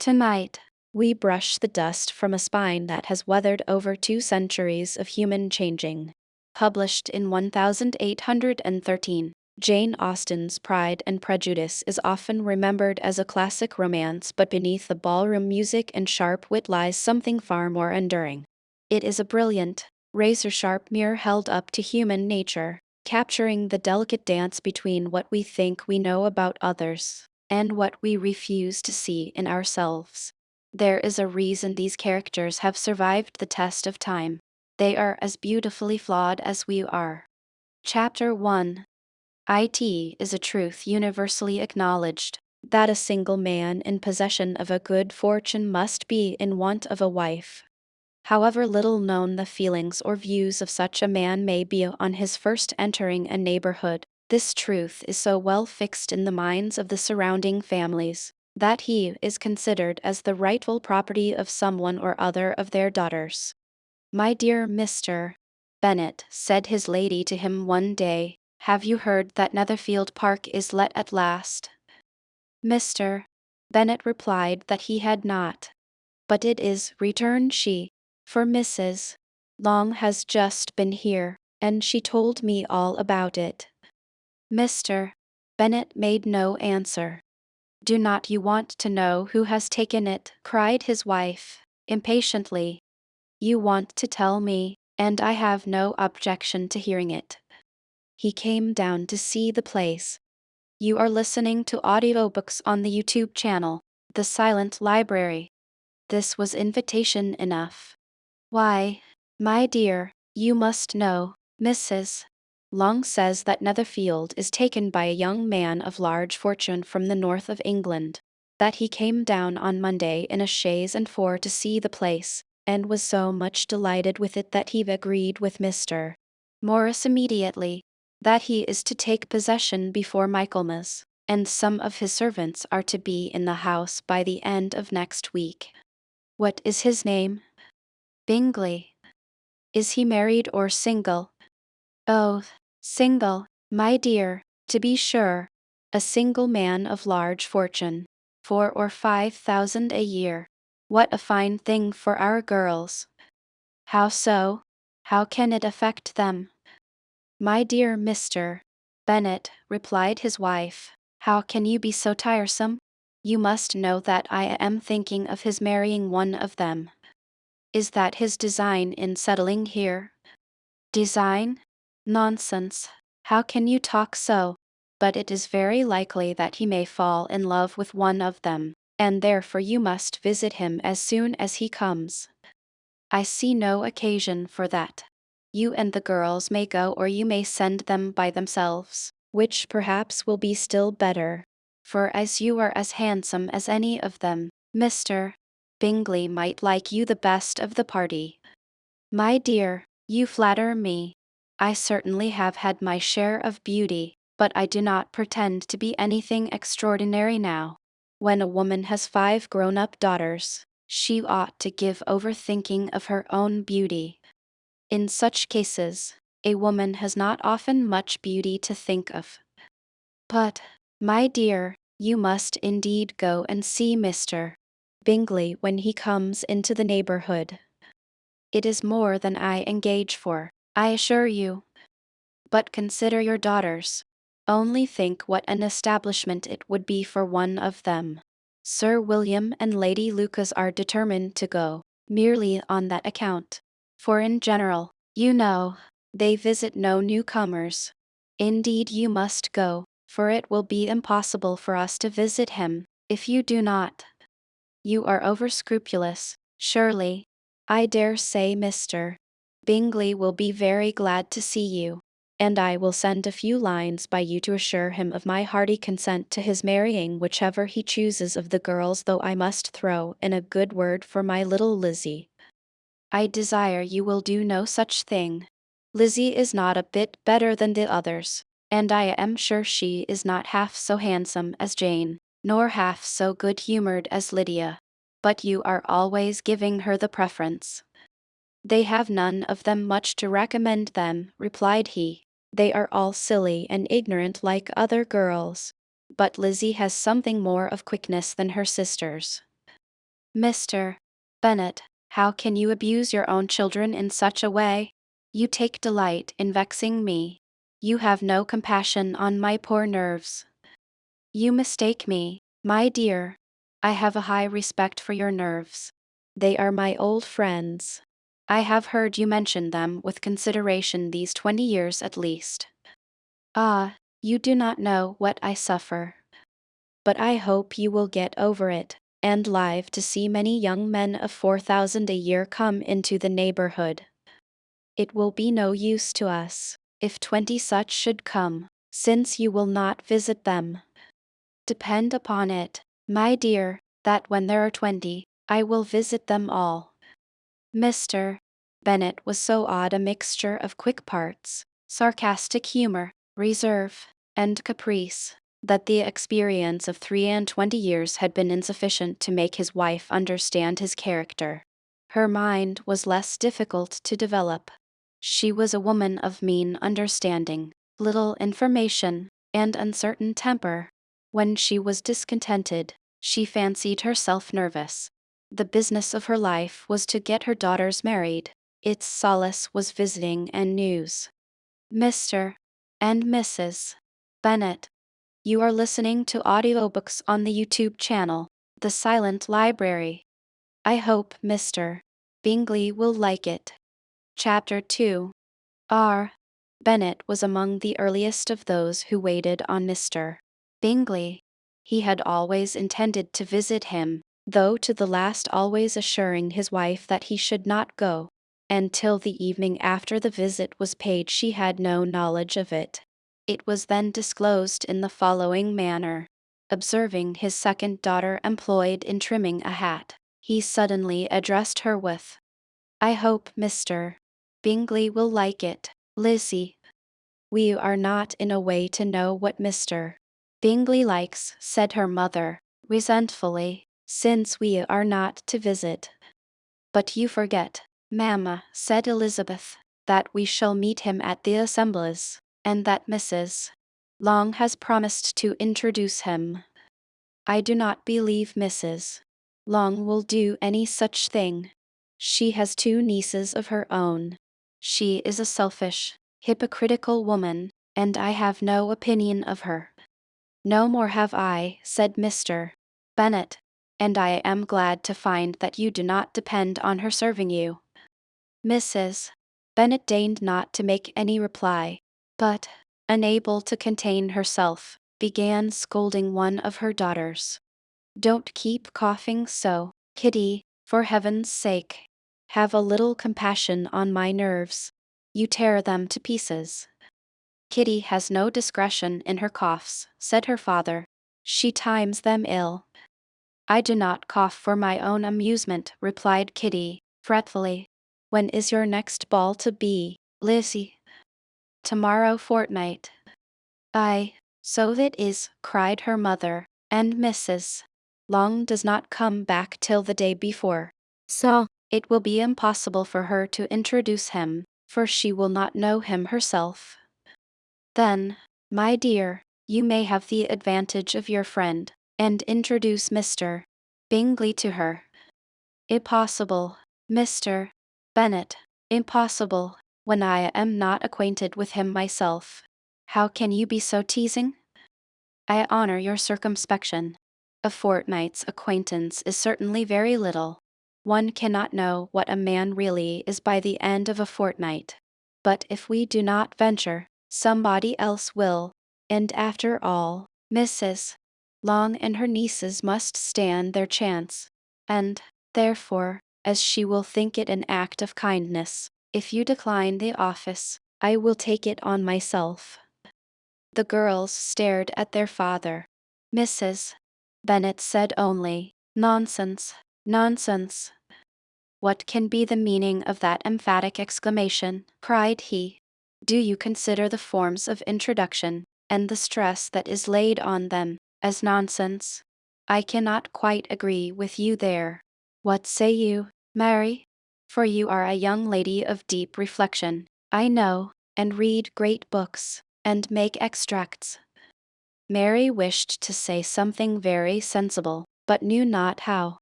Tonight, we brush the dust from a spine that has weathered over 2 centuries of human changing. Published in 1813, Jane Austen's Pride and Prejudice is often remembered as a classic romance, but beneath the ballroom music and sharp wit lies something far more enduring. It is a brilliant, razor-sharp mirror held up to human nature, capturing the delicate dance between what we think we know about others and what we refuse to see in ourselves. There is a reason these characters have survived the test of time. They are as beautifully flawed as we are. Chapter 1. It is a truth universally acknowledged that a single man in possession of a good fortune must be in want of a wife. However little known the feelings or views of such a man may be on his first entering a neighborhood, this truth is so well fixed in the minds of the surrounding families that he is considered as the rightful property of someone or other of their daughters. "My dear Mr. Bennet," said his lady to him one day, "have you heard that Netherfield Park is let at last?" Mr. Bennet replied that he had not. "But it is," returned she, "for Mrs. Long has just been here, and she told me all about it." Mr. Bennet made no answer. "Do not you want to know who has taken it?" cried his wife, impatiently. "You want to tell me, and I have no objection to hearing it. He came down to see the place. You are listening to audiobooks on the YouTube channel, The Silent Library. This was invitation enough. Why, my dear, you must know, Mrs. Long says that Netherfield is taken by a young man of large fortune from the north of England, that he came down on Monday in a chaise and four to see the place, and was so much delighted with it that he agreed with Mr. Morris immediately, that he is to take possession before Michaelmas, and some of his servants are to be in the house by the end of next week. What is his name? Bingley. Is he married or single? Oh, single, my dear, to be sure. A single man of large fortune. 4 or 5,000 a year. What a fine thing for our girls. How so? How can it affect them? My dear Mr. Bennet, replied his wife, how can you be so tiresome? You must know that I am thinking of his marrying one of them. Is that his design in settling here? Design? Nonsense. How can you talk so? But it is very likely that he may fall in love with one of them, and therefore you must visit him as soon as he comes. I see no occasion for that. You and the girls may go, or you may send them by themselves, which perhaps will be still better. For as you are as handsome as any of them, Mr. Bingley might like you the best of the party. My dear, you flatter me. I certainly have had my share of beauty, but I do not pretend to be anything extraordinary now. When a woman has 5 grown-up daughters, she ought to give over thinking of her own beauty. In such cases, a woman has not often much beauty to think of. But, my dear, you must indeed go and see Mr. Bingley when he comes into the neighborhood. It is more than I engage for, I assure you. But consider your daughters. Only think what an establishment it would be for one of them. Sir William and Lady Lucas are determined to go, merely on that account. For in general, you know, they visit no newcomers. Indeed you must go, for it will be impossible for us to visit him, if you do not. You are over-scrupulous, surely. I dare say Mr. Bingley will be very glad to see you, and I will send a few lines by you to assure him of my hearty consent to his marrying whichever he chooses of the girls, though I must throw in a good word for my little Lizzie. I desire you will do no such thing. Lizzie is not a bit better than the others, and I am sure she is not half so handsome as Jane, nor half so good-humored as Lydia. But you are always giving her the preference. They have none of them much to recommend them, replied he. They are all silly and ignorant like other girls. But Lizzie has something more of quickness than her sisters. Mr. Bennet, how can you abuse your own children in such a way? You take delight in vexing me. You have no compassion on my poor nerves. You mistake me, my dear. I have a high respect for your nerves. They are my old friends. I have heard you mention them with consideration these 20 years at least. Ah, you do not know what I suffer. But I hope you will get over it, and live to see many young men of 4,000 a year come into the neighborhood. It will be no use to us, if 20 such should come, since you will not visit them. Depend upon it, my dear, that when there are 20, I will visit them all. Mr. Bennet was so odd a mixture of quick parts, sarcastic humor, reserve, and caprice, that the experience of 23 years had been insufficient to make his wife understand his character. Her mind was less difficult to develop. She was a woman of mean understanding, little information, and uncertain temper. When she was discontented, she fancied herself nervous. The business of her life was to get her daughters married. Its solace was visiting and news. Mr. and Mrs. Bennet, you are listening to audiobooks on the YouTube channel, The Silent Library. I hope Mr. Bingley will like it. Chapter 2. R. Bennet was among the earliest of those who waited on Mr. Bingley. He had always intended to visit him, though to the last always assuring his wife that he should not go, and till the evening after the visit was paid she had no knowledge of it. It was then disclosed in the following manner. Observing his second daughter employed in trimming a hat, he suddenly addressed her with, "I hope Mr. Bingley will like it, Lizzie." "We are not in a way to know what Mr. Bingley likes," said her mother, resentfully, "since we are not to visit." "But you forget, mamma," said Elizabeth, "that we shall meet him at the assemblies, and that Mrs. Long has promised to introduce him." "I do not believe Mrs. Long will do any such thing. She has 2 nieces of her own. She is a selfish, hypocritical woman, and I have no opinion of her." "No more have I," said Mr. Bennet, "and I am glad to find that you do not depend on her serving you." Mrs. Bennet deigned not to make any reply, but, unable to contain herself, began scolding one of her daughters. "Don't keep coughing so, Kitty, for heaven's sake. Have a little compassion on my nerves. You tear them to pieces." "Kitty has no discretion in her coughs," said her father. "She times them ill." "I do not cough for my own amusement," replied Kitty, fretfully. "When is your next ball to be, Lizzie?" "Tomorrow fortnight." "Aye, so it is," cried her mother, "and Mrs. Long does not come back till the day before. So, it will be impossible for her to introduce him, for she will not know him herself." "Then, my dear, you may have the advantage of your friend, and introduce Mr. Bingley to her." "Impossible, Mr. Bennet, impossible, when I am not acquainted with him myself. How can you be so teasing?" "I honor your circumspection. A fortnight's acquaintance is certainly very little. One cannot know what a man really is by the end of a fortnight. But if we do not venture, somebody else will, and after all, Mrs. Long and her nieces must stand their chance, and, therefore, as she will think it an act of kindness, if you decline the office, I will take it on myself." The girls stared at their father. Mrs. Bennet said only, "Nonsense, nonsense." "What can be the meaning of that emphatic exclamation?" cried he. "Do you consider the forms of introduction, and the stress that is laid on them, as nonsense? I cannot quite agree with you there. What say you, Mary? For you are a young lady of deep reflection, I know, and read great books, and make extracts." Mary wished to say something very sensible, but knew not how.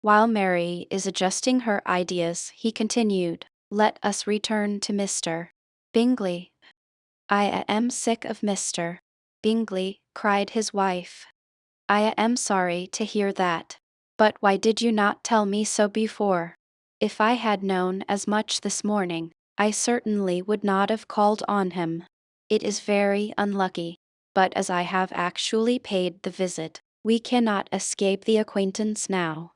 While Mary is adjusting her ideas, he continued, "Let us return to Mr. Bingley." "I am sick of Mr. Bingley," cried his wife. "I am sorry to hear that. But why did you not tell me so before? If I had known as much this morning, I certainly would not have called on him. It is very unlucky, but as I have actually paid the visit, we cannot escape the acquaintance now."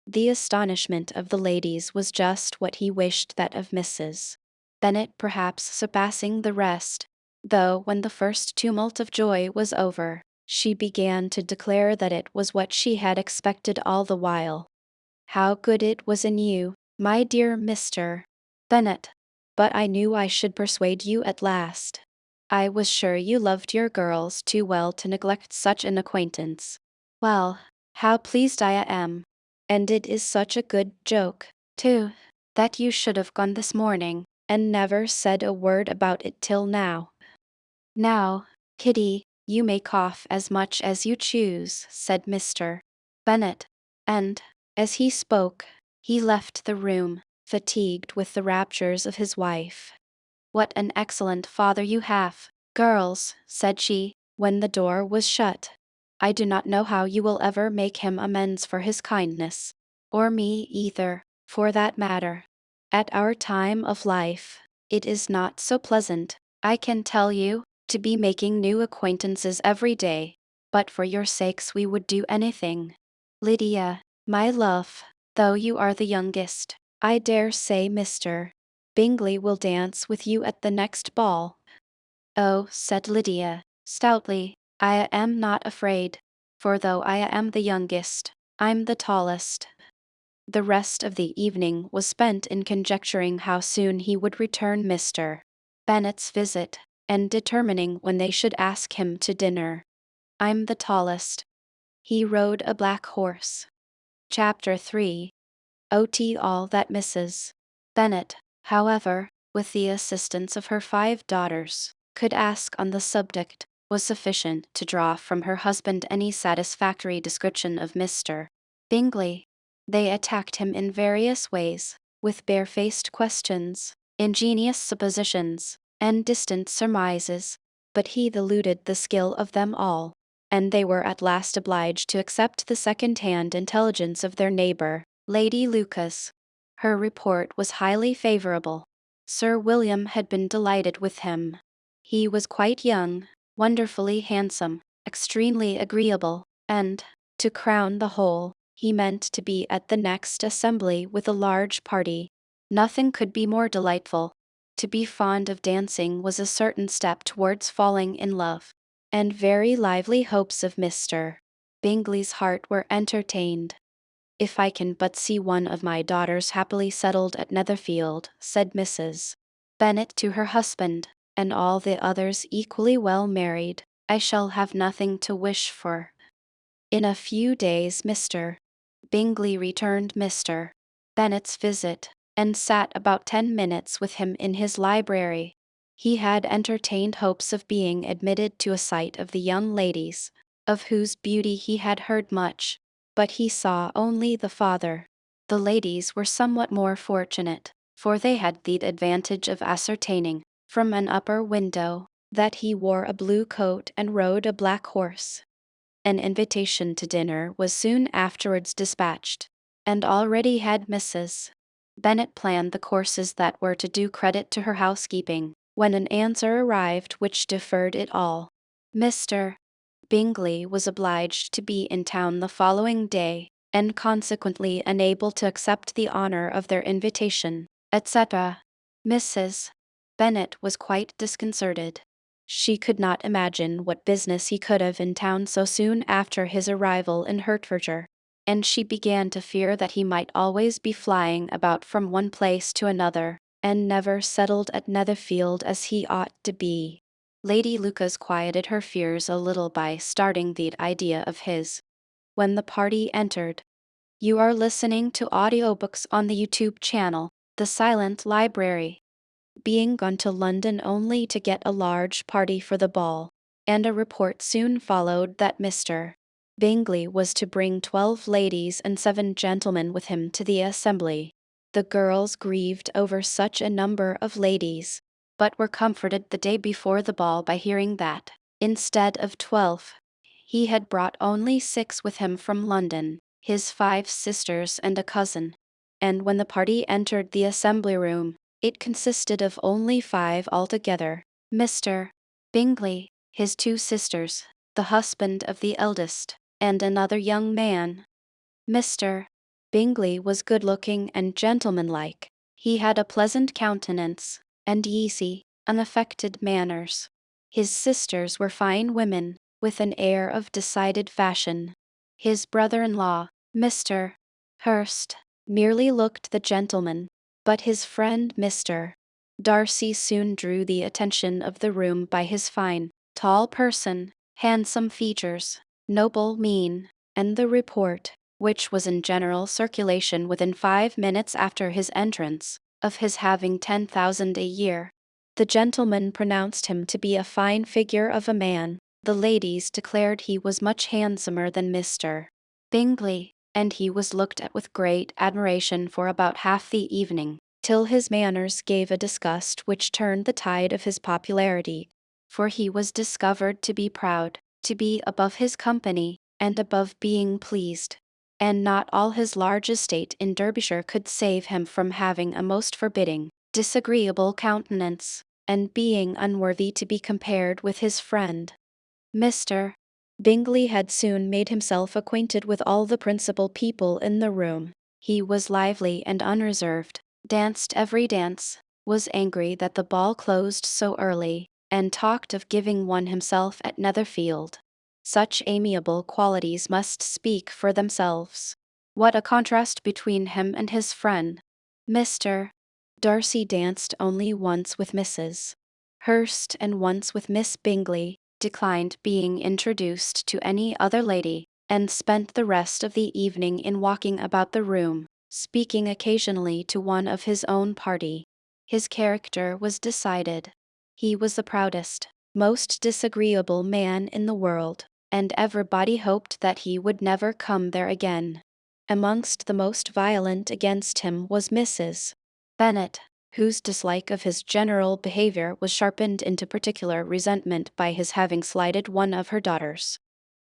The astonishment of the ladies was just what he wished that of Mrs. Bennet, perhaps surpassing the rest, though when the first tumult of joy was over, she began to declare that it was what she had expected all the while. "How good it was in you, my dear Mr. Bennet! But I knew I should persuade you at last. I was sure you loved your girls too well to neglect such an acquaintance. Well, how pleased I am! And it is such a good joke, too, that you should have gone this morning, and never said a word about it till now." "Now, Kitty, you may cough as much as you choose," said Mr. Bennet, and, as he spoke, he left the room, fatigued with the raptures of his wife. "What an excellent father you have, girls," said she, when the door was shut. "I do not know how you will ever make him amends for his kindness, or me either, for that matter. At our time of life, it is not so pleasant, I can tell you, to be making new acquaintances every day, but for your sakes we would do anything. Lydia, my love, though you are the youngest, I dare say Mr. Bingley will dance with you at the next ball." "Oh," said Lydia, stoutly, "I am not afraid, for though I am the youngest, I'm the tallest." The rest of the evening was spent in conjecturing how soon he would return Mr. Bennet's visit, and determining when they should ask him to dinner. "I'm the tallest." He rode a black horse. Chapter 3. OT all that Mrs. Bennet, however, with the assistance of her 5 daughters, could ask on the subject, was sufficient to draw from her husband any satisfactory description of Mr. Bingley. They attacked him in various ways, with barefaced questions, ingenious suppositions, and distant surmises, but he eluded the skill of them all, and they were at last obliged to accept the second-hand intelligence of their neighbour, Lady Lucas. Her report was highly favourable. Sir William had been delighted with him. He was quite young, wonderfully handsome, extremely agreeable, and, to crown the whole, he meant to be at the next assembly with a large party. Nothing could be more delightful. To be fond of dancing was a certain step towards falling in love, and very lively hopes of Mr. Bingley's heart were entertained. "If I can but see one of my daughters happily settled at Netherfield," said Mrs. Bennet to her husband, "and all the others equally well married, I shall have nothing to wish for." In a few days Mr. Bingley returned Mr. Bennet's visit, and sat about 10 minutes with him in his library. He had entertained hopes of being admitted to a sight of the young ladies, of whose beauty he had heard much, but he saw only the father. The ladies were somewhat more fortunate, for they had the advantage of ascertaining, from an upper window, that he wore a blue coat and rode a black horse. An invitation to dinner was soon afterwards dispatched, and already had Mrs. Bennet planned the courses that were to do credit to her housekeeping, when an answer arrived which deferred it all. Mr. Bingley was obliged to be in town the following day, and consequently unable to accept the honour of their invitation, etc. Mrs. Bennet was quite disconcerted. She could not imagine what business he could have in town so soon after his arrival in Hertfordshire, and she began to fear that he might always be flying about from one place to another, and never settled at Netherfield as he ought to be. Lady Lucas quieted her fears a little by starting the idea of his. When the party entered. You are listening to audiobooks on the YouTube channel, The Silent Library. Being gone to London only to get a large party for the ball, and a report soon followed that Mr. Bingley was to bring 12 ladies and 7 gentlemen with him to the assembly. The girls grieved over such a number of ladies, but were comforted the day before the ball by hearing that, instead of 12, he had brought only 6 with him from London, his 5 sisters and a cousin. And when the party entered the assembly room, it consisted of only 5 altogether: Mr. Bingley, his 2 sisters, the husband of the eldest, and another young man. Mr. Bingley was good-looking and gentlemanlike. He had a pleasant countenance, and easy, unaffected manners. His sisters were fine women, with an air of decided fashion. His brother-in-law, Mr. Hurst, merely looked the gentleman, but his friend Mr. Darcy soon drew the attention of the room by his fine, tall person, handsome features, noble mien, and the report, which was in general circulation within 5 minutes after his entrance, of his having 10,000 a year. The gentlemen pronounced him to be a fine figure of a man. The ladies declared he was much handsomer than Mr. Bingley, and he was looked at with great admiration for about half the evening, till his manners gave a disgust which turned the tide of his popularity, for he was discovered to be proud, to be above his company, and above being pleased. And not all his large estate in Derbyshire could save him from having a most forbidding, disagreeable countenance, and being unworthy to be compared with his friend. Mr. Bingley had soon made himself acquainted with all the principal people in the room. He was lively and unreserved, danced every dance, was angry that the ball closed so early, and talked of giving one himself at Netherfield. Such amiable qualities must speak for themselves. What a contrast between him and his friend, Mr. Darcy danced only once with Mrs. Hurst and once with Miss Bingley, declined being introduced to any other lady, and spent the rest of the evening in walking about the room, speaking occasionally to one of his own party. His character was decided. He was the proudest, most disagreeable man in the world, and everybody hoped that he would never come there again. Amongst the most violent against him was Mrs. Bennet, whose dislike of his general behavior was sharpened into particular resentment by his having slighted one of her daughters.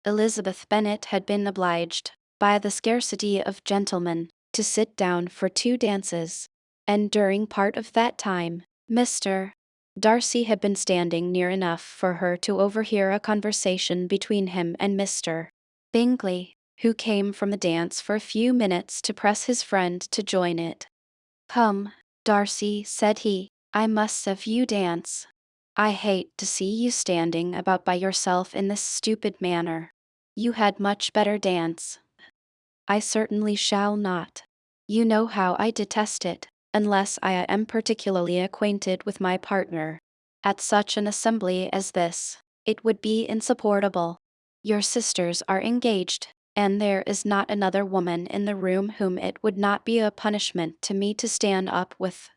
Elizabeth Bennet had been obliged, by the scarcity of gentlemen, to sit down for 2 dances, and during part of that time, Mr. Darcy had been standing near enough for her to overhear a conversation between him and Mr. Bingley, who came from the dance for a few minutes to press his friend to join it. "Come, Darcy," said he, "I must have you dance. I hate to see you standing about by yourself in this stupid manner. You had much better dance." "I certainly shall not. You know how I detest it, unless I am particularly acquainted with my partner. At such an assembly as this, it would be insupportable. Your sisters are engaged, and there is not another woman in the room whom it would not be a punishment to me to stand up with."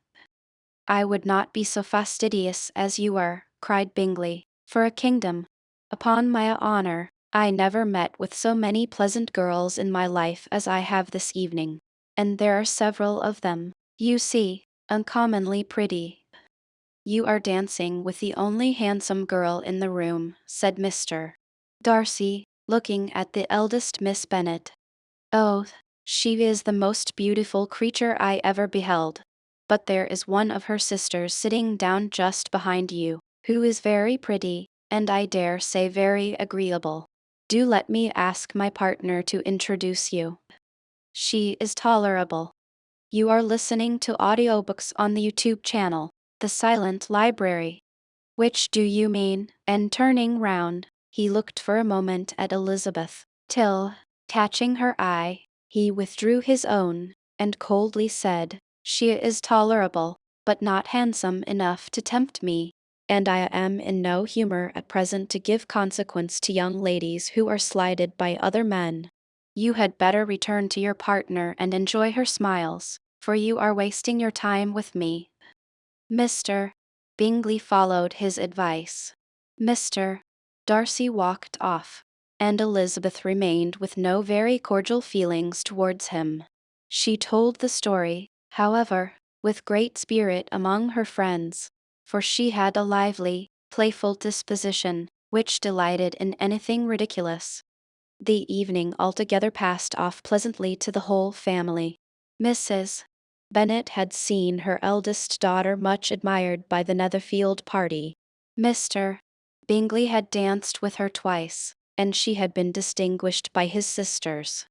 "I would not be so fastidious as you are," cried Bingley, "for a kingdom. Upon my honor, I never met with so many pleasant girls in my life as I have this evening, and there are several of them, you see, uncommonly pretty." "You are dancing with the only handsome girl in the room," said Mr. Darcy, looking at the eldest Miss Bennet. "Oh, she is the most beautiful creature I ever beheld. But there is one of her sisters sitting down just behind you, who is very pretty, and I dare say very agreeable. Do let me ask my partner to introduce you. She is tolerable." You are listening to audiobooks on the YouTube channel, The Silent Library. "Which do you mean?" And turning round, he looked for a moment at Elizabeth, till, catching her eye, he withdrew his own, and coldly said, "She is tolerable, but not handsome enough to tempt me, and I am in no humor at present to give consequence to young ladies who are slighted by other men. You had better return to your partner and enjoy her smiles, for you are wasting your time with me." Mr. Bingley followed his advice. Mr. Darcy walked off, and Elizabeth remained with no very cordial feelings towards him. She told the story, however, with great spirit among her friends, for she had a lively, playful disposition, which delighted in anything ridiculous. The evening altogether passed off pleasantly to the whole family. Mrs. Bennet had seen her eldest daughter much admired by the Netherfield party. Mr. Bingley had danced with her twice, and she had been distinguished by his sisters.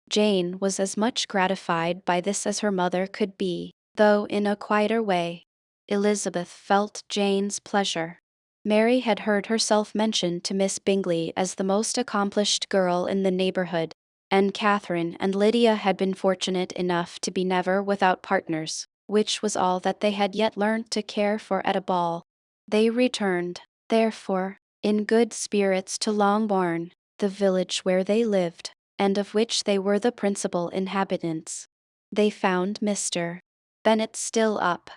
Jane was as much gratified by this as her mother could be, though in a quieter way. Elizabeth felt Jane's pleasure. Mary had heard herself mentioned to Miss Bingley as the most accomplished girl in the neighbourhood, and Catherine and Lydia had been fortunate enough to be never without partners, which was all that they had yet learnt to care for at a ball. They returned, therefore, in good spirits to Longbourn, the village where they lived, and of which they were the principal inhabitants. They found Mr. Bennet still up,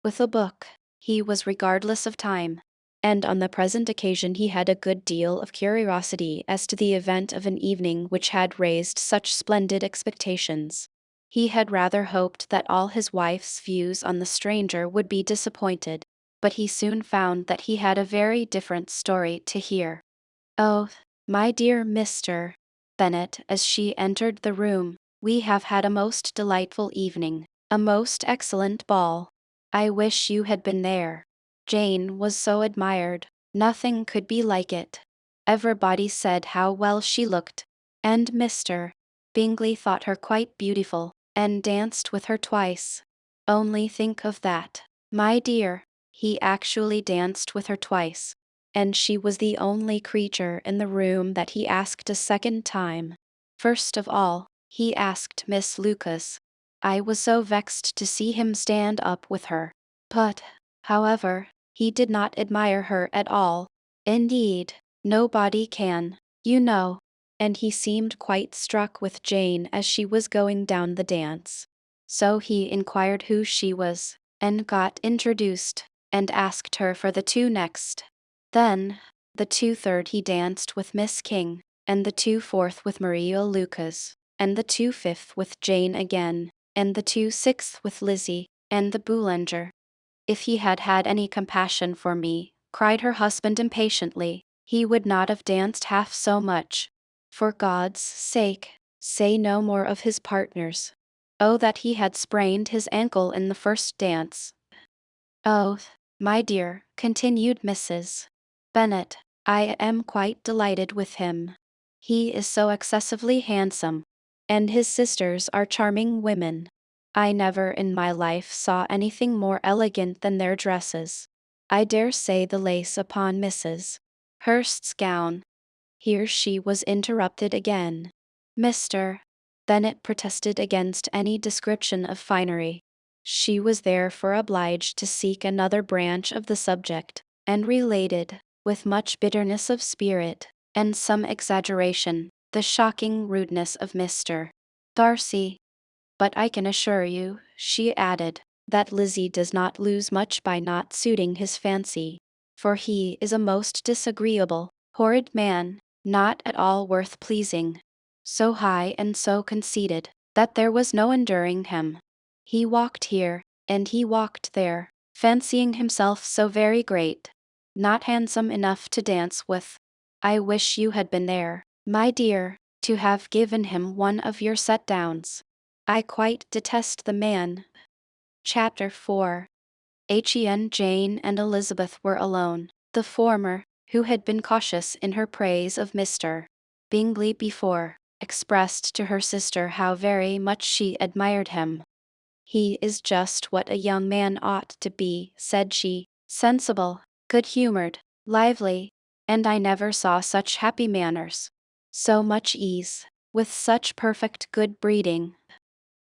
with a book. He was regardless of time, and on the present occasion he had a good deal of curiosity as to the event of an evening which had raised such splendid expectations. He had rather hoped that all his wife's views on the stranger would be disappointed, but he soon found that he had a very different story to hear. "Oh, my dear Mr. Bennet," as she entered the room, "we have had a most delightful evening, a most excellent ball. I wish you had been there. Jane was so admired, nothing could be like it. Everybody said how well she looked, and Mr. Bingley thought her quite beautiful, and danced with her twice. Only think of that, my dear, he actually danced with her twice, and she was the only creature in the room that he asked a second time. First of all, he asked Miss Lucas. I was so vexed to see him stand up with her. But, however, he did not admire her at all. Indeed, nobody can, you know. And he seemed quite struck with Jane as she was going down the dance. So he inquired who she was, and got introduced, and asked her for the two next. Then, the 2/3 he danced with Miss King, and the 2/4 with Maria Lucas, and the 2/5 with Jane again, and the 2/6 with Lizzie, and the Boulanger. If he had had any compassion for me, cried her husband impatiently, he would not have danced half so much. For God's sake, say no more of his partners. Oh, that he had sprained his ankle in the first dance. Oh, my dear, continued Mrs. Bennet, I am quite delighted with him. He is so excessively handsome, and his sisters are charming women. I never in my life saw anything more elegant than their dresses. I dare say the lace upon Mrs. Hurst's gown. Here she was interrupted again. Mr. Bennet protested against any description of finery. She was therefore obliged to seek another branch of the subject, and related, with much bitterness of spirit, and some exaggeration, the shocking rudeness of Mr. Darcy. But I can assure you, she added, that Lizzie does not lose much by not suiting his fancy, for he is a most disagreeable, horrid man, not at all worth pleasing, so high and so conceited, that there was no enduring him. He walked here, and he walked there, fancying himself so very great, not handsome enough to dance with. I wish you had been there, my dear, to have given him one of your set-downs. I quite detest the man. Chapter 4. Jane and Elizabeth were alone. The former, who had been cautious in her praise of Mr. Bingley before, expressed to her sister how very much she admired him. He is just what a young man ought to be, said she, sensible, good-humoured, lively, and I never saw such happy manners, so much ease, with such perfect good breeding.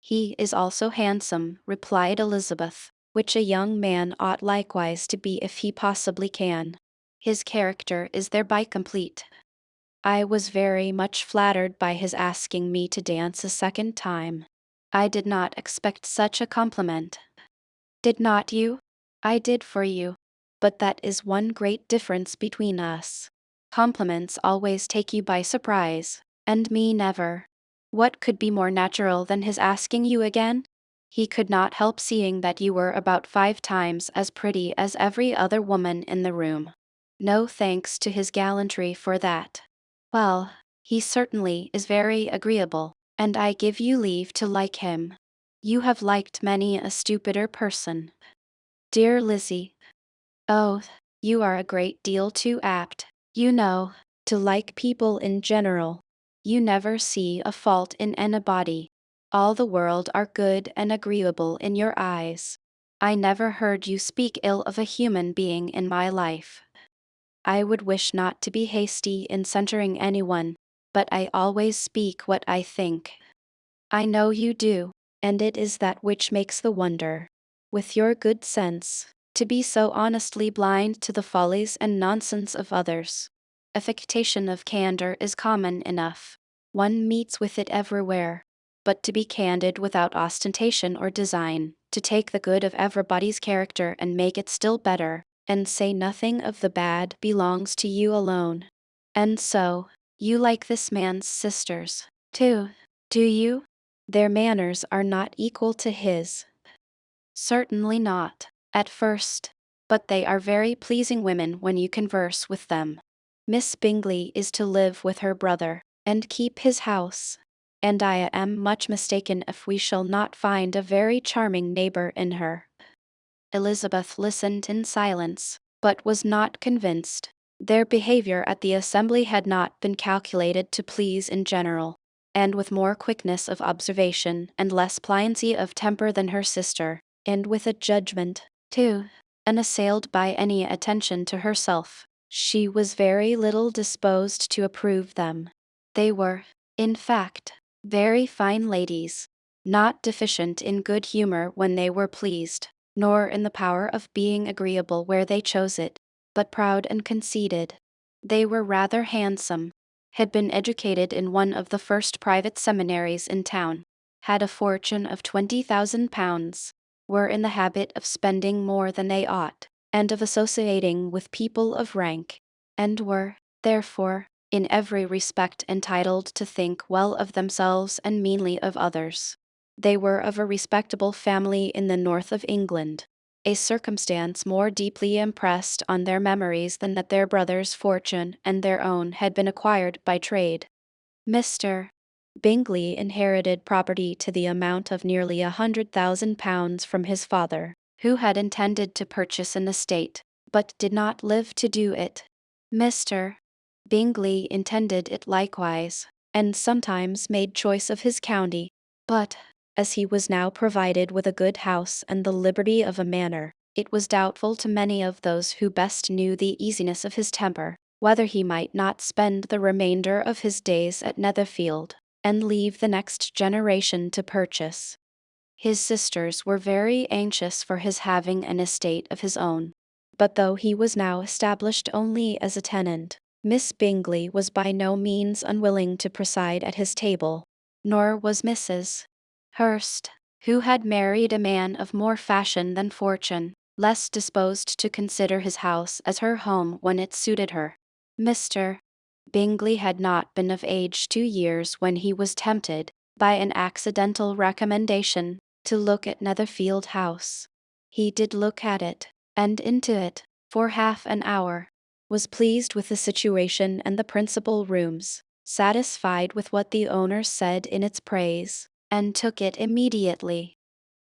He is also handsome, replied Elizabeth, which a young man ought likewise to be if he possibly can. His character is thereby complete. I was very much flattered by his asking me to dance a second time. I did not expect such a compliment. Did not you? I did for you. But that is one great difference between us. Compliments always take you by surprise, and me never. What could be more natural than his asking you again? He could not help seeing that you were about 5 times as pretty as every other woman in the room. No thanks to his gallantry for that. Well, he certainly is very agreeable, and I give you leave to like him. You have liked many a stupider person. Dear Lizzie. Oh, you are a great deal too apt, you know, to like people in general. You never see a fault in anybody. All the world are good and agreeable in your eyes. I never heard you speak ill of a human being in my life. I would wish not to be hasty in censuring anyone, but I always speak what I think. I know you do, and it is that which makes the wonder. With your good sense, to be so honestly blind to the follies and nonsense of others. Affectation of candor is common enough. One meets with it everywhere. But to be candid without ostentation or design, to take the good of everybody's character and make it still better, and say nothing of the bad, belongs to you alone. And so, you like this man's sisters, too, do you? Their manners are not equal to his. Certainly not, at first, but they are very pleasing women when you converse with them. Miss Bingley is to live with her brother, and keep his house, and I am much mistaken if we shall not find a very charming neighbor in her. Elizabeth listened in silence, but was not convinced. Their behavior at the assembly had not been calculated to please in general, and with more quickness of observation and less pliancy of temper than her sister, and with a judgment, too, unassailed by any attention to herself, she was very little disposed to approve them. They were, in fact, very fine ladies, not deficient in good humor when they were pleased, nor in the power of being agreeable where they chose it, but proud and conceited. They were rather handsome, had been educated in one of the first private seminaries in town, had a fortune of £20,000, were in the habit of spending more than they ought, and of associating with people of rank, and were, therefore, in every respect entitled to think well of themselves and meanly of others. They were of a respectable family in the north of England, a circumstance more deeply impressed on their memories than that their brother's fortune and their own had been acquired by trade. Mr. Bingley inherited property to the amount of nearly £100,000 from his father, who had intended to purchase an estate, but did not live to do it. Mr. Bingley intended it likewise, and sometimes made choice of his county, but, as he was now provided with a good house and the liberty of a manor, it was doubtful to many of those who best knew the easiness of his temper, whether he might not spend the remainder of his days at Netherfield, and leave the next generation to purchase. His sisters were very anxious for his having an estate of his own, but though he was now established only as a tenant, Miss Bingley was by no means unwilling to preside at his table, nor was Mrs. Hurst, who had married a man of more fashion than fortune, less disposed to consider his house as her home when it suited her. Mr. Bingley had not been of age 2 years when he was tempted, by an accidental recommendation, to look at Netherfield House. He did look at it, and into it, for half an hour, was pleased with the situation and the principal rooms, satisfied with what the owner said in its praise, and took it immediately.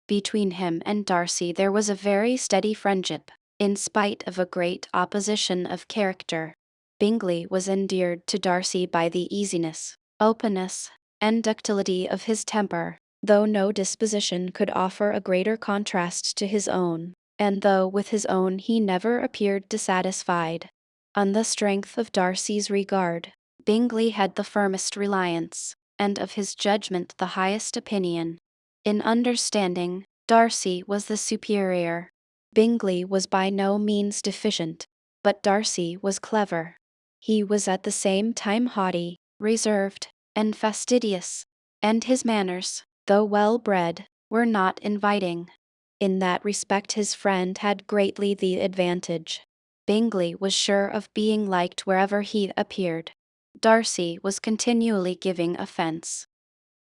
Between him and Darcy there was a very steady friendship, in spite of a great opposition of character. Bingley was endeared to Darcy by the easiness, openness, and ductility of his temper, though no disposition could offer a greater contrast to his own, and though with his own he never appeared dissatisfied. On the strength of Darcy's regard, Bingley had the firmest reliance, and of his judgment the highest opinion. In understanding, Darcy was the superior. Bingley was by no means deficient, but Darcy was clever. He was at the same time haughty, reserved, and fastidious, and his manners, though well bred, were not inviting. In that respect his friend had greatly the advantage. Bingley was sure of being liked wherever he appeared. Darcy was continually giving offence.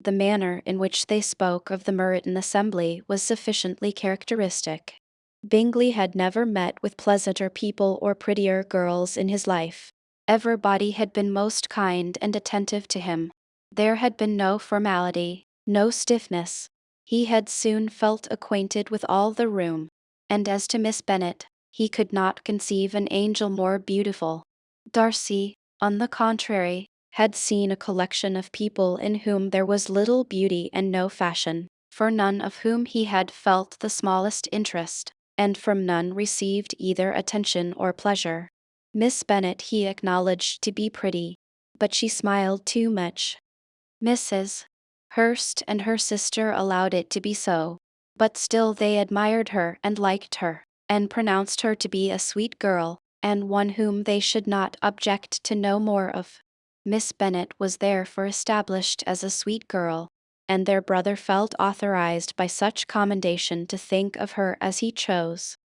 The manner in which they spoke of the Meryton assembly was sufficiently characteristic. Bingley had never met with pleasanter people or prettier girls in his life. Everybody had been most kind and attentive to him. There had been no formality, no stiffness. He had soon felt acquainted with all the room. And as to Miss Bennet, he could not conceive an angel more beautiful. Darcy, on the contrary, had seen a collection of people in whom there was little beauty and no fashion, for none of whom he had felt the smallest interest, and from none received either attention or pleasure. Miss Bennet he acknowledged to be pretty, but she smiled too much. Mrs. Hurst and her sister allowed it to be so, but still they admired her and liked her, and pronounced her to be a sweet girl, and one whom they should not object to know more of. Miss Bennet was therefore established as a sweet girl, and their brother felt authorized by such commendation to think of her as he chose.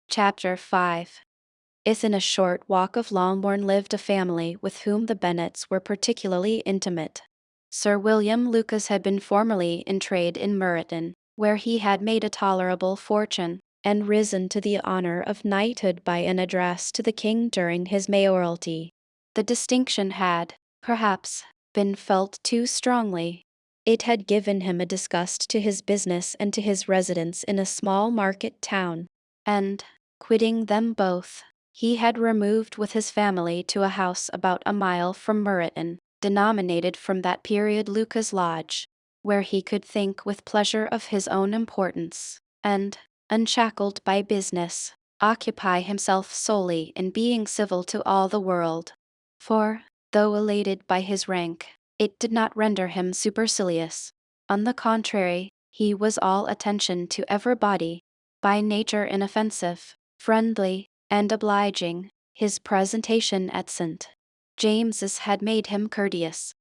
Chapter 5. In a short walk of Longbourn lived a family with whom the Bennets were particularly intimate. Sir William Lucas had been formerly in trade in Meryton, where he had made a tolerable fortune, and risen to the honor of knighthood by an address to the king during his mayoralty. The distinction had, perhaps, been felt too strongly. It had given him a disgust to his business and to his residence in a small market town, and, quitting them both, he had removed with his family to a house about a mile from Meryton, denominated from that period Lucas Lodge, where he could think with pleasure of his own importance, and, unshackled by business, occupy himself solely in being civil to all the world. For, though elated by his rank, it did not render him supercilious. On the contrary, he was all attention to everybody, by nature inoffensive, friendly, and obliging. His presentation at St. James's had made him courteous.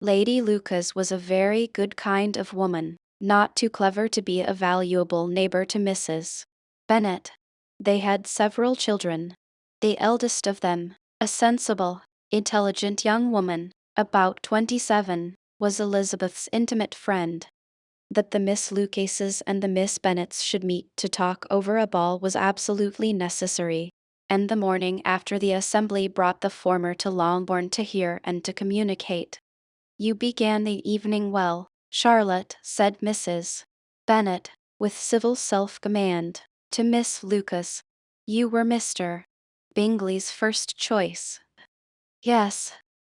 Lady Lucas was a very good kind of woman, not too clever to be a valuable neighbor to Mrs. Bennet. They had several children. The eldest of them, a sensible, intelligent young woman, about 27, was Elizabeth's intimate friend. That the Miss Lucases and the Miss Bennets should meet to talk over a ball was absolutely necessary, and the morning after the assembly brought the former to Longbourn to hear and to communicate. "You began the evening well, Charlotte," said Mrs. Bennet, with civil self-command, to Miss Lucas. "You were Mr. Bingley's first choice." "Yes,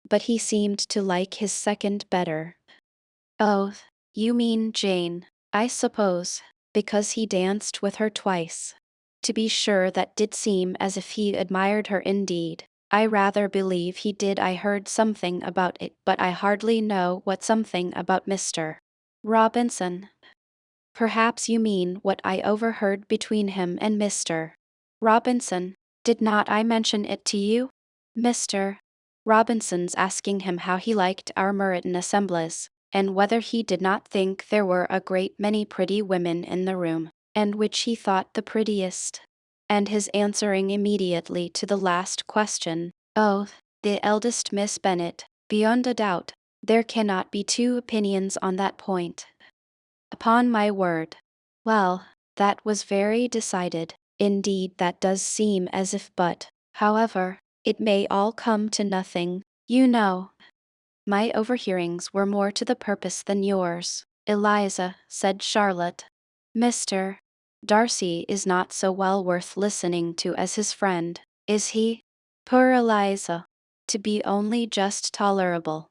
but he seemed to like his second better." "Oh, you mean Jane, I suppose, because he danced with her twice." "To be sure, that did seem as if he admired her indeed. I rather believe he did. I heard something about it, but I hardly know what something about Mr. Robinson." "Perhaps you mean what I overheard between him and Mr. Robinson. Did not I mention it to you? Mr. Robinson's asking him how he liked our Meryton assemblies, and whether he did not think there were a great many pretty women in the room, and which he thought the prettiest. And his answering immediately to the last question, 'Oh, the eldest Miss Bennet, beyond a doubt. There cannot be two opinions on that point.' Upon my word. Well, that was very decided. Indeed, that does seem as if, but, however, it may all come to nothing, you know. My overhearings were more to the purpose than yours, Eliza," said Charlotte. "Mr. Darcy is not so well worth listening to as his friend, is he? Poor Eliza! To be only just tolerable.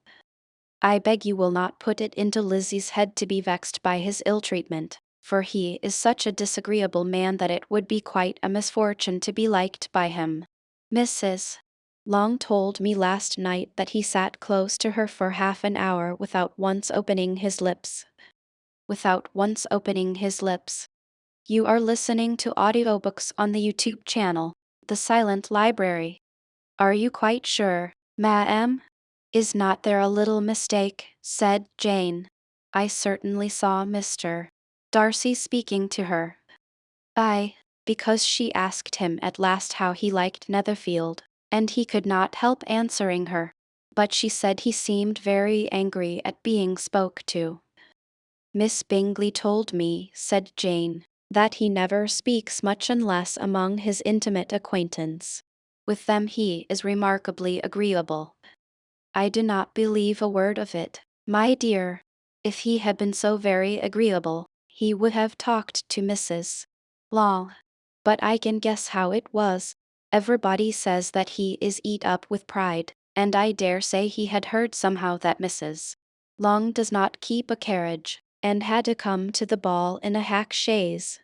I beg you will not put it into Lizzie's head to be vexed by his ill-treatment, for he is such a disagreeable man that it would be quite a misfortune to be liked by him. Mrs. Long told me last night that he sat close to her for half an hour without once opening his lips. Without once opening his lips. You are listening to audiobooks on the YouTube channel, The Silent Library. Are you quite sure, ma'am? Is not there a little mistake?" said Jane. "I certainly saw Mr. Darcy speaking to her." "I because she asked him at last how he liked Netherfield, and he could not help answering her. But she said he seemed very angry at being spoke to. Miss Bingley told me, said Jane, that he never speaks much unless among his intimate acquaintance. With them he is remarkably agreeable. I do not believe a word of it, my dear. If he had been so very agreeable, he would have talked to Mrs. Long. But I can guess how it was. Everybody says that he is eat up with pride, and I dare say he had heard somehow that Mrs. Long does not keep a carriage, and had to come to the ball in a hack chaise.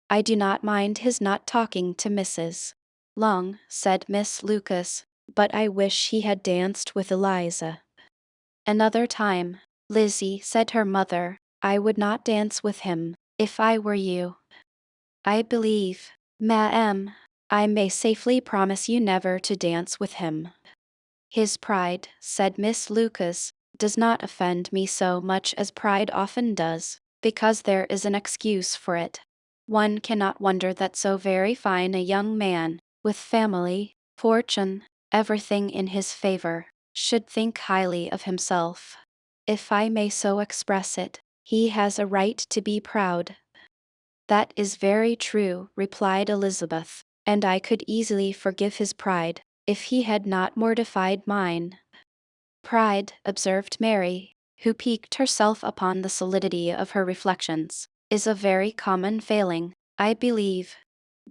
I do not mind his not talking to Mrs. Long, said Miss Lucas, but I wish he had danced with Eliza. Another time, Lizzie, said her mother, I would not dance with him, if I were you. I believe, ma'am, I may safely promise you never to dance with him. His pride, said Miss Lucas, does not offend me so much as pride often does, because there is an excuse for it. One cannot wonder that so very fine a young man, with family, fortune, everything in his favor, should think highly of himself. If I may so express it, he has a right to be proud. That is very true, replied Elizabeth, and I could easily forgive his pride, if he had not mortified mine. Pride, observed Mary, who piqued herself upon the solidity of her reflections, is a very common failing, I believe.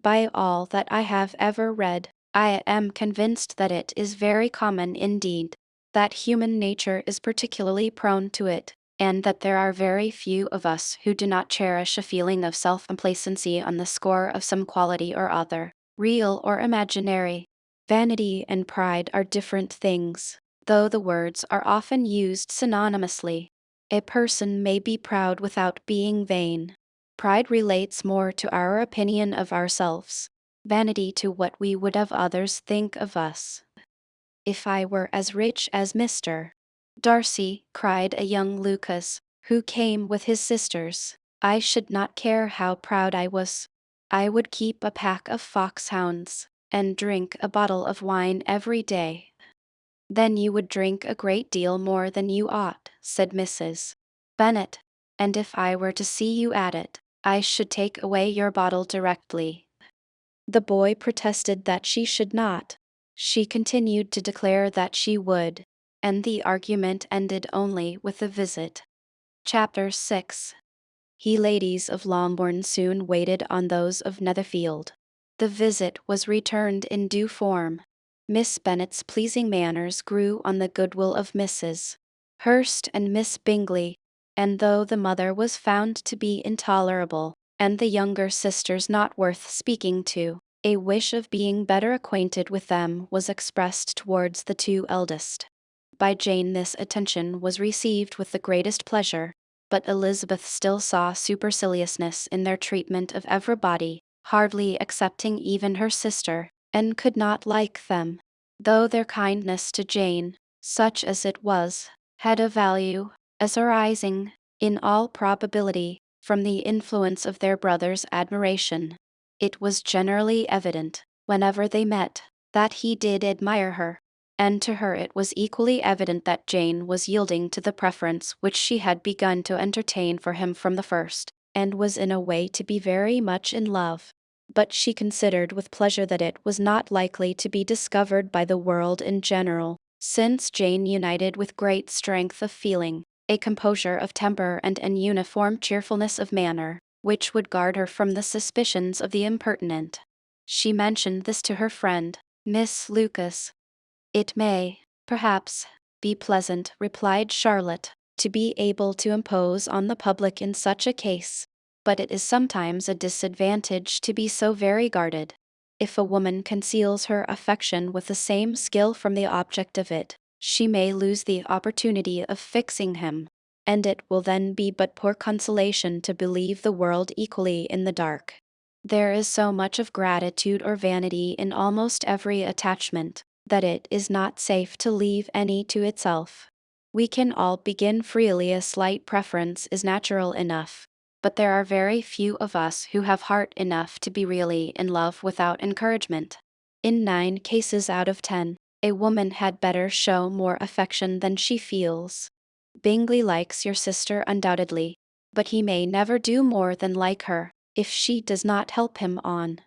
By all that I have ever read, I am convinced that it is very common indeed, that human nature is particularly prone to it, and that there are very few of us who do not cherish a feeling of self-complacency on the score of some quality or other, real or imaginary. Vanity and pride are different things, though the words are often used synonymously. A person may be proud without being vain. Pride relates more to our opinion of ourselves, vanity to what we would have others think of us. If I were as rich as Mr. Darcy, cried a young Lucas, who came with his sisters, I should not care how proud I was. I would keep a pack of foxhounds, and drink a bottle of wine every day. Then you would drink a great deal more than you ought, said Mrs. Bennet, and if I were to see you at it, I should take away your bottle directly. The boy protested that she should not. She continued to declare that she would, and the argument ended only with a visit. Chapter 6. He ladies of Longbourn soon waited on those of Netherfield. The visit was returned in due form. Miss Bennet's pleasing manners grew on the goodwill of Mrs. Hurst and Miss Bingley, and though the mother was found to be intolerable, and the younger sisters not worth speaking to, a wish of being better acquainted with them was expressed towards the two eldest. By Jane this attention was received with the greatest pleasure, but Elizabeth still saw superciliousness in their treatment of everybody, hardly excepting even her sister, and could not like them, though their kindness to Jane, such as it was, had a value, as arising, in all probability, from the influence of their brother's admiration. It was generally evident, whenever they met, that he did admire her, and to her it was equally evident that Jane was yielding to the preference which she had begun to entertain for him from the first, and was in a way to be very much in love. But she considered with pleasure that it was not likely to be discovered by the world in general, since Jane united with great strength of feeling, a composure of temper and an uniform cheerfulness of manner, which would guard her from the suspicions of the impertinent. She mentioned this to her friend, Miss Lucas. It may, perhaps, be pleasant, replied Charlotte, to be able to impose on the public in such a case, but it is sometimes a disadvantage to be so very guarded. If a woman conceals her affection with the same skill from the object of it, she may lose the opportunity of fixing him, and it will then be but poor consolation to believe the world equally in the dark. There is so much of gratitude or vanity in almost every attachment, that it is not safe to leave any to itself. We can all begin freely, a slight preference is natural enough, but there are very few of us who have heart enough to be really in love without encouragement. In 9 cases out of 10, a woman had better show more affection than she feels. Bingley likes your sister undoubtedly, but he may never do more than like her, if she does not help him on.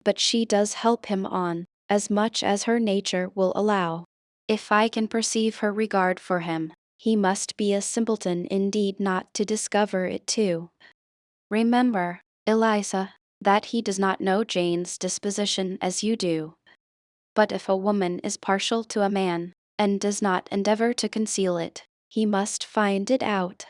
But she does help him on, as much as her nature will allow. If I can perceive her regard for him, he must be a simpleton indeed not to discover it too. Remember, Eliza, that he does not know Jane's disposition as you do. But if a woman is partial to a man, and does not endeavor to conceal it, he must find it out.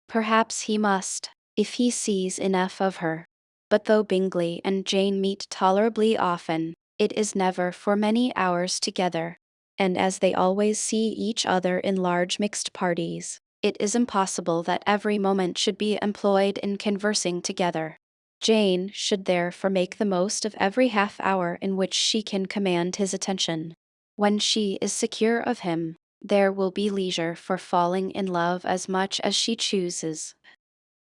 Perhaps he must, if he sees enough of her. But though Bingley and Jane meet tolerably often, it is never for many hours together, and as they always see each other in large mixed parties, it is impossible that every moment should be employed in conversing together. Jane should therefore make the most of every half hour in which she can command his attention. When she is secure of him, there will be leisure for falling in love as much as she chooses.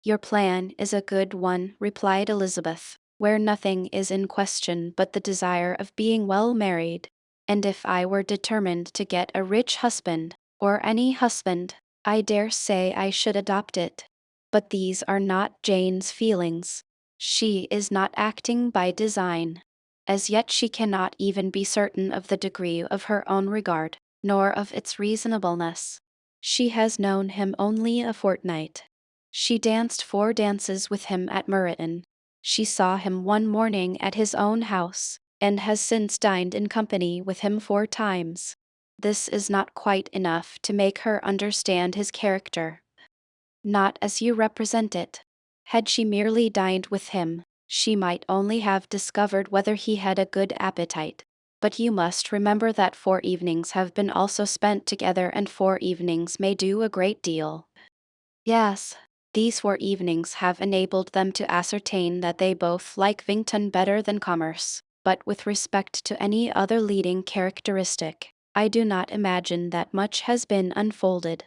Your plan is a good one, replied Elizabeth, where nothing is in question but the desire of being well married. And if I were determined to get a rich husband, or any husband, I dare say I should adopt it. But these are not Jane's feelings. She is not acting by design. As yet she cannot even be certain of the degree of her own regard, nor of its reasonableness. She has known him only a fortnight. She danced 4 dances with him at Meryton. She saw him one morning at his own house, and has since dined in company with him 4 times. This is not quite enough to make her understand his character. Not as you represent it. Had she merely dined with him, she might only have discovered whether he had a good appetite. But you must remember that 4 evenings have been also spent together, and 4 evenings may do a great deal. Yes, these 4 evenings have enabled them to ascertain that they both like Vington better than commerce, but with respect to any other leading characteristic, I do not imagine that much has been unfolded.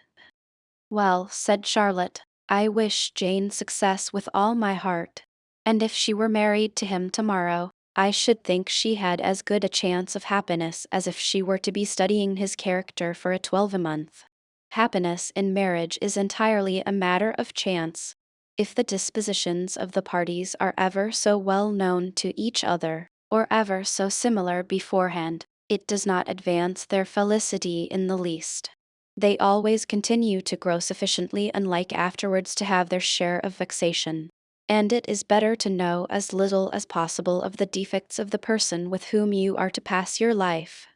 Well, said Charlotte, I wish Jane success with all my heart. And if she were married to him tomorrow, I should think she had as good a chance of happiness as if she were to be studying his character for a 12-month. Happiness in marriage is entirely a matter of chance. If the dispositions of the parties are ever so well known to each other, or ever so similar beforehand, it does not advance their felicity in the least. They always continue to grow sufficiently unlike afterwards to have their share of vexation. And it is better to know as little as possible of the defects of the person with whom you are to pass your life.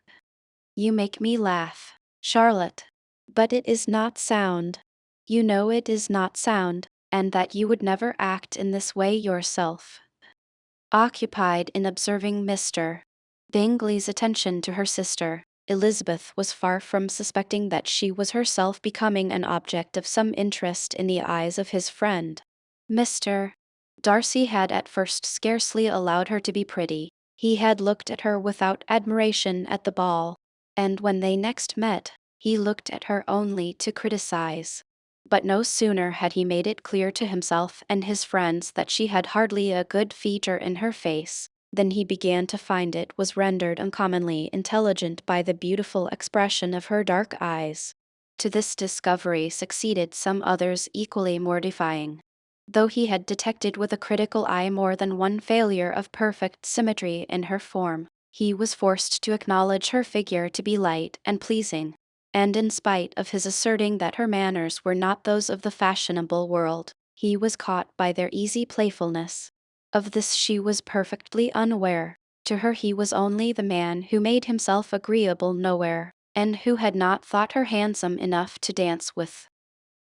You make me laugh, Charlotte. But it is not sound. You know it is not sound, and that you would never act in this way yourself. Occupied in observing Mr. Bingley's attention to her sister, Elizabeth was far from suspecting that she was herself becoming an object of some interest in the eyes of his friend. Mr. Darcy had at first scarcely allowed her to be pretty. He had looked at her without admiration at the ball, and when they next met, he looked at her only to criticize. But no sooner had he made it clear to himself and his friends that she had hardly a good feature in her face, than he began to find it was rendered uncommonly intelligent by the beautiful expression of her dark eyes. To this discovery succeeded some others equally mortifying. Though he had detected with a critical eye more than one failure of perfect symmetry in her form, he was forced to acknowledge her figure to be light and pleasing. And in spite of his asserting that her manners were not those of the fashionable world, he was caught by their easy playfulness. Of this she was perfectly unaware. To her he was only the man who made himself agreeable nowhere, and who had not thought her handsome enough to dance with.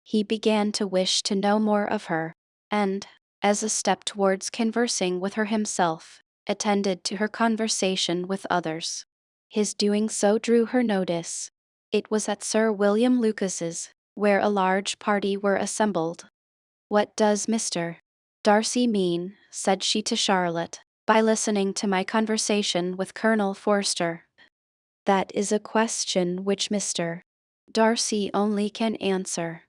He began to wish to know more of her, and, as a step towards conversing with her himself, attended to her conversation with others. His doing so drew her notice. It was at Sir William Lucas's, where a large party were assembled. What does Mr. Darcy mean, said she to Charlotte, by listening to my conversation with Colonel Forster? That is a question which Mr. Darcy only can answer.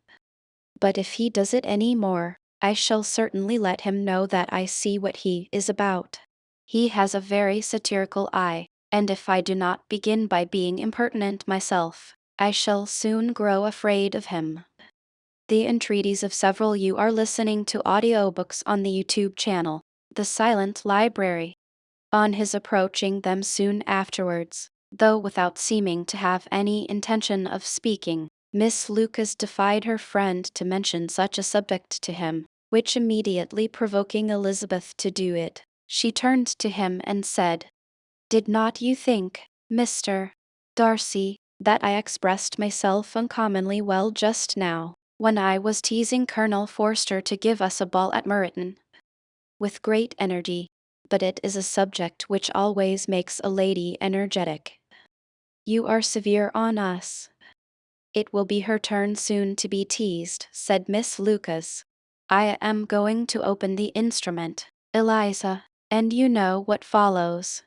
But if he does it any more, I shall certainly let him know that I see what he is about. He has a very satirical eye, and if I do not begin by being impertinent myself, I shall soon grow afraid of him. The entreaties of several you are listening to audiobooks on the YouTube channel, The Silent Library. On his approaching them soon afterwards, though without seeming to have any intention of speaking, Miss Lucas defied her friend to mention such a subject to him, which immediately provoking Elizabeth to do it, she turned to him and said, "Did not you think, Mr. Darcy, that I expressed myself uncommonly well just now, when I was teasing Colonel Forster to give us a ball at Meryton?" With great energy, but it is a subject which always makes a lady energetic. "You are severe on us." "It will be her turn soon to be teased," said Miss Lucas. "I am going to open the instrument, Eliza, and you know what follows.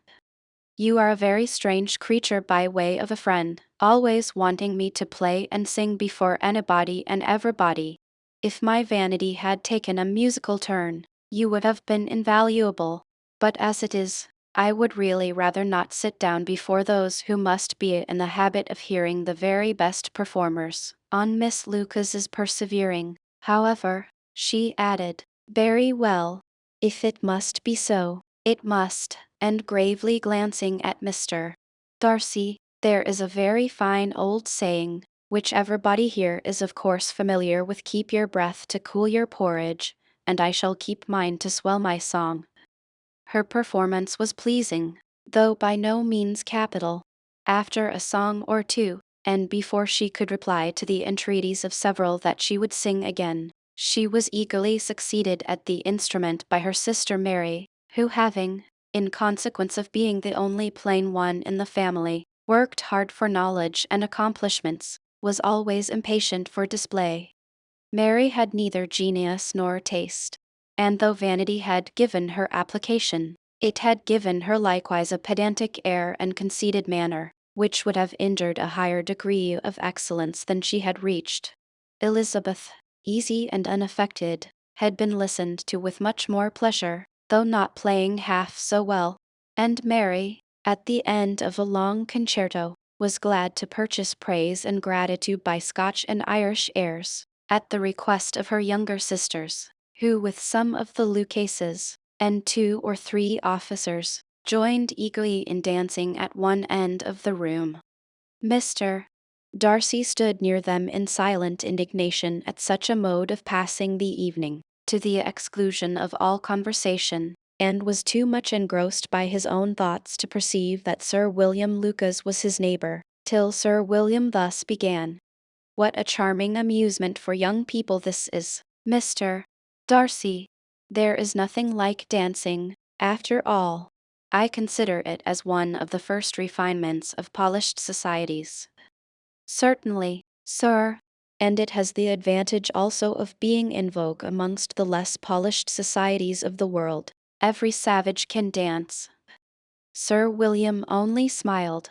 You are a very strange creature by way of a friend, always wanting me to play and sing before anybody and everybody. If my vanity had taken a musical turn, you would have been invaluable, but as it is, I would really rather not sit down before those who must be in the habit of hearing the very best performers." On Miss Lucas's persevering, however, she added, "Very well. If it must be so, it must," and gravely glancing at Mr. Darcy, "there is a very fine old saying, which everybody here is of course familiar with: keep your breath to cool your porridge, and I shall keep mine to swell my song." Her performance was pleasing, though by no means capital. After a song or two, and before she could reply to the entreaties of several that she would sing again, she was eagerly succeeded at the instrument by her sister Mary, who having, in consequence of being the only plain one in the family, worked hard for knowledge and accomplishments, was always impatient for display. Mary had neither genius nor taste, and though vanity had given her application, it had given her likewise a pedantic air and conceited manner, which would have injured a higher degree of excellence than she had reached. Elizabeth, easy and unaffected, had been listened to with much more pleasure, though not playing half so well, and Mary, at the end of a long concerto, was glad to purchase praise and gratitude by Scotch and Irish airs, at the request of her younger sisters, who with some of the Lucases, and 2 or 3 officers, joined eagerly in dancing at one end of the room. Mr. Darcy stood near them in silent indignation at such a mode of passing the evening, to the exclusion of all conversation, and was too much engrossed by his own thoughts to perceive that Sir William Lucas was his neighbor, till Sir William thus began: "What a charming amusement for young people this is, Mr. Darcy! There is nothing like dancing, after all. I consider it as one of the first refinements of polished societies." "Certainly, sir, and it has the advantage also of being in vogue amongst the less polished societies of the world. Every savage can dance." Sir William only smiled.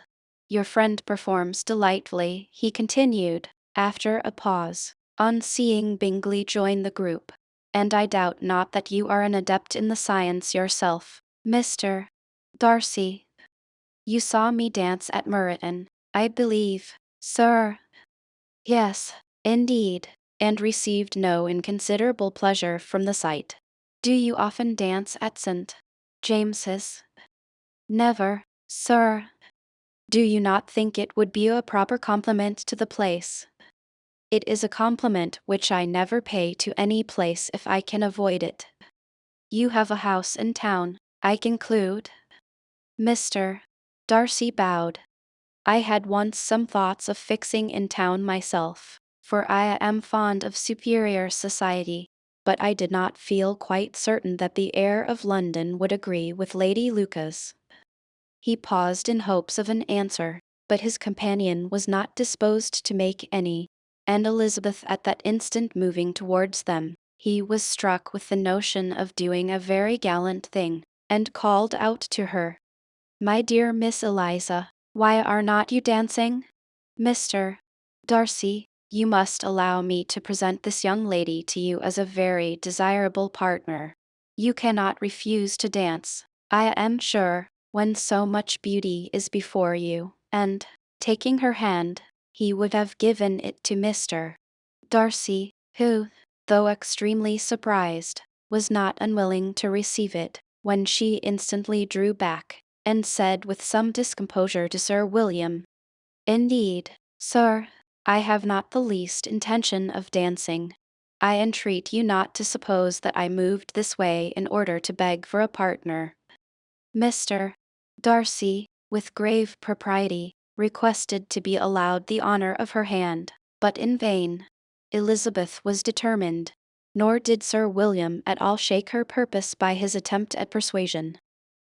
"Your friend performs delightfully," he continued, after a pause, on seeing Bingley join the group, "and I doubt not that you are an adept in the science yourself, Mr. Darcy. You saw me dance at Meryton, I believe, sir?" "Yes, indeed, and received no inconsiderable pleasure from the sight." "Do you often dance at St. James's?" "Never, sir." "Do you not think it would be a proper compliment to the place?" "It is a compliment which I never pay to any place if I can avoid it." "You have a house in town, I conclude?" Mr. Darcy bowed. "I had once some thoughts of fixing in town myself, for I am fond of superior society, but I did not feel quite certain that the air of London would agree with Lady Lucas." He paused in hopes of an answer, but his companion was not disposed to make any, and Elizabeth at that instant moving towards them, he was struck with the notion of doing a very gallant thing, and called out to her, "My dear Miss Eliza, why are not you dancing?" "Mr. Darcy, You must allow me to present this young lady to you as a very desirable partner. You cannot refuse to dance, I am sure, when so much beauty is before you." And, taking her hand, he would have given it to Mr. Darcy, who, though extremely surprised, was not unwilling to receive it, when she instantly drew back, and said with some discomposure to Sir William, "Indeed, sir, I have not the least intention of dancing. I entreat you not to suppose that I moved this way in order to beg for a partner." Mr. Darcy, with grave propriety, requested to be allowed the honor of her hand, but in vain. Elizabeth was determined, nor did Sir William at all shake her purpose by his attempt at persuasion.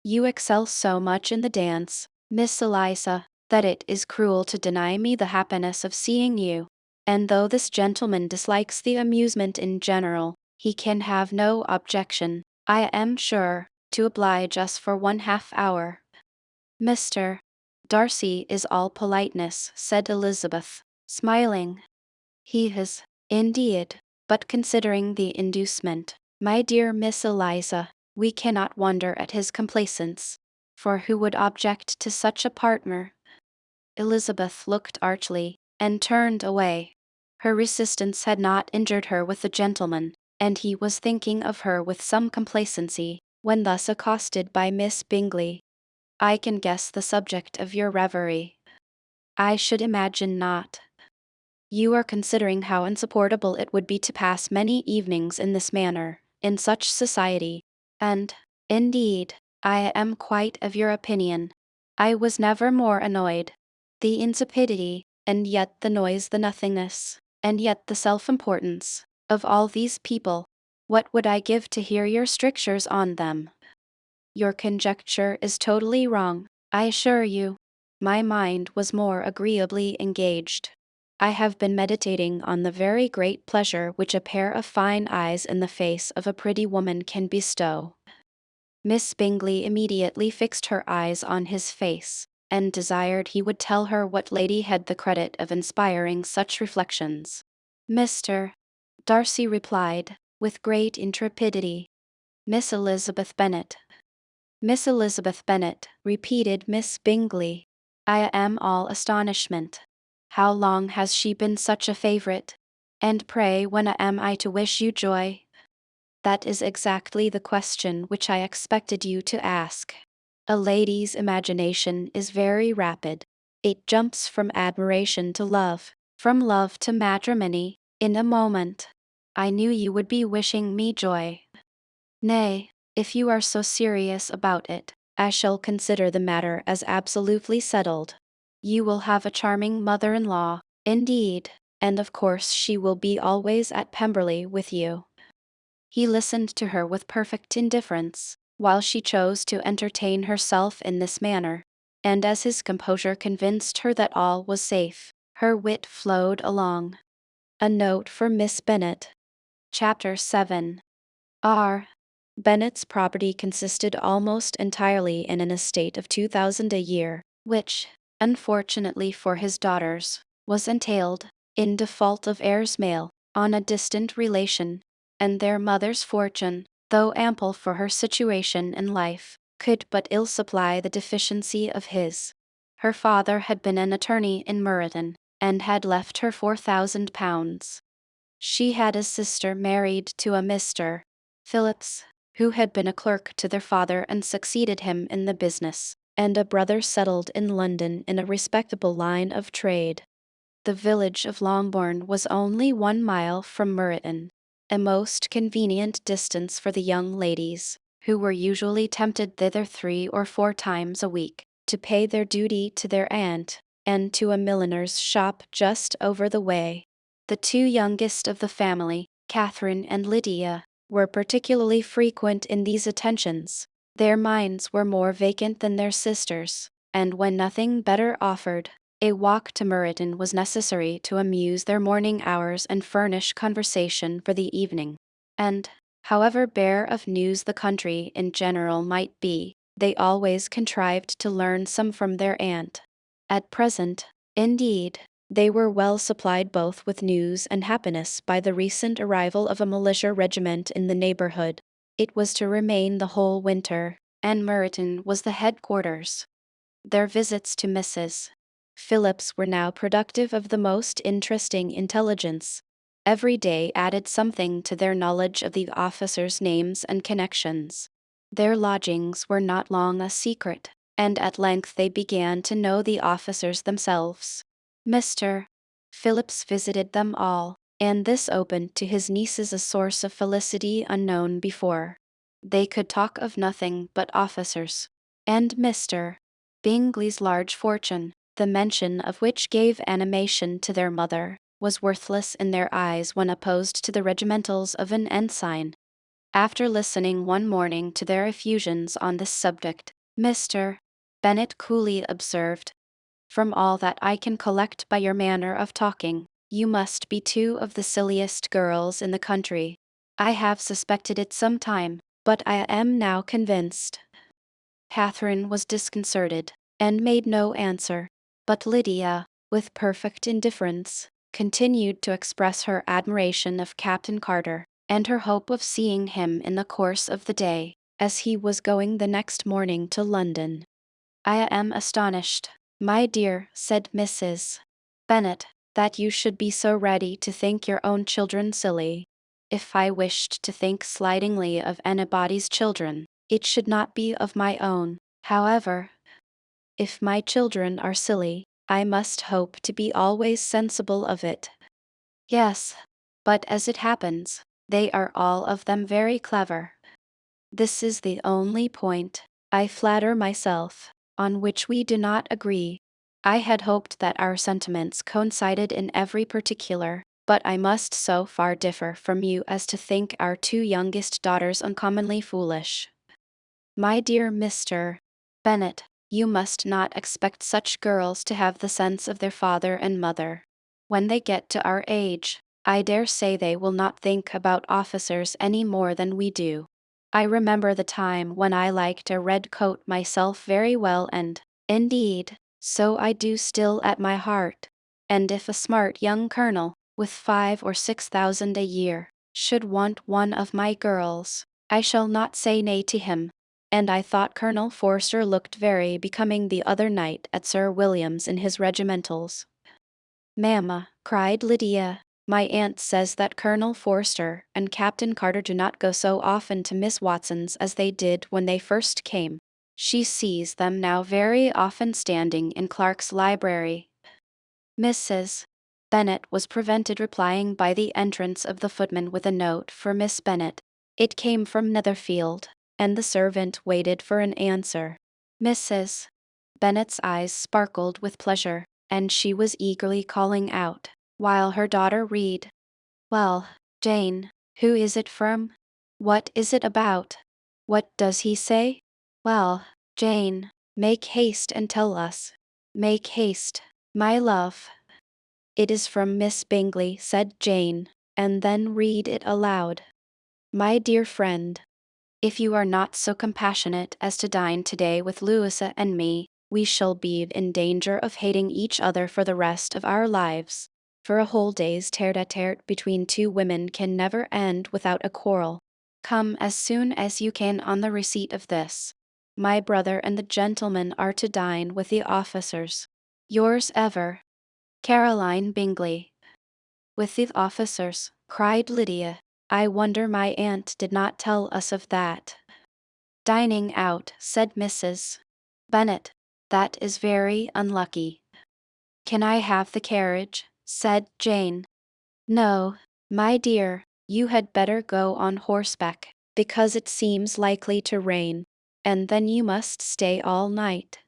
"You excel so much in the dance, Miss Eliza, that it is cruel to deny me the happiness of seeing you. And though this gentleman dislikes the amusement in general, he can have no objection, I am sure, to oblige us for 1/2 hour." "Mr. Darcy is all politeness," said Elizabeth, smiling. "He is, indeed, but considering the inducement, my dear Miss Eliza, we cannot wonder at his complaisance, for who would object to such a partner?" Elizabeth looked archly, and turned away. Her resistance had not injured her with the gentleman, and he was thinking of her with some complacency, when thus accosted by Miss Bingley. "I can guess the subject of your reverie." "I should imagine not. You are considering how insupportable it would be to pass many evenings in this manner, in such society, and, indeed, I am quite of your opinion. I was never more annoyed. The insipidity, and yet the noise, the nothingness, and yet the self-importance, of all these people. What would I give to hear your strictures on them?" "Your conjecture is totally wrong, I assure you. My mind was more agreeably engaged. I have been meditating on the very great pleasure which a pair of fine eyes in the face of a pretty woman can bestow." Miss Bingley immediately fixed her eyes on his face, and desired he would tell her what lady had the credit of inspiring such reflections. Mr. Darcy replied, with great intrepidity, "Miss Elizabeth Bennet." "Miss Elizabeth Bennet," repeated Miss Bingley. "I am all astonishment. How long has she been such a favorite? And pray when am I to wish you joy?" "That is exactly the question which I expected you to ask. A lady's imagination is very rapid. It jumps from admiration to love, from love to matrimony, in a moment. I knew you would be wishing me joy. Nay, if you are so serious about it, I shall consider the matter as absolutely settled. You will have a charming mother-in-law, indeed, and of course she will be always at Pemberley with you." He listened to her with perfect indifference, while she chose to entertain herself in this manner, and as his composure convinced her that all was safe, her wit flowed along. A note for Miss Bennet. Chapter 7. R. Bennet's property consisted almost entirely in an estate of 2,000 a year, which, unfortunately for his daughters, was entailed, in default of heirs male, on a distant relation, and their mother's fortune, though ample for her situation in life, could but ill supply the deficiency of his. Her father had been an attorney in Meryton, and had left her £4,000. She had a sister married to a Mr. Phillips, who had been a clerk to their father and succeeded him in the business, and a brother settled in London in a respectable line of trade. The village of Longbourn was only 1 mile from Meryton, a most convenient distance for the young ladies, who were usually tempted thither 3 or 4 times a week, to pay their duty to their aunt, and to a milliner's shop just over the way. The 2 youngest of the family, Catherine and Lydia, were particularly frequent in these attentions. Their minds were more vacant than their sisters, and when nothing better offered, a walk to Meryton was necessary to amuse their morning hours and furnish conversation for the evening. And, however bare of news the country in general might be, they always contrived to learn some from their aunt. At present, indeed, They were well supplied both with news and happiness by the recent arrival of a militia regiment in the neighborhood. It was to remain the whole winter, and Meryton was the headquarters. Their visits to Mrs. Phillips were now productive of the most interesting intelligence. Every day added something to their knowledge of the officers' names and connections. Their lodgings were not long a secret, and at length they began to know the officers themselves. Mr. Phillips visited them all, and this opened to his nieces a source of felicity unknown before. They could talk of nothing but officers, and Mr. Bingley's large fortune, the mention of which gave animation to their mother, was worthless in their eyes when opposed to the regimentals of an ensign. After listening one morning to their effusions on this subject, Mr. Bennet coolly observed, "From all that I can collect by your manner of talking, you must be two of the silliest girls in the country. I have suspected it some time, but I am now convinced." Catherine was disconcerted, and made no answer, but Lydia, with perfect indifference, continued to express her admiration of Captain Carter, and her hope of seeing him in the course of the day, as he was going the next morning to London. "I am astonished, my dear," said Mrs. Bennet, "that you should be so ready to think your own children silly. If I wished to think slightingly of anybody's children, it should not be of my own. However, if my children are silly, I must hope to be always sensible of it. Yes, but as it happens, they are all of them very clever. This is the only point, I flatter myself, on which we do not agree. I had hoped that our sentiments coincided in every particular, but I must so far differ from you as to think our two youngest daughters uncommonly foolish. My dear Mr. Bennet, you must not expect such girls to have the sense of their father and mother. When they get to our age, I dare say they will not think about officers any more than we do. I remember the time when I liked a red coat myself very well, and, indeed, so I do still at my heart. And if a smart young colonel, with 5 or 6 thousand a year, should want one of my girls, I shall not say nay to him. And I thought Colonel Forster looked very becoming the other night at Sir William's in his regimentals." "Mamma," cried Lydia, "my aunt says that Colonel Forster and Captain Carter do not go so often to Miss Watson's as they did when they first came. She sees them now very often standing in Clark's library." Mrs. Bennet was prevented replying by the entrance of the footman with a note for Miss Bennet. It came from Netherfield, and the servant waited for an answer. Mrs. Bennet's eyes sparkled with pleasure, and she was eagerly calling out, while her daughter read, "Well, Jane, who is it from? What is it about? What does he say? Well, Jane, make haste and tell us. Make haste, my love." "It is from Miss Bingley," said Jane, and then read it aloud. "My dear friend, if you are not so compassionate as to dine today with Louisa and me, we shall be in danger of hating each other for the rest of our lives, for a whole day's tete-a-tete between two women can never end without a quarrel. Come as soon as you can on the receipt of this. My brother and the gentlemen are to dine with the officers. Yours ever, Caroline Bingley." "With the officers," cried Lydia. "I wonder my aunt did not tell us of that." "Dining out," said Mrs. Bennet. "That is very unlucky." "Can I have the carriage?" said Jane. "No, my dear, you had better go on horseback, because it seems likely to rain, and then you must stay all night."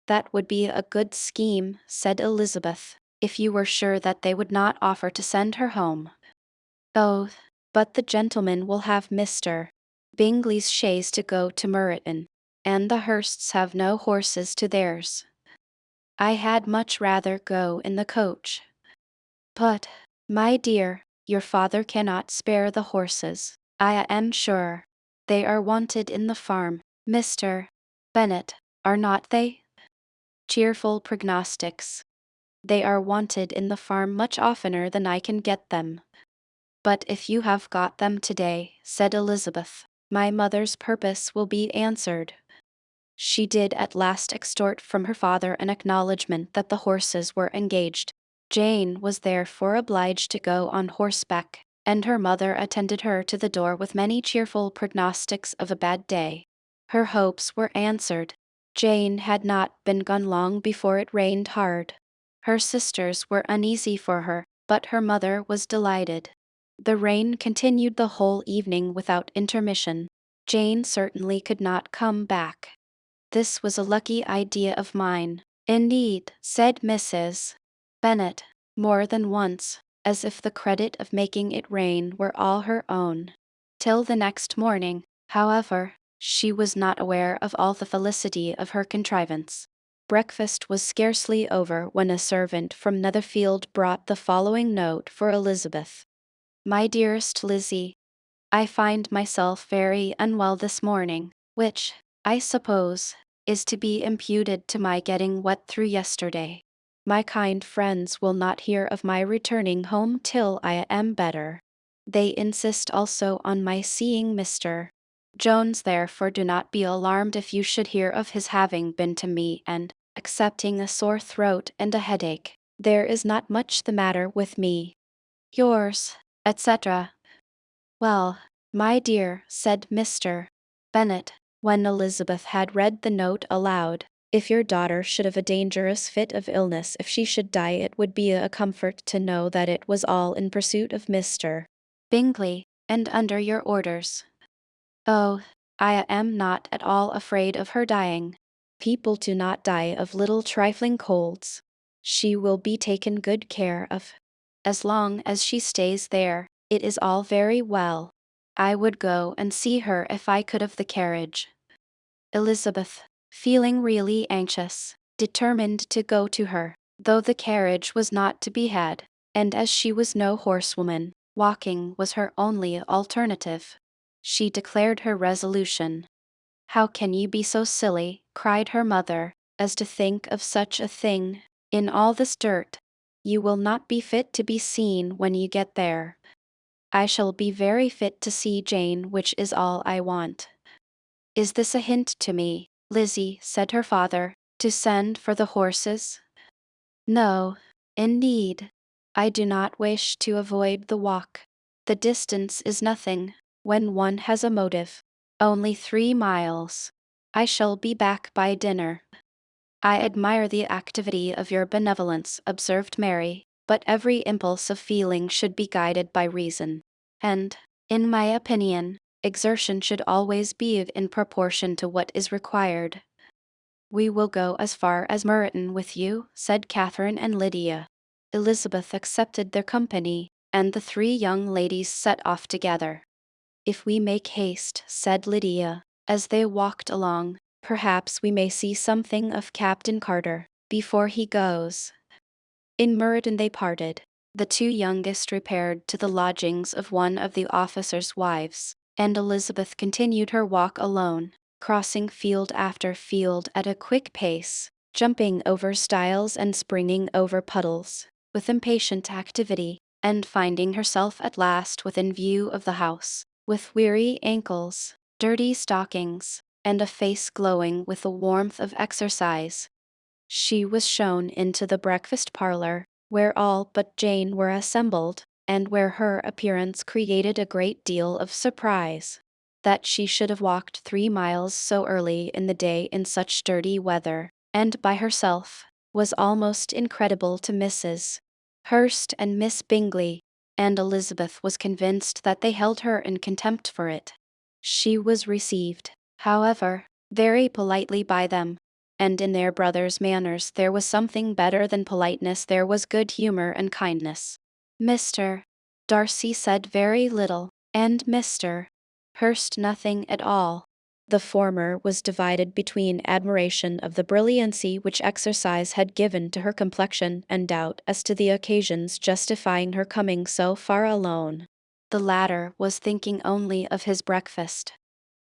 "That would be a good scheme," said Elizabeth, "if you were sure that they would not offer to send her home." "Oh, but the gentlemen will have Mr. Bingley's chaise to go to Meryton, and the Hursts have no horses to theirs. I had much rather go in the coach." "But, my dear, your father cannot spare the horses, I am sure. They are wanted in the farm, Mr. Bennet, are not they?" Cheerful prognostics. They are wanted in the farm much oftener than I can get them. But if you have got them today, said Elizabeth, my mother's purpose will be answered. She did at last extort from her father an acknowledgment that the horses were engaged. Jane was therefore obliged to go on horseback, and her mother attended her to the door with many cheerful prognostics of a bad day. Her hopes were answered. Jane had not been gone long before it rained hard. Her sisters were uneasy for her, but her mother was delighted. The rain continued the whole evening without intermission. Jane certainly could not come back. This was a lucky idea of mine, indeed, said Mrs. Bennet, more than once, as if the credit of making it rain were all her own. Till the next morning, however, she was not aware of all the felicity of her contrivance. Breakfast was scarcely over when a servant from Netherfield brought the following note for Elizabeth. My dearest Lizzie, I find myself very unwell this morning, which, I suppose, is to be imputed to my getting wet through yesterday. My kind friends will not hear of my returning home till I am better. They insist also on my seeing Mr. Jones, therefore do not be alarmed if you should hear of his having been to me and, excepting a sore throat and a headache, there is not much the matter with me. Yours, etc. Well, my dear, said Mr. Bennet, when Elizabeth had read the note aloud, if your daughter should have a dangerous fit of illness, if she should die, it would be a comfort to know that it was all in pursuit of Mr. Bingley, and under your orders. Oh, I am not at all afraid of her dying. People do not die of little trifling colds. She will be taken good care of. As long as she stays there, it is all very well. I would go and see her if I could of the carriage. Elizabeth, feeling really anxious, determined to go to her, though the carriage was not to be had, and as she was no horsewoman, walking was her only alternative. She declared her resolution. How can you be so silly, cried her mother, as to think of such a thing, in all this dirt? You will not be fit to be seen when you get there. I shall be very fit to see Jane, which is all I want. Is this a hint to me, Lizzie, said her father, to send for the horses? No, indeed. I do not wish to avoid the walk. The distance is nothing, when one has a motive. Only 3 miles. I shall be back by dinner. I admire the activity of your benevolence, observed Mary, but every impulse of feeling should be guided by reason. And, in my opinion, exertion should always be in proportion to what is required. We will go as far as Meryton with you, said Catherine and Lydia. Elizabeth accepted their company, and the 3 young ladies set off together. If we make haste, said Lydia, as they walked along, perhaps we may see something of Captain Carter before he goes. In Meryton they parted. The 2 youngest repaired to the lodgings of one of the officers' wives, and Elizabeth continued her walk alone, crossing field after field at a quick pace, jumping over stiles and springing over puddles, with impatient activity, and finding herself at last within view of the house, with weary ankles, dirty stockings, and a face glowing with the warmth of exercise. She was shown into the breakfast parlor, where all but Jane were assembled, and where her appearance created a great deal of surprise. That she should have walked 3 miles so early in the day in such dirty weather, and by herself, was almost incredible to Mrs. Hurst and Miss Bingley, and Elizabeth was convinced that they held her in contempt for it. She was received, however, very politely by them, and in their brother's manners there was something better than politeness, there was good humor and kindness. Mr. Darcy said very little, and Mr. Hurst nothing at all. The former was divided between admiration of the brilliancy which exercise had given to her complexion and doubt as to the occasions justifying her coming so far alone. The latter was thinking only of his breakfast.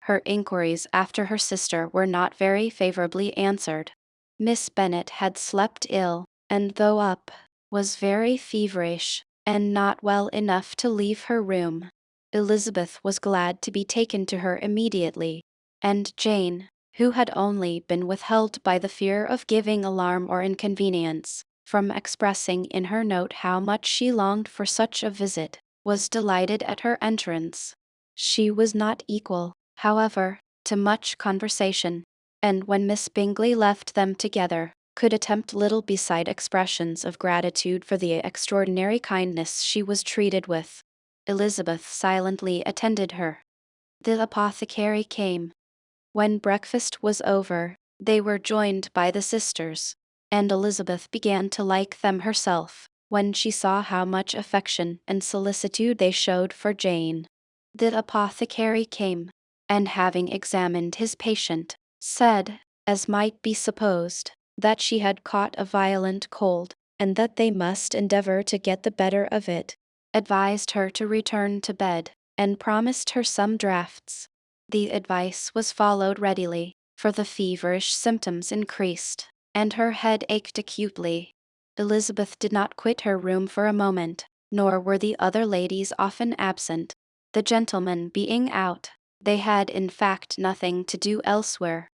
Her inquiries after her sister were not very favorably answered. Miss Bennet had slept ill, and though up, was very feverish, and not well enough to leave her room. Elizabeth was glad to be taken to her immediately, and Jane, who had only been withheld by the fear of giving alarm or inconvenience, from expressing in her note how much she longed for such a visit, was delighted at her entrance. She was not equal, however, to much conversation, and when Miss Bingley left them together, could attempt little beside expressions of gratitude for the extraordinary kindness she was treated with. Elizabeth silently attended her. The apothecary came. When breakfast was over, they were joined by the sisters, and Elizabeth began to like them herself, when she saw how much affection and solicitude they showed for Jane. The apothecary came, and having examined his patient, said, as might be supposed, that she had caught a violent cold, and that they must endeavor to get the better of it, advised her to return to bed, and promised her some draughts. The advice was followed readily, for the feverish symptoms increased, and her head ached acutely. Elizabeth did not quit her room for a moment, nor were the other ladies often absent. The gentlemen being out, they had in fact nothing to do elsewhere.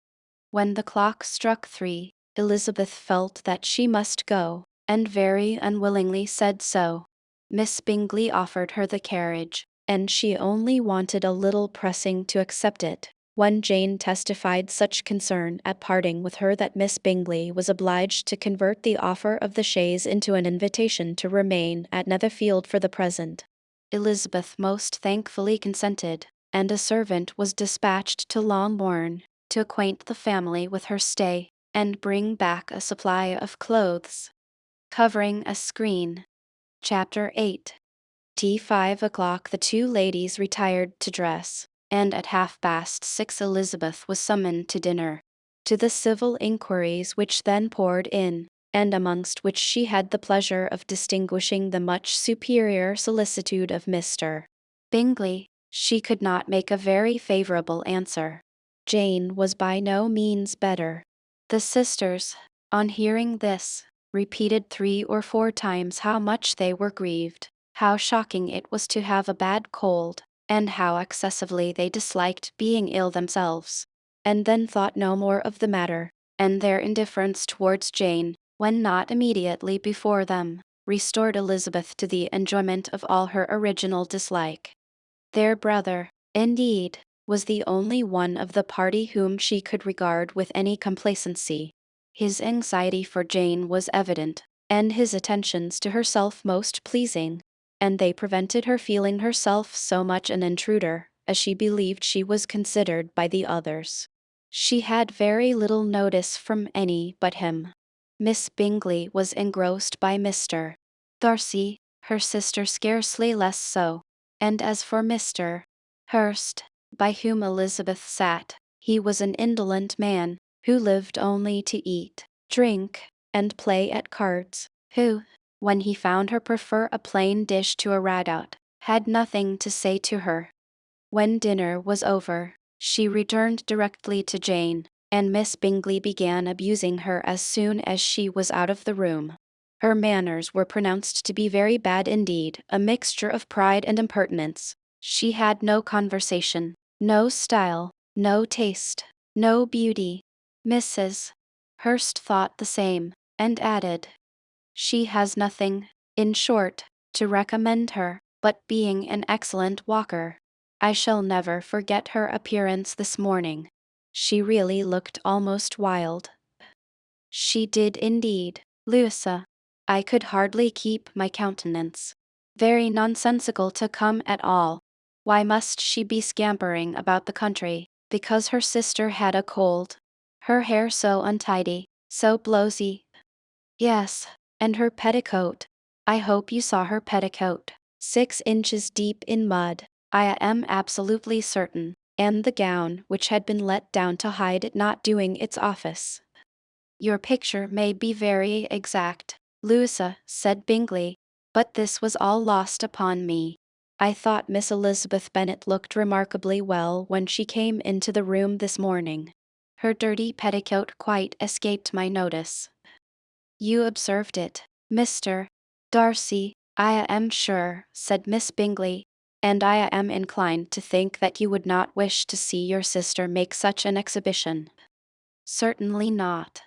When the clock struck 3, Elizabeth felt that she must go, and very unwillingly said so. Miss Bingley offered her the carriage, and she only wanted a little pressing to accept it, when Jane testified such concern at parting with her that Miss Bingley was obliged to convert the offer of the chaise into an invitation to remain at Netherfield for the present. Elizabeth most thankfully consented, and a servant was dispatched to Longbourn, to acquaint the family with her stay, and bring back a supply of clothes. Covering a screen. Chapter 8. T 5 o'clock the two ladies retired to dress, and at 6:30 Elizabeth was summoned to dinner. To the civil inquiries which then poured in, and amongst which she had the pleasure of distinguishing the much superior solicitude of Mr. Bingley, she could not make a very favourable answer. Jane was by no means better. The sisters, on hearing this, repeated 3 or 4 times how much they were grieved, how shocking it was to have a bad cold, and how excessively they disliked being ill themselves, and then thought no more of the matter, and their indifference towards Jane, when not immediately before them, restored Elizabeth to the enjoyment of all her original dislike. Their brother, indeed, was the only one of the party whom she could regard with any complacency. His anxiety for Jane was evident, and his attentions to herself most pleasing, and they prevented her feeling herself so much an intruder, as she believed she was considered by the others. She had very little notice from any but him. Miss Bingley was engrossed by Mr. Darcy, her sister scarcely less so, and as for Mr. Hurst, by whom Elizabeth sat, he was an indolent man, who lived only to eat, drink, and play at cards, who, when he found her prefer a plain dish to a ragout, had nothing to say to her. When dinner was over, she returned directly to Jane, and Miss Bingley began abusing her as soon as she was out of the room. Her manners were pronounced to be very bad indeed, a mixture of pride and impertinence. She had no conversation, no style, no taste, no beauty. Mrs. Hurst thought the same, and added, "She has nothing, in short, to recommend her, but being an excellent walker. I shall never forget her appearance this morning. She really looked almost wild." She did indeed, Louisa. I could hardly keep my countenance. Very nonsensical to come at all. Why must she be scampering about the country, because her sister had a cold? Her hair so untidy, so blowsy. Yes, and her petticoat. I hope you saw her petticoat, 6 inches deep in mud, I am absolutely certain, and the gown which had been let down to hide it not doing its office. Your picture may be very exact, Louisa, said Bingley, but this was all lost upon me. I thought Miss Elizabeth Bennet looked remarkably well when she came into the room this morning. Her dirty petticoat quite escaped my notice. You observed it, Mr. Darcy, I am sure, said Miss Bingley, and I am inclined to think that you would not wish to see your sister make such an exhibition. Certainly not.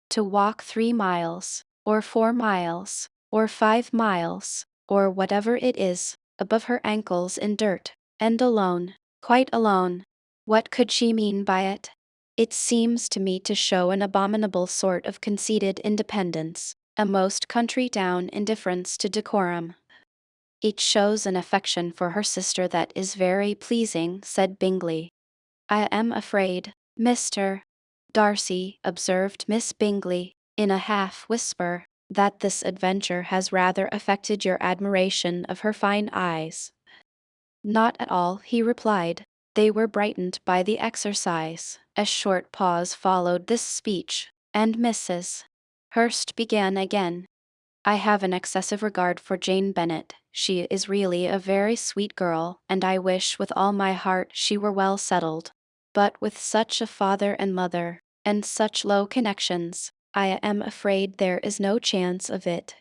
To walk 3 miles, or 4 miles, or 5 miles, or whatever it is, above her ankles in dirt, and alone, quite alone. What could she mean by it? It seems to me to show an abominable sort of conceited independence, a most country-down indifference to decorum. It shows an affection for her sister that is very pleasing, said Bingley. I am afraid, Mr. Darcy, observed Miss Bingley, in a half-whisper, that this adventure has rather affected your admiration of her fine eyes. Not at all, he replied. They were brightened by the exercise. A short pause followed this speech, and Mrs. Hurst began again. I have an excessive regard for Jane Bennet. She is really a very sweet girl, and I wish with all my heart she were well settled. But with such a father and mother, and such low connections, I am afraid there is no chance of it.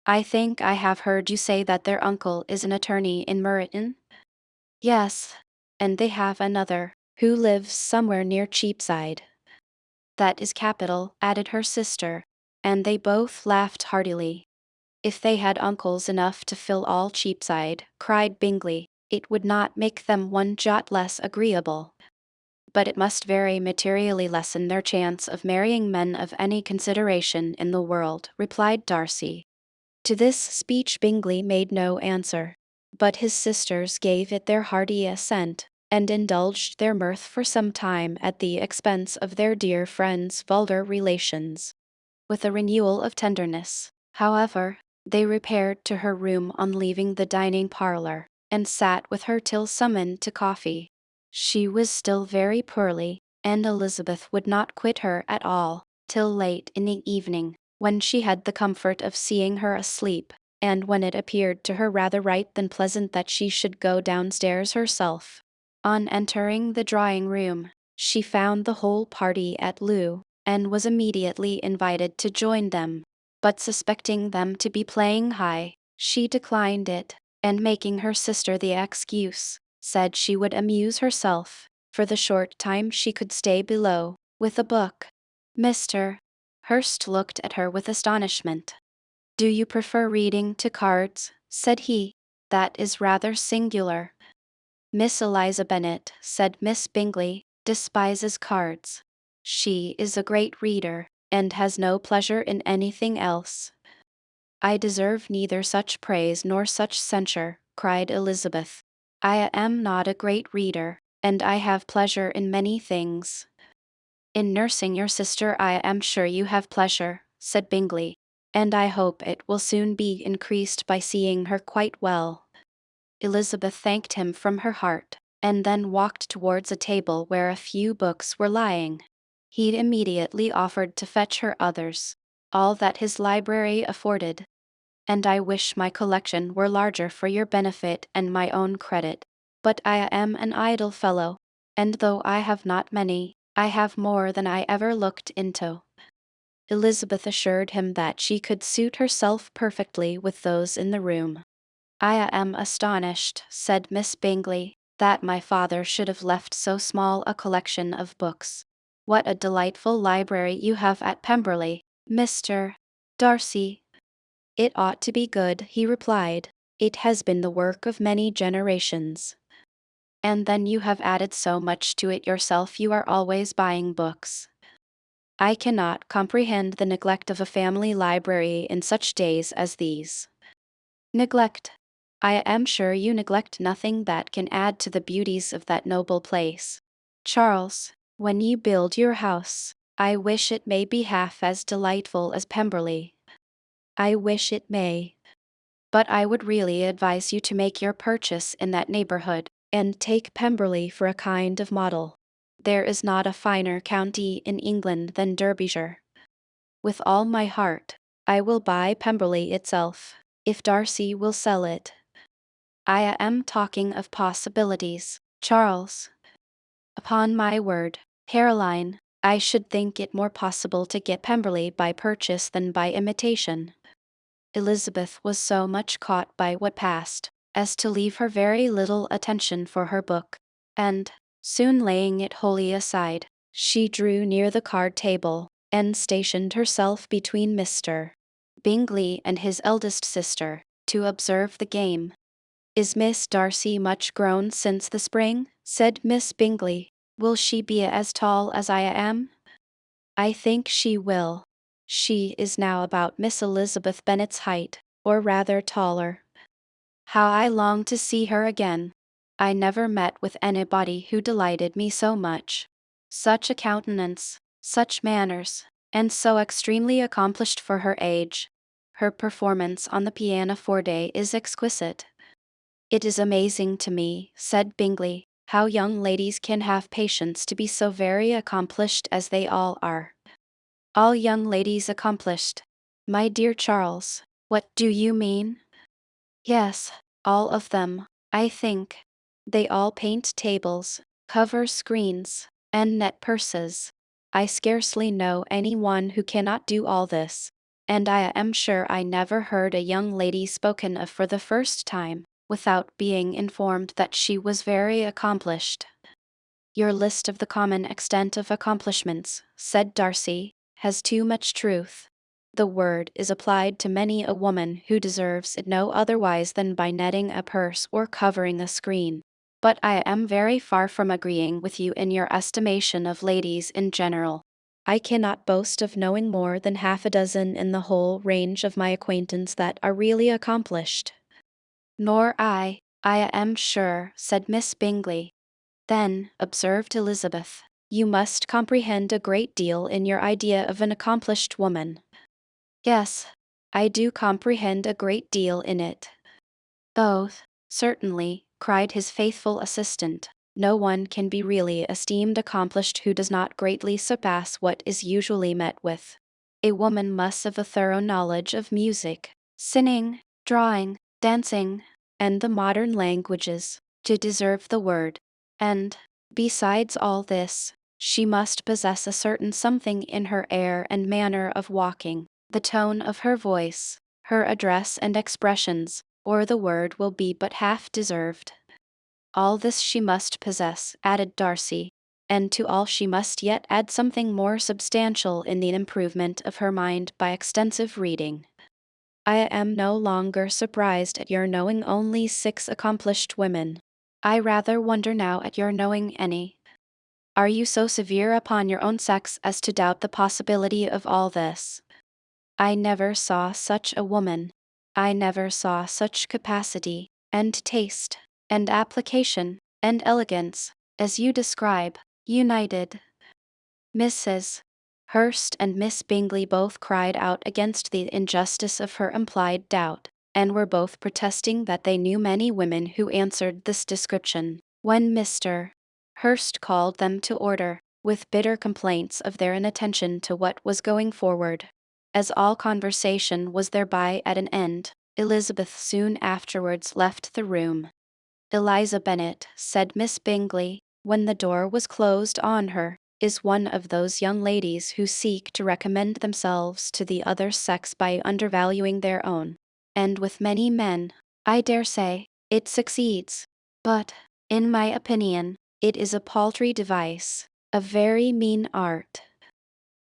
I think I have heard you say that their uncle is an attorney in Meryton? Yes, and they have another, who lives somewhere near Cheapside. That is capital, added her sister, and they both laughed heartily. If they had uncles enough to fill all Cheapside, cried Bingley, it would not make them one jot less agreeable. But it must very materially lessen their chance of marrying men of any consideration in the world, replied Darcy. To this speech Bingley made no answer, but his sisters gave it their hearty assent, and indulged their mirth for some time at the expense of their dear friend's vulgar relations. With a renewal of tenderness, however, they repaired to her room on leaving the dining parlour, and sat with her till summoned to coffee. She was still very poorly, and Elizabeth would not quit her at all, till late in the evening, when she had the comfort of seeing her asleep, and when it appeared to her rather right than pleasant that she should go downstairs herself. On entering the drawing-room, she found the whole party at loo, and was immediately invited to join them, but suspecting them to be playing high, she declined it, and making her sister the excuse, said she would amuse herself, for the short time she could stay below, with a book. Mr. Hurst looked at her with astonishment. Do you prefer reading to cards? Said he. That is rather singular. Miss Eliza Bennet, said Miss Bingley, despises cards. She is a great reader, and has no pleasure in anything else. I deserve neither such praise nor such censure, cried Elizabeth. I am not a great reader, and I have pleasure in many things. In nursing your sister I am sure you have pleasure, said Bingley, and I hope it will soon be increased by seeing her quite well. Elizabeth thanked him from her heart, and then walked towards a table where a few books were lying. He immediately offered to fetch her others, all that his library afforded. And I wish my collection were larger for your benefit and my own credit, but I am an idle fellow, and though I have not many, I have more than I ever looked into. Elizabeth assured him that she could suit herself perfectly with those in the room. I am astonished, said Miss Bingley, that my father should have left so small a collection of books. What a delightful library you have at Pemberley, Mr. Darcy. It ought to be good, he replied. It has been the work of many generations. And then you have added so much to it yourself, you are always buying books. I cannot comprehend the neglect of a family library in such days as these. Neglect. I am sure you neglect nothing that can add to the beauties of that noble place. Charles, when you build your house, I wish it may be half as delightful as Pemberley. I wish it may. But I would really advise you to make your purchase in that neighborhood, and take Pemberley for a kind of model. There is not a finer county in England than Derbyshire. With all my heart, I will buy Pemberley itself, if Darcy will sell it. I am talking of possibilities, Charles. Upon my word, Caroline, I should think it more possible to get Pemberley by purchase than by imitation. Elizabeth was so much caught by what passed, as to leave her very little attention for her book, and, soon laying it wholly aside, she drew near the card table, and stationed herself between Mr. Bingley and his eldest sister, to observe the game. "Is Miss Darcy much grown since the spring?" said Miss Bingley. "Will she be as tall as I am?" "I think she will. She is now about Miss Elizabeth Bennet's height, or rather taller. How I long to see her again! I never met with anybody who delighted me so much. Such a countenance, such manners, and so extremely accomplished for her age. Her performance on the pianoforte is exquisite." "It is amazing to me," said Bingley, "how young ladies can have patience to be so very accomplished as they all are." "All young ladies accomplished? My dear Charles, what do you mean?" "Yes, all of them, I think. They all paint tables, cover screens, and net purses. I scarcely know any one who cannot do all this, and I am sure I never heard a young lady spoken of for the first time, without being informed that she was very accomplished." "Your list of the common extent of accomplishments," said Darcy, "has too much truth. The word is applied to many a woman who deserves it no otherwise than by netting a purse or covering a screen. But I am very far from agreeing with you in your estimation of ladies in general. I cannot boast of knowing more than half a dozen in the whole range of my acquaintance that are really accomplished." "Nor I am sure," said Miss Bingley. "Then," observed Elizabeth, "you must comprehend a great deal in your idea of an accomplished woman." "Yes, I do comprehend a great deal in it." "Both, certainly," cried his faithful assistant. "No one can be really esteemed accomplished who does not greatly surpass what is usually met with. A woman must have a thorough knowledge of music, singing, drawing, dancing, and the modern languages, to deserve the word. And, besides all this, she must possess a certain something in her air and manner of walking, the tone of her voice, her address and expressions, or the word will be but half deserved. All this she must possess," added Darcy, "and to all she must yet add something more substantial in the improvement of her mind by extensive reading. I am no longer surprised at your knowing only 6 accomplished women. I rather wonder now at your knowing any. Are you so severe upon your own sex as to doubt the possibility of all this? I never saw such a woman. I never saw such capacity, and taste, and application, and elegance, as you describe, united." Mrs. Hurst and Miss Bingley both cried out against the injustice of her implied doubt, and were both protesting that they knew many women who answered this description, when Mr. Hurst called them to order, with bitter complaints of their inattention to what was going forward. As all conversation was thereby at an end, Elizabeth soon afterwards left the room. "Eliza Bennet," said Miss Bingley, when the door was closed on her, "is one of those young ladies who seek to recommend themselves to the other sex by undervaluing their own. And with many men, I dare say, it succeeds. But, in my opinion, it is a paltry device, a very mean art."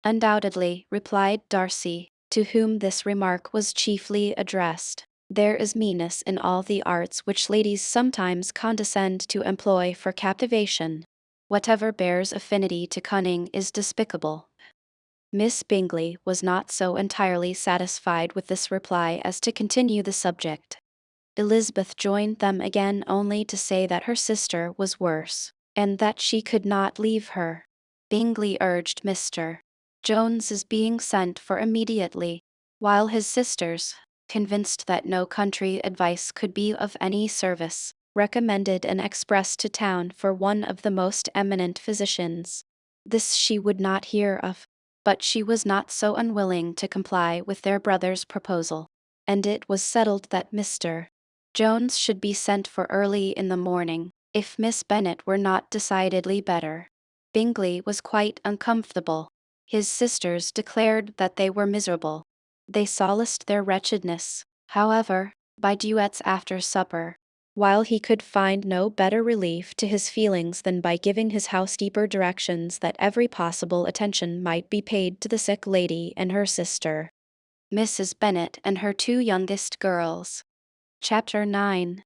"Undoubtedly," replied Darcy, to whom this remark was chiefly addressed. "There is meanness in all the arts which ladies sometimes condescend to employ for captivation. Whatever bears affinity to cunning is despicable." Miss Bingley was not so entirely satisfied with this reply as to continue the subject. Elizabeth joined them again only to say that her sister was worse, and that she could not leave her. Bingley urged Mr. Jones's being sent for immediately, while his sisters, convinced that no country advice could be of any service, recommended an express to town for one of the most eminent physicians. This she would not hear of, but she was not so unwilling to comply with their brother's proposal, and it was settled that Mr. Jones should be sent for early in the morning, if Miss Bennet were not decidedly better. Bingley was quite uncomfortable. His sisters declared that they were miserable. They solaced their wretchedness, however, by duets after supper, while he could find no better relief to his feelings than by giving his housekeeper directions that every possible attention might be paid to the sick lady and her sister, Mrs. Bennet, and her two youngest girls. Chapter 9.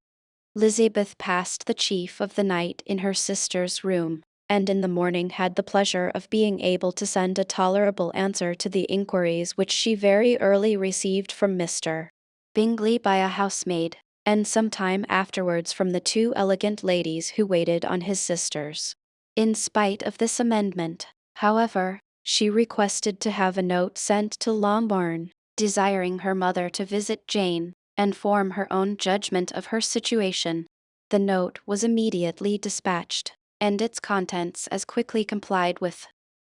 Elizabeth passed the chief of the night in her sister's room, and in the morning had the pleasure of being able to send a tolerable answer to the inquiries which she very early received from Mr. Bingley by a housemaid, and some time afterwards from the two elegant ladies who waited on his sisters. In spite of this amendment, however, she requested to have a note sent to Longbourn, desiring her mother to visit Jane, and form her own judgment of her situation. The note was immediately dispatched, and its contents as quickly complied with.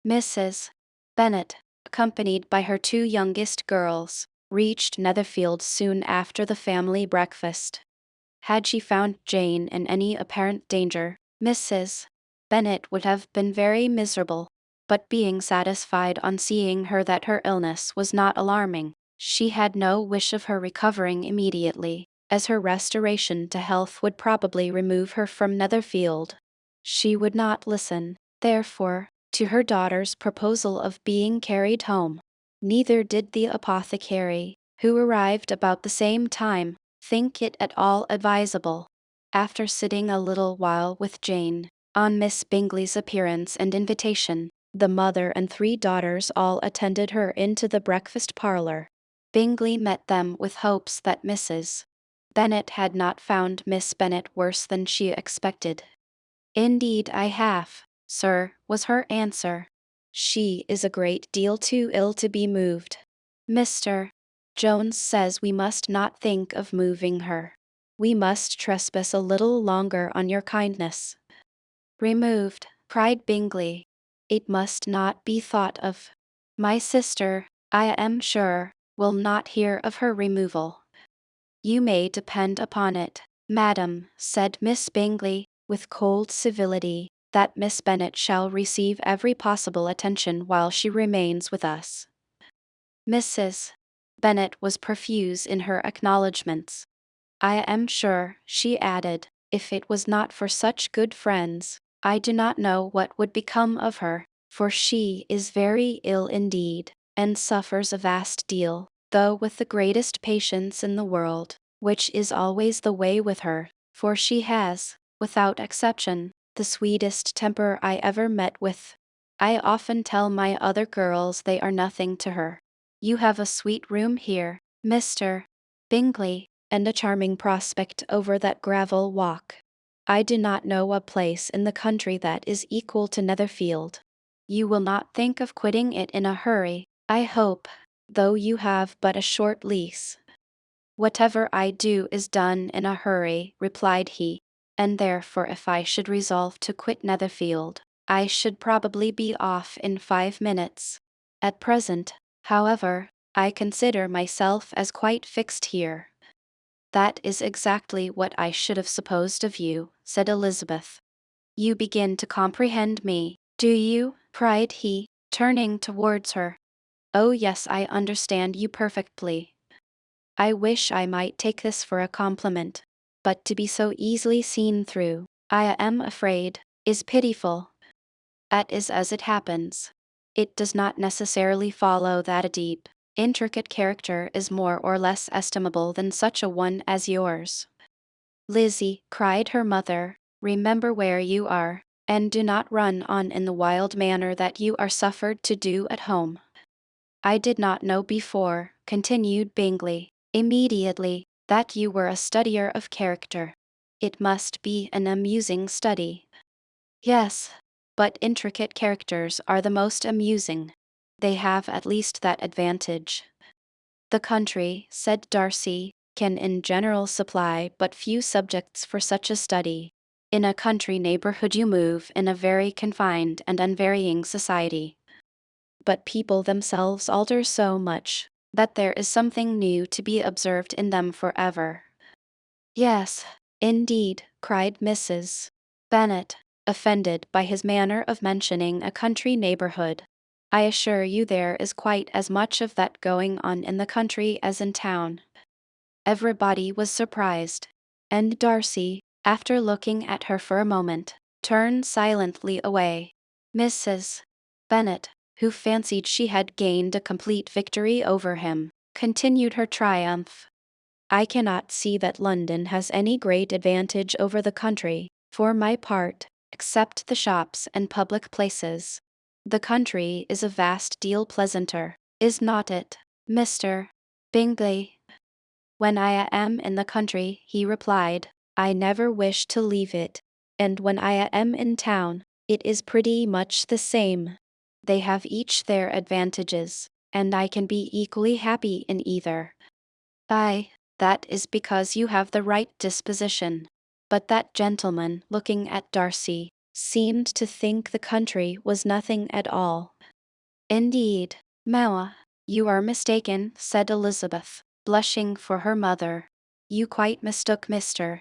Mrs. Bennet, accompanied by her two youngest girls, reached Netherfield soon after the family breakfast. Had she found Jane in any apparent danger, Mrs. Bennet would have been very miserable, but being satisfied on seeing her that her illness was not alarming, she had no wish of her recovering immediately, as her restoration to health would probably remove her from Netherfield. She would not listen, therefore, to her daughter's proposal of being carried home. Neither did the apothecary, who arrived about the same time, think it at all advisable. After sitting a little while with Jane, on Miss Bingley's appearance and invitation, the mother and three daughters all attended her into the breakfast parlour. Bingley met them with hopes that Mrs. Bennet had not found Miss Bennet worse than she expected. "Indeed I have, sir," was her answer. "She is a great deal too ill to be moved. Mr. Jones says we must not think of moving her. We must trespass a little longer on your kindness." "Removed," cried Bingley. "It must not be thought of. My sister, I am sure, will not hear of her removal." "You may depend upon it, madam," said Miss Bingley, with cold civility, "that Miss Bennet shall receive every possible attention while she remains with us." Mrs. Bennet was profuse in her acknowledgments. "I am sure," she added, "if it was not for such good friends, I do not know what would become of her, for she is very ill indeed, and suffers a vast deal, though with the greatest patience in the world, which is always the way with her, for she has, without exception, the sweetest temper I ever met with. I often tell my other girls they are nothing to her. You have a sweet room here, Mr. Bingley, and a charming prospect over that gravel walk. I do not know a place in the country that is equal to Netherfield. You will not think of quitting it in a hurry, I hope, though you have but a short lease." "Whatever I do is done in a hurry," replied he, "and therefore if I should resolve to quit Netherfield, I should probably be off in 5 minutes. At present, however, I consider myself as quite fixed here." "That is exactly what I should have supposed of you," said Elizabeth. "You begin to comprehend me, do you?" cried he, turning towards her. "Oh yes, I understand you perfectly. I wish I might take this for a compliment, but to be so easily seen through, I am afraid, is pitiful. That is as it happens. It does not necessarily follow that a deep, intricate character is more or less estimable than such a one as yours." "Lizzie," cried her mother, "remember where you are, and do not run on in the wild manner that you are suffered to do at home." "I did not know before," continued Bingley, immediately, "that you were a studier of character. It must be an amusing study." "Yes, but intricate characters are the most amusing. They have at least that advantage." "The country," said Darcy, "can in general supply but few subjects for such a study. In a country neighborhood you move in a very confined and unvarying society. But people themselves alter so much, that there is something new to be observed in them forever." "Yes, indeed," cried Mrs. Bennet. offended by his manner of mentioning a country neighborhood. I assure you there is quite as much of that going on in the country as in town. Everybody was surprised, and Darcy, after looking at her for a moment, turned silently away. Mrs. Bennet, who fancied she had gained a complete victory over him, continued her triumph. I cannot see that London has any great advantage over the country, for my part, except the shops and public places. The country is a vast deal pleasanter, is not it, Mr. Bingley? When I am in the country, he replied, I never wish to leave it, and when I am in town, it is pretty much the same. They have each their advantages, and I can be equally happy in either. Aye, that is because you have the right disposition. But that gentleman, looking at Darcy, seemed to think the country was nothing at all. Indeed, Mamma, you are mistaken, said Elizabeth, blushing for her mother. You quite mistook Mr.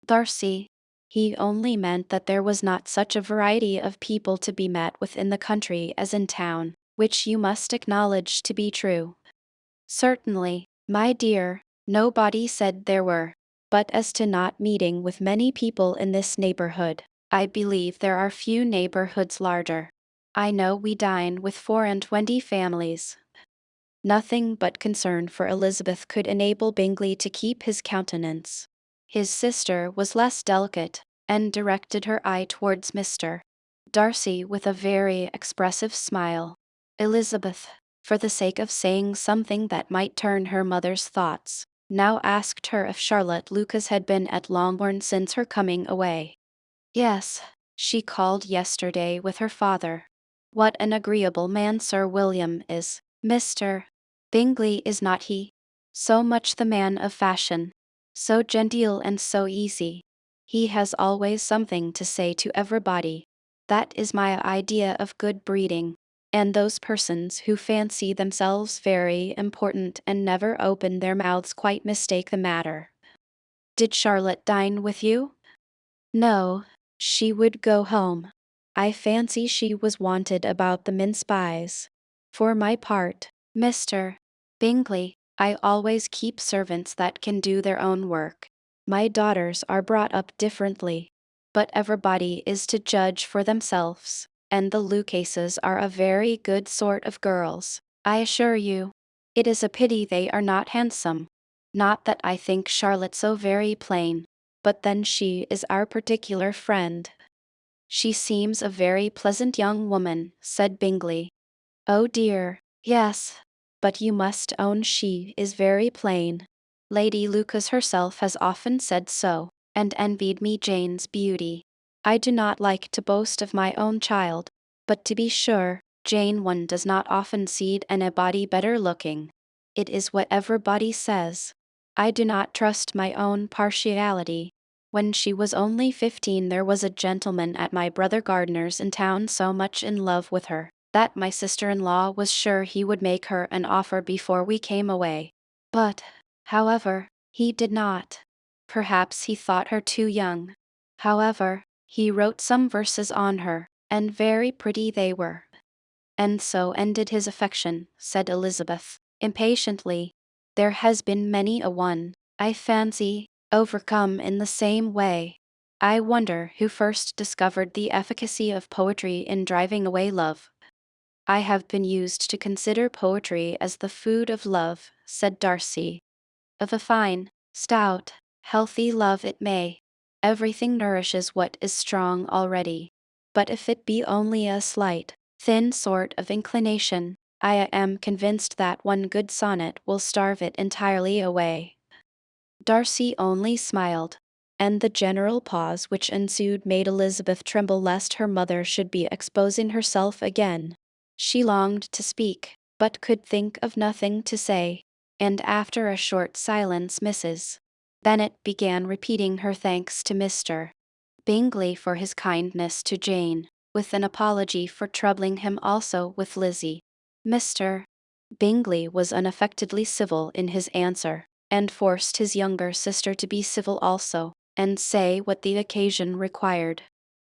Darcy. He only meant that there was not such a variety of people to be met with in the country as in town, which you must acknowledge to be true. Certainly, my dear, nobody said there were. But as to not meeting with many people in this neighborhood, I believe there are few neighborhoods larger. I know we dine with 24 families. Nothing but concern for Elizabeth could enable Bingley to keep his countenance. His sister was less delicate, and directed her eye towards Mr. Darcy with a very expressive smile. Elizabeth, for the sake of saying something that might turn her mother's thoughts, now asked her if Charlotte Lucas had been at Longbourn since her coming away. Yes, she called yesterday with her father. What an agreeable man Sir William is, Mr. Bingley, is not he? So much the man of fashion. So genteel and so easy. He has always something to say to everybody. That is my idea of good breeding. And those persons who fancy themselves very important and never open their mouths quite mistake the matter. Did Charlotte dine with you? No, she would go home. I fancy she was wanted about the mince pies. For my part, Mr. Bingley, I always keep servants that can do their own work. My daughters are brought up differently, but everybody is to judge for themselves, and the Lucases are a very good sort of girls, I assure you. It is a pity they are not handsome. Not that I think Charlotte so very plain, but then she is our particular friend. She seems a very pleasant young woman, said Bingley. Oh dear, yes, but you must own she is very plain. Lady Lucas herself has often said so, and envied me Jane's beauty. I do not like to boast of my own child, but to be sure, Jane one does not often see anybody better looking. It is what everybody says. I do not trust my own partiality. When she was only 15 there was a gentleman at my brother Gardiner's in town so much in love with her, that my sister-in-law was sure he would make her an offer before we came away. But, however, he did not. Perhaps he thought her too young. However, he wrote some verses on her, and very pretty they were. And so ended his affection, said Elizabeth, impatiently. There has been many a one, I fancy, overcome in the same way. I wonder who first discovered the efficacy of poetry in driving away love. I have been used to consider poetry as the food of love, said Darcy. Of a fine, stout, healthy love it may. Everything nourishes what is strong already. But if it be only a slight, thin sort of inclination, I am convinced that one good sonnet will starve it entirely away. Darcy only smiled, and the general pause which ensued made Elizabeth tremble lest her mother should be exposing herself again. She longed to speak, but could think of nothing to say, and after a short silence Mrs. Bennet began repeating her thanks to Mr. Bingley for his kindness to Jane, with an apology for troubling him also with Lizzie. Mr. Bingley was unaffectedly civil in his answer, and forced his younger sister to be civil also, and say what the occasion required.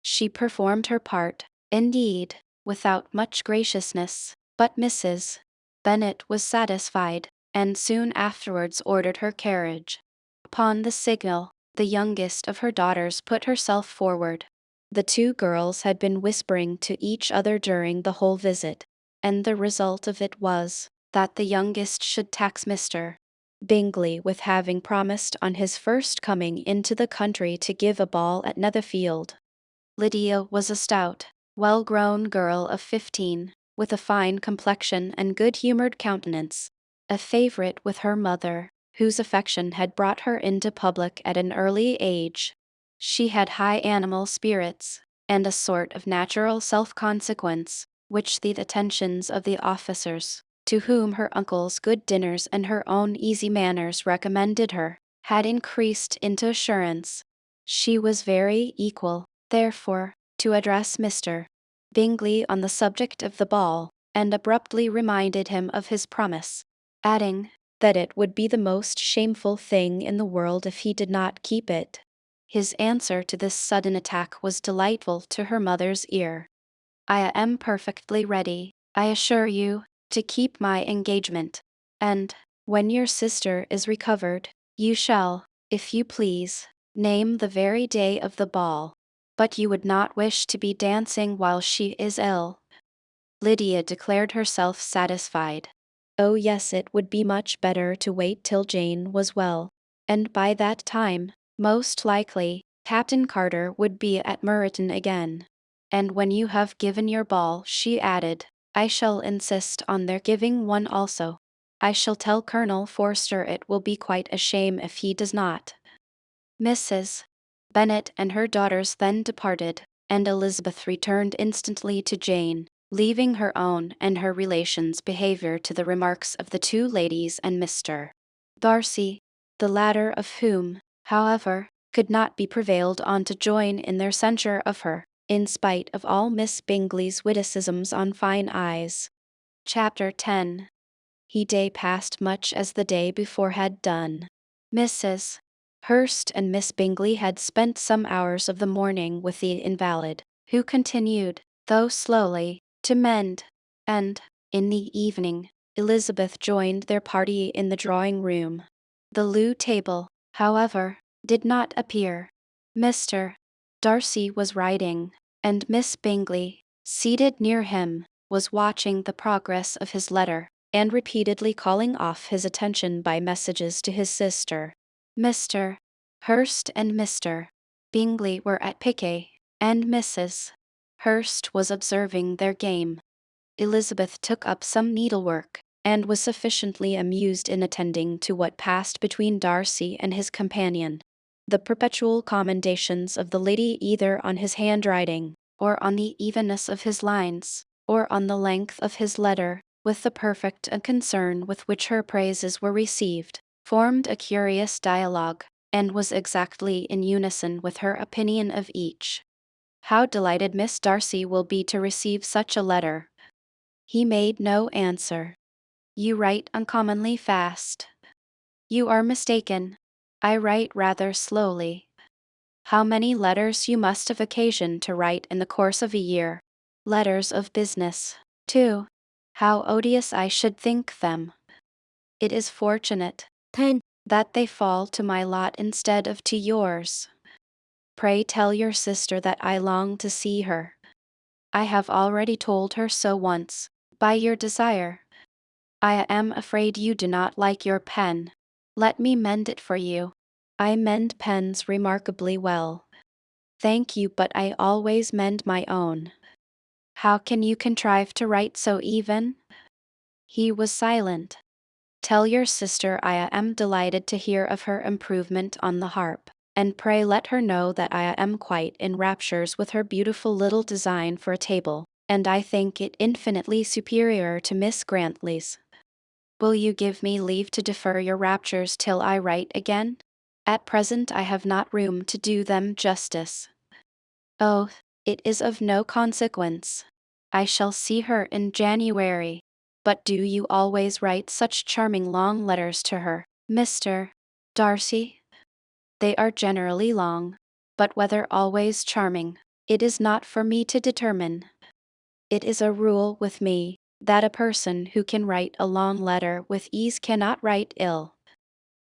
She performed her part, indeed, without much graciousness, but Mrs. Bennet was satisfied, and soon afterwards ordered her carriage. Upon the signal, the youngest of her daughters put herself forward. The two girls had been whispering to each other during the whole visit, and the result of it was that the youngest should tax Mr. Bingley with having promised on his first coming into the country to give a ball at Netherfield. Lydia was a stout, well-grown girl of 15, with a fine complexion and good-humored countenance, a favorite with her mother, whose affection had brought her into public at an early age. She had high animal spirits, and a sort of natural self-consequence, which the attentions of the officers, to whom her uncle's good dinners and her own easy manners recommended her, had increased into assurance. She was very equal, therefore, to address Mr. Bingley on the subject of the ball, and abruptly reminded him of his promise, adding that it would be the most shameful thing in the world if he did not keep it. His answer to this sudden attack was delightful to her mother's ear. "I am perfectly ready, I assure you, to keep my engagement, and, when your sister is recovered, you shall, if you please, name the very day of the ball. But you would not wish to be dancing while she is ill." Lydia declared herself satisfied. Oh yes, it would be much better to wait till Jane was well, and by that time, most likely, Captain Carter would be at Meryton again. "And when you have given your ball," she added, "I shall insist on their giving one also. I shall tell Colonel Forster it will be quite a shame if he does not." Mrs. Bennet and her daughters then departed, and Elizabeth returned instantly to Jane, leaving her own and her relations' behaviour to the remarks of the two ladies and Mr. Darcy, the latter of whom, however, could not be prevailed on to join in their censure of her, in spite of all Miss Bingley's witticisms on fine eyes. Chapter 10. He day passed much as the day before had done. Mrs. Hurst and Miss Bingley had spent some hours of the morning with the invalid, who continued, though slowly, to mend, and, in the evening, Elizabeth joined their party in the drawing-room. The loo table, however, did not appear. Mr. Darcy was writing, and Miss Bingley, seated near him, was watching the progress of his letter, and repeatedly calling off his attention by messages to his sister. Mr. Hurst and Mr. Bingley were at piquet, and Mrs. Hurst was observing their game. Elizabeth took up some needlework, and was sufficiently amused in attending to what passed between Darcy and his companion. The perpetual commendations of the lady either on his handwriting, or on the evenness of his lines, or on the length of his letter, with the perfect concern with which her praises were received, formed a curious dialogue, and was exactly in unison with her opinion of each. "How delighted Miss Darcy will be to receive such a letter." He made no answer. "You write uncommonly fast." "You are mistaken. I write rather slowly." "How many letters you must have occasion to write in the course of a year." "Letters of business, too. How odious I should think them." "It is fortunate 10. that they fall to my lot instead of to yours. Pray tell your sister that I long to see her." "I have already told her so once, by your desire." "I am afraid you do not like your pen. Let me mend it for you. I mend pens remarkably well." "Thank you, but I always mend my own." "How can you contrive to write so even?" He was silent. "Tell your sister I am delighted to hear of her improvement on the harp, and pray let her know that I am quite in raptures with her beautiful little design for a table, and I think it infinitely superior to Miss Grantley's." "Will you give me leave to defer your raptures till I write again? At present I have not room to do them justice." "Oh, it is of no consequence. I shall see her in January. But do you always write such charming long letters to her, Mr. Darcy?" "They are generally long, but whether always charming, It is not for me to determine. It is a rule with me that a person who can write a long letter with ease cannot write ill.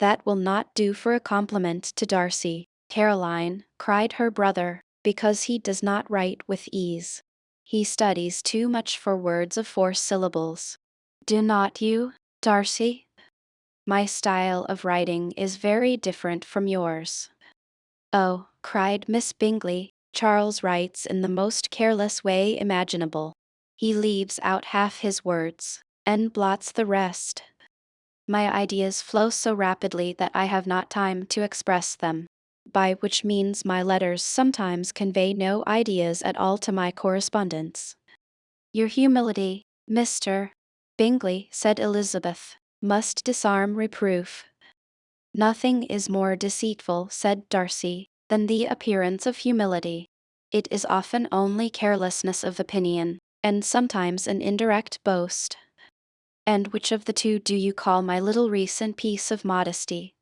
That will not do for a compliment to Darcy, Caroline, cried her brother, because he does not write with ease. He studies too much for words of 4 syllables. Do not you, Darcy? My style of writing is very different from yours. Oh, cried Miss Bingley, Charles writes in the most careless way imaginable. He leaves out half his words, and blots the rest. My ideas flow so rapidly that I have not time to express them, by which means my letters sometimes convey no ideas at all to my correspondents. Your humility, Mr. Bingley, said Elizabeth, must disarm reproof. Nothing is more deceitful, said Darcy, than the appearance of humility. It is often only carelessness of opinion, and sometimes an indirect boast. And which of the two do you call my little recent piece of modesty?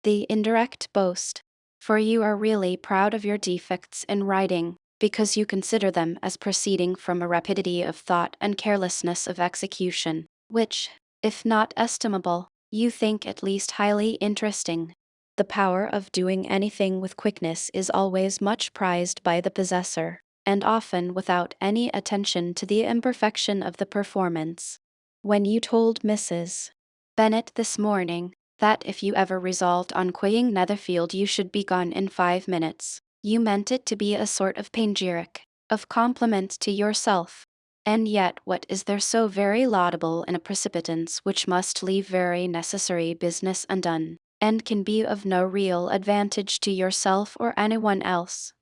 The indirect boast, for you are really proud of your defects in writing, because you consider them as proceeding from a rapidity of thought and carelessness of execution, which, if not estimable, you think at least highly interesting. The power of doing anything with quickness is always much prized by the possessor, and often without any attention to the imperfection of the performance. When you told Mrs. Bennet this morning that if you ever resolved on quitting Netherfield you should be gone in 5 minutes, you meant it to be a sort of panegyric, of compliment to yourself. And yet what is there so very laudable in a precipitance which must leave very necessary business undone, and can be of no real advantage to yourself or anyone else?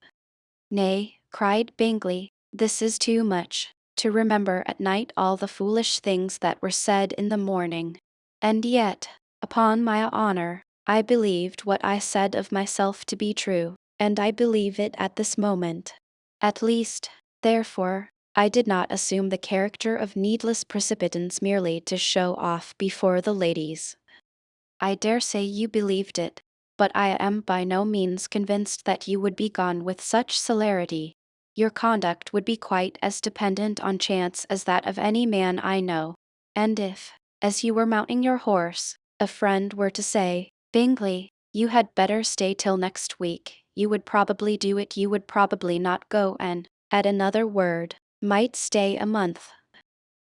Nay, cried Bingley, this is too much, to remember at night all the foolish things that were said in the morning. And yet, upon my honor, I believed what I said of myself to be true, and I believe it at this moment. At least, therefore, I did not assume the character of needless precipitance merely to show off before the ladies. I dare say you believed it, but I am by no means convinced that you would be gone with such celerity. Your conduct would be quite as dependent on chance as that of any man I know. And if, as you were mounting your horse, a friend were to say, Bingley, you had better stay till next week, you would probably do it, you would probably not go, and, at another word, might stay a month.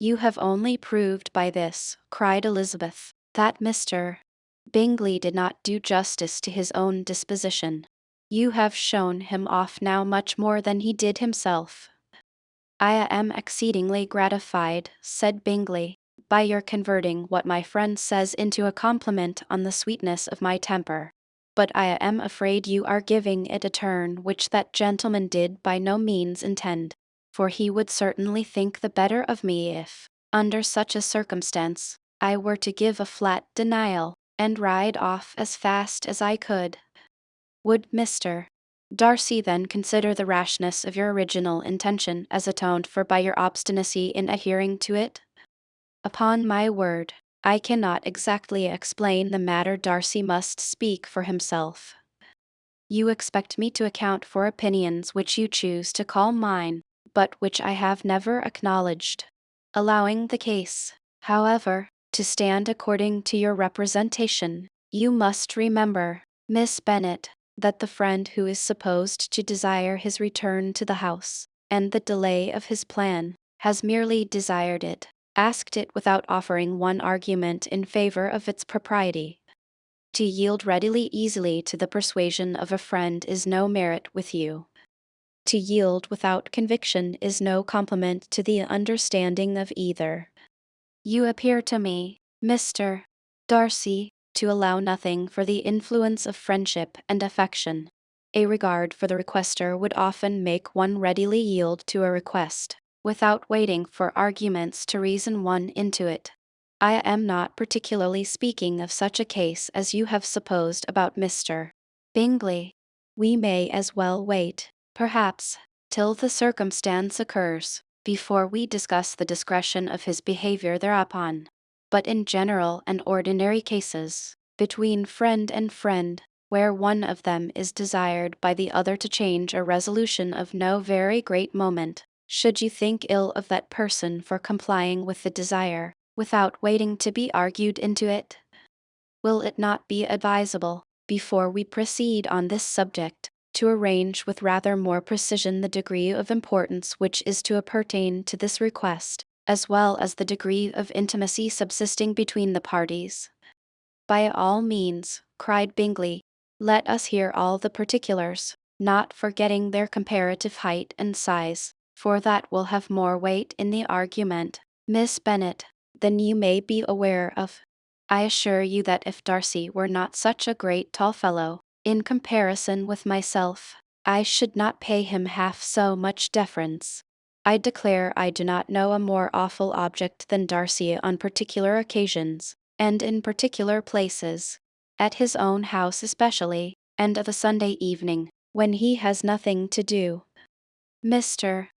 You have only proved by this, cried Elizabeth, that Mr. Bingley did not do justice to his own disposition. You have shown him off now much more than he did himself. I am exceedingly gratified, said Bingley, by your converting what my friend says into a compliment on the sweetness of my temper. But I am afraid you are giving it a turn which that gentleman did by no means intend, for he would certainly think the better of me if, under such a circumstance, I were to give a flat denial, and ride off as fast as I could. Would Mr. Darcy then consider the rashness of your original intention as atoned for by your obstinacy in adhering to it? Upon my word, I cannot exactly explain the matter. Darcy must speak for himself. You expect me to account for opinions which you choose to call mine, but which I have never acknowledged. Allowing the case, however, to stand according to your representation, you must remember, Miss Bennet, that the friend who is supposed to desire his return to the house, and the delay of his plan, has merely desired it, asked it without offering one argument in favor of its propriety. To yield readily easily to the persuasion of a friend is no merit with you. To yield without conviction is no compliment to the understanding of either. You appear to me, Mr. Darcy, to allow nothing for the influence of friendship and affection. A regard for the requester would often make one readily yield to a request, without waiting for arguments to reason one into it. I am not particularly speaking of such a case as you have supposed about Mr. Bingley. We may as well wait, perhaps, till the circumstance occurs, before we discuss the discretion of his behavior thereupon. But in general and ordinary cases, between friend and friend, where one of them is desired by the other to change a resolution of no very great moment, should you think ill of that person for complying with the desire, without waiting to be argued into it? Will it not be advisable, before we proceed on this subject, to arrange with rather more precision the degree of importance which is to appertain to this request, as well as the degree of intimacy subsisting between the parties? By all means, cried Bingley. Let us hear all the particulars, not forgetting their comparative height and size, for that will have more weight in the argument, Miss Bennet, than you may be aware of. I assure you that if Darcy were not such a great tall fellow, in comparison with myself, I should not pay him half so much deference. I declare I do not know a more awful object than Darcy on particular occasions, and in particular places, at his own house especially, and of a Sunday evening, when he has nothing to do. Mr.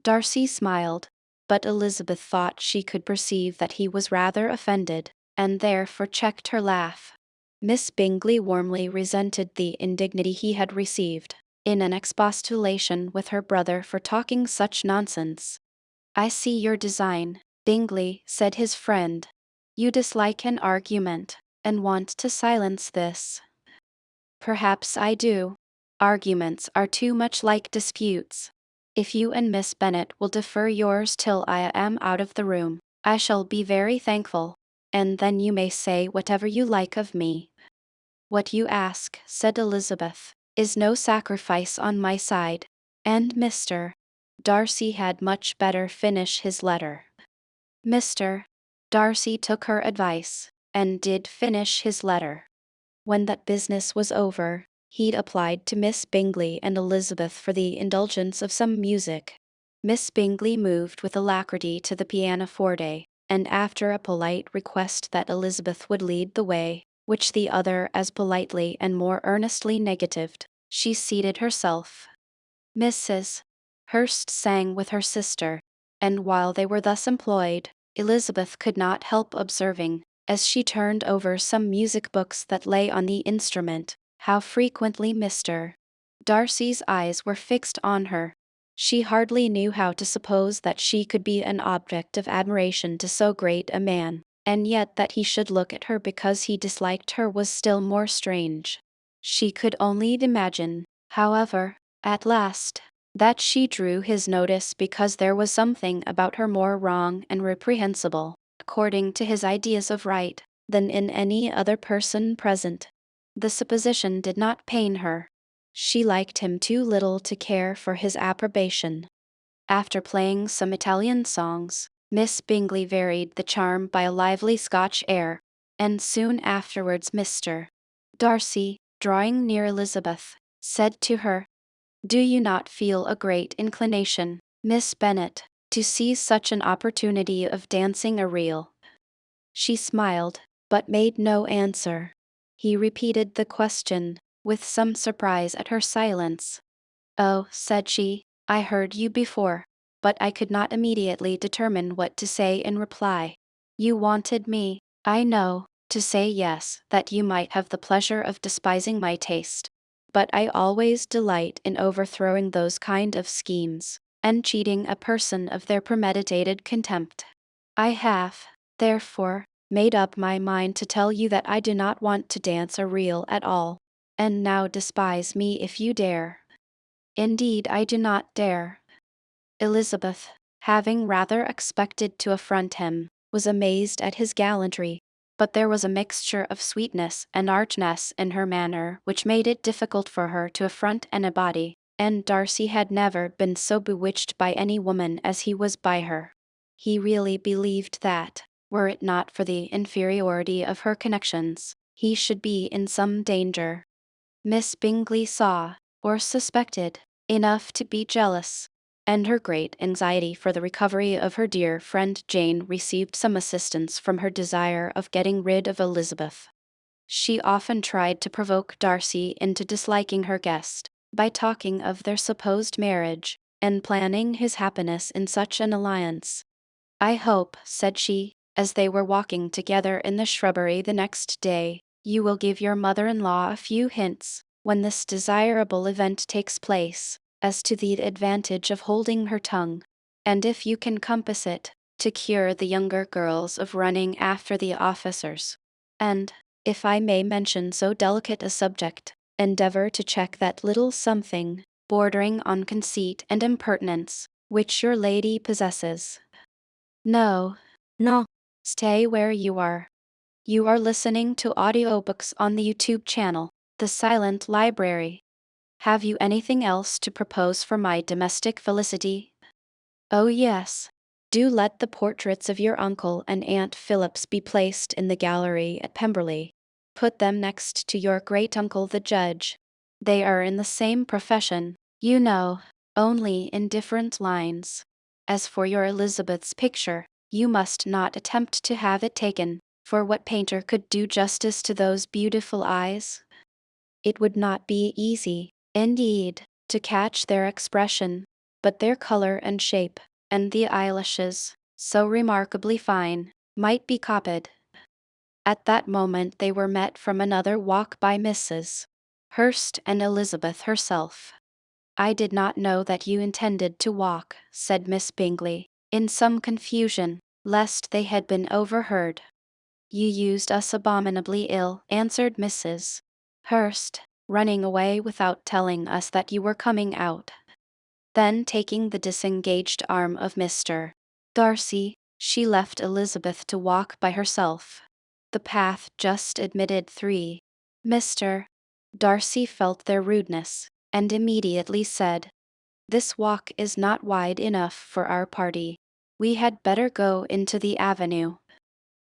Darcy smiled, but Elizabeth thought she could perceive that he was rather offended, and therefore checked her laugh. Miss Bingley warmly resented the indignity he had received, in an expostulation with her brother for talking such nonsense. I see your design, Bingley, said his friend. You dislike an argument, and want to silence this. Perhaps I do. Arguments are too much like disputes. If you and Miss Bennet will defer yours till I am out of the room, I shall be very thankful, and then you may say whatever you like of me. What you ask, said Elizabeth, is no sacrifice on my side, and Mr. Darcy had much better finish his letter. Mr. Darcy took her advice, and did finish his letter. When that business was over, he applied to Miss Bingley and Elizabeth for the indulgence of some music. Miss Bingley moved with alacrity to the pianoforte, and after a polite request that Elizabeth would lead the way, which the other as politely and more earnestly negatived, she seated herself. Mrs. Hurst sang with her sister, and while they were thus employed, Elizabeth could not help observing, as she turned over some music books that lay on the instrument, how frequently Mr. Darcy's eyes were fixed on her. She hardly knew how to suppose that she could be an object of admiration to so great a man, and yet that he should look at her because he disliked her was still more strange. She could only imagine, however, at last, that she drew his notice because there was something about her more wrong and reprehensible, according to his ideas of right, than in any other person present. The supposition did not pain her. She liked him too little to care for his approbation. After playing some Italian songs, Miss Bingley varied the charm by a lively Scotch air, and soon afterwards Mr. Darcy, drawing near Elizabeth, said to her, "Do you not feel a great inclination, Miss Bennet, to seize such an opportunity of dancing a reel?" She smiled, but made no answer. He repeated the question, with some surprise at her silence. "Oh," said she, "I heard you before, but I could not immediately determine what to say in reply. You wanted me, I know, to say yes, that you might have the pleasure of despising my taste. But I always delight in overthrowing those kind of schemes, and cheating a person of their premeditated contempt. I have, therefore, made up my mind to tell you that I do not want to dance a reel at all, and now despise me if you dare." "Indeed I do not dare." Elizabeth, having rather expected to affront him, was amazed at his gallantry, but there was a mixture of sweetness and archness in her manner which made it difficult for her to affront anybody, and Darcy had never been so bewitched by any woman as he was by her. He really believed that, were it not for the inferiority of her connections, he should be in some danger. Miss Bingley saw, or suspected, enough to be jealous, and her great anxiety for the recovery of her dear friend Jane received some assistance from her desire of getting rid of Elizabeth. She often tried to provoke Darcy into disliking her guest, by talking of their supposed marriage, and planning his happiness in such an alliance. "I hope," said she, as they were walking together in the shrubbery the next day, You will give your mother-in-law a few hints, when this desirable event takes place, as to the advantage of holding her tongue. And if you can compass it, to cure the younger girls of running after the officers. And, if I may mention so delicate a subject, endeavor to check that little something, bordering on conceit and impertinence, which your lady possesses. No, No, stay where you are. You are listening to audiobooks on the YouTube channel, The Silent Library. Have you anything else to propose for my domestic felicity? Oh, yes. Do let the portraits of your uncle and Aunt Phillips be placed in the gallery at Pemberley. Put them next to your great uncle the judge. They are in the same profession, you know, only in different lines. As for your Elizabeth's picture, you must not attempt to have it taken, for what painter could do justice to those beautiful eyes? It would not be easy, indeed, to catch their expression, but their color and shape, and the eyelashes, so remarkably fine, might be copied. At that moment they were met from another walk by Mrs. Hurst and Elizabeth herself. I did not know that you intended to walk, said Miss Bingley, in some confusion, lest they had been overheard. You used us abominably ill, answered Mrs. Hurst, running away without telling us that you were coming out. Then taking the disengaged arm of Mr. Darcy, she left Elizabeth to walk by herself. The path just admitted 3. Mr. Darcy felt their rudeness, and immediately said, "This walk is not wide enough for our party. We had better go into the avenue."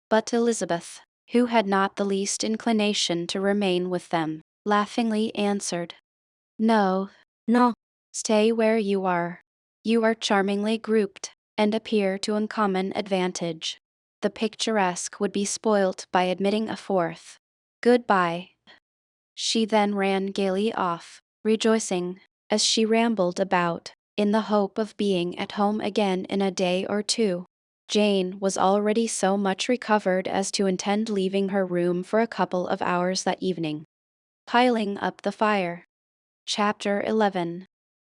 But Elizabeth, who had not the least inclination to remain with them, laughingly answered, "No, no, stay where you are. You are charmingly grouped, and appear to uncommon advantage. The picturesque would be spoilt by admitting a fourth. Goodbye." She then ran gaily off, rejoicing, as she rambled about, in the hope of being at home again in a day or two. Jane was already so much recovered as to intend leaving her room for a couple of hours that evening. Piling up the fire. Chapter 11.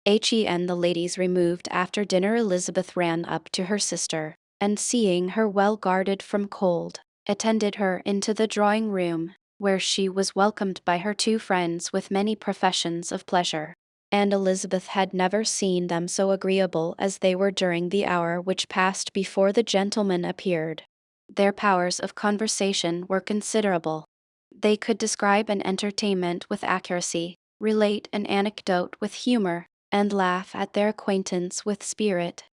He and the ladies removed after dinner. Elizabeth ran up to her sister, and seeing her well guarded from cold, attended her into the drawing-room, where she was welcomed by her 2 friends with many professions of pleasure. And Elizabeth had never seen them so agreeable as they were during the hour which passed before the gentlemen appeared. Their powers of conversation were considerable. They could describe an entertainment with accuracy, relate an anecdote with humor, and laugh at their acquaintance with spirit.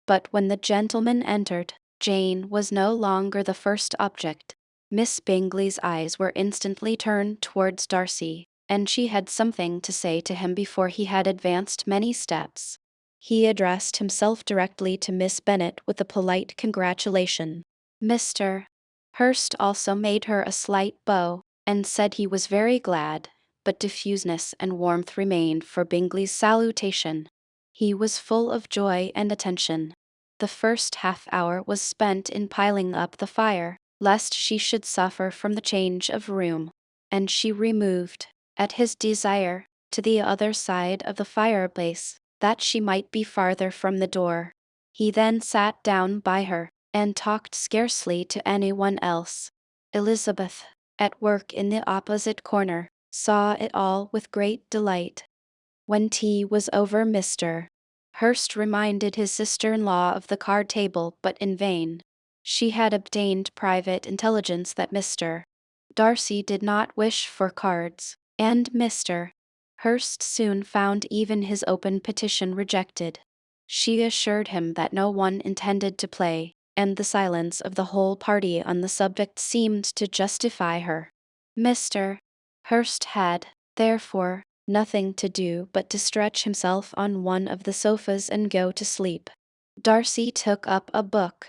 But when the gentleman entered, Jane was no longer the first object. Miss Bingley's eyes were instantly turned towards Darcy, and she had something to say to him before he had advanced many steps. He addressed himself directly to Miss Bennet with a polite congratulation. Mr. Hurst also made her a slight bow, and said he was very glad, but diffuseness and warmth remained for Bingley's salutation. He was full of joy and attention. The first half-hour was spent in piling up the fire, lest she should suffer from the change of room, and she removed, at his desire, to the other side of the fireplace, that she might be farther from the door. He then sat down by her, and talked scarcely to anyone else. Elizabeth, at work in the opposite corner, saw it all with great delight. When tea was over, Mr. Hurst reminded his sister-in-law of the card table, but in vain. She had obtained private intelligence that Mr. Darcy did not wish for cards, and Mr. Hurst soon found even his open petition rejected. She assured him that no one intended to play, and the silence of the whole party on the subject seemed to justify her. Mr. Hurst had, therefore, nothing to do but to stretch himself on one of the sofas and go to sleep. Darcy took up a book.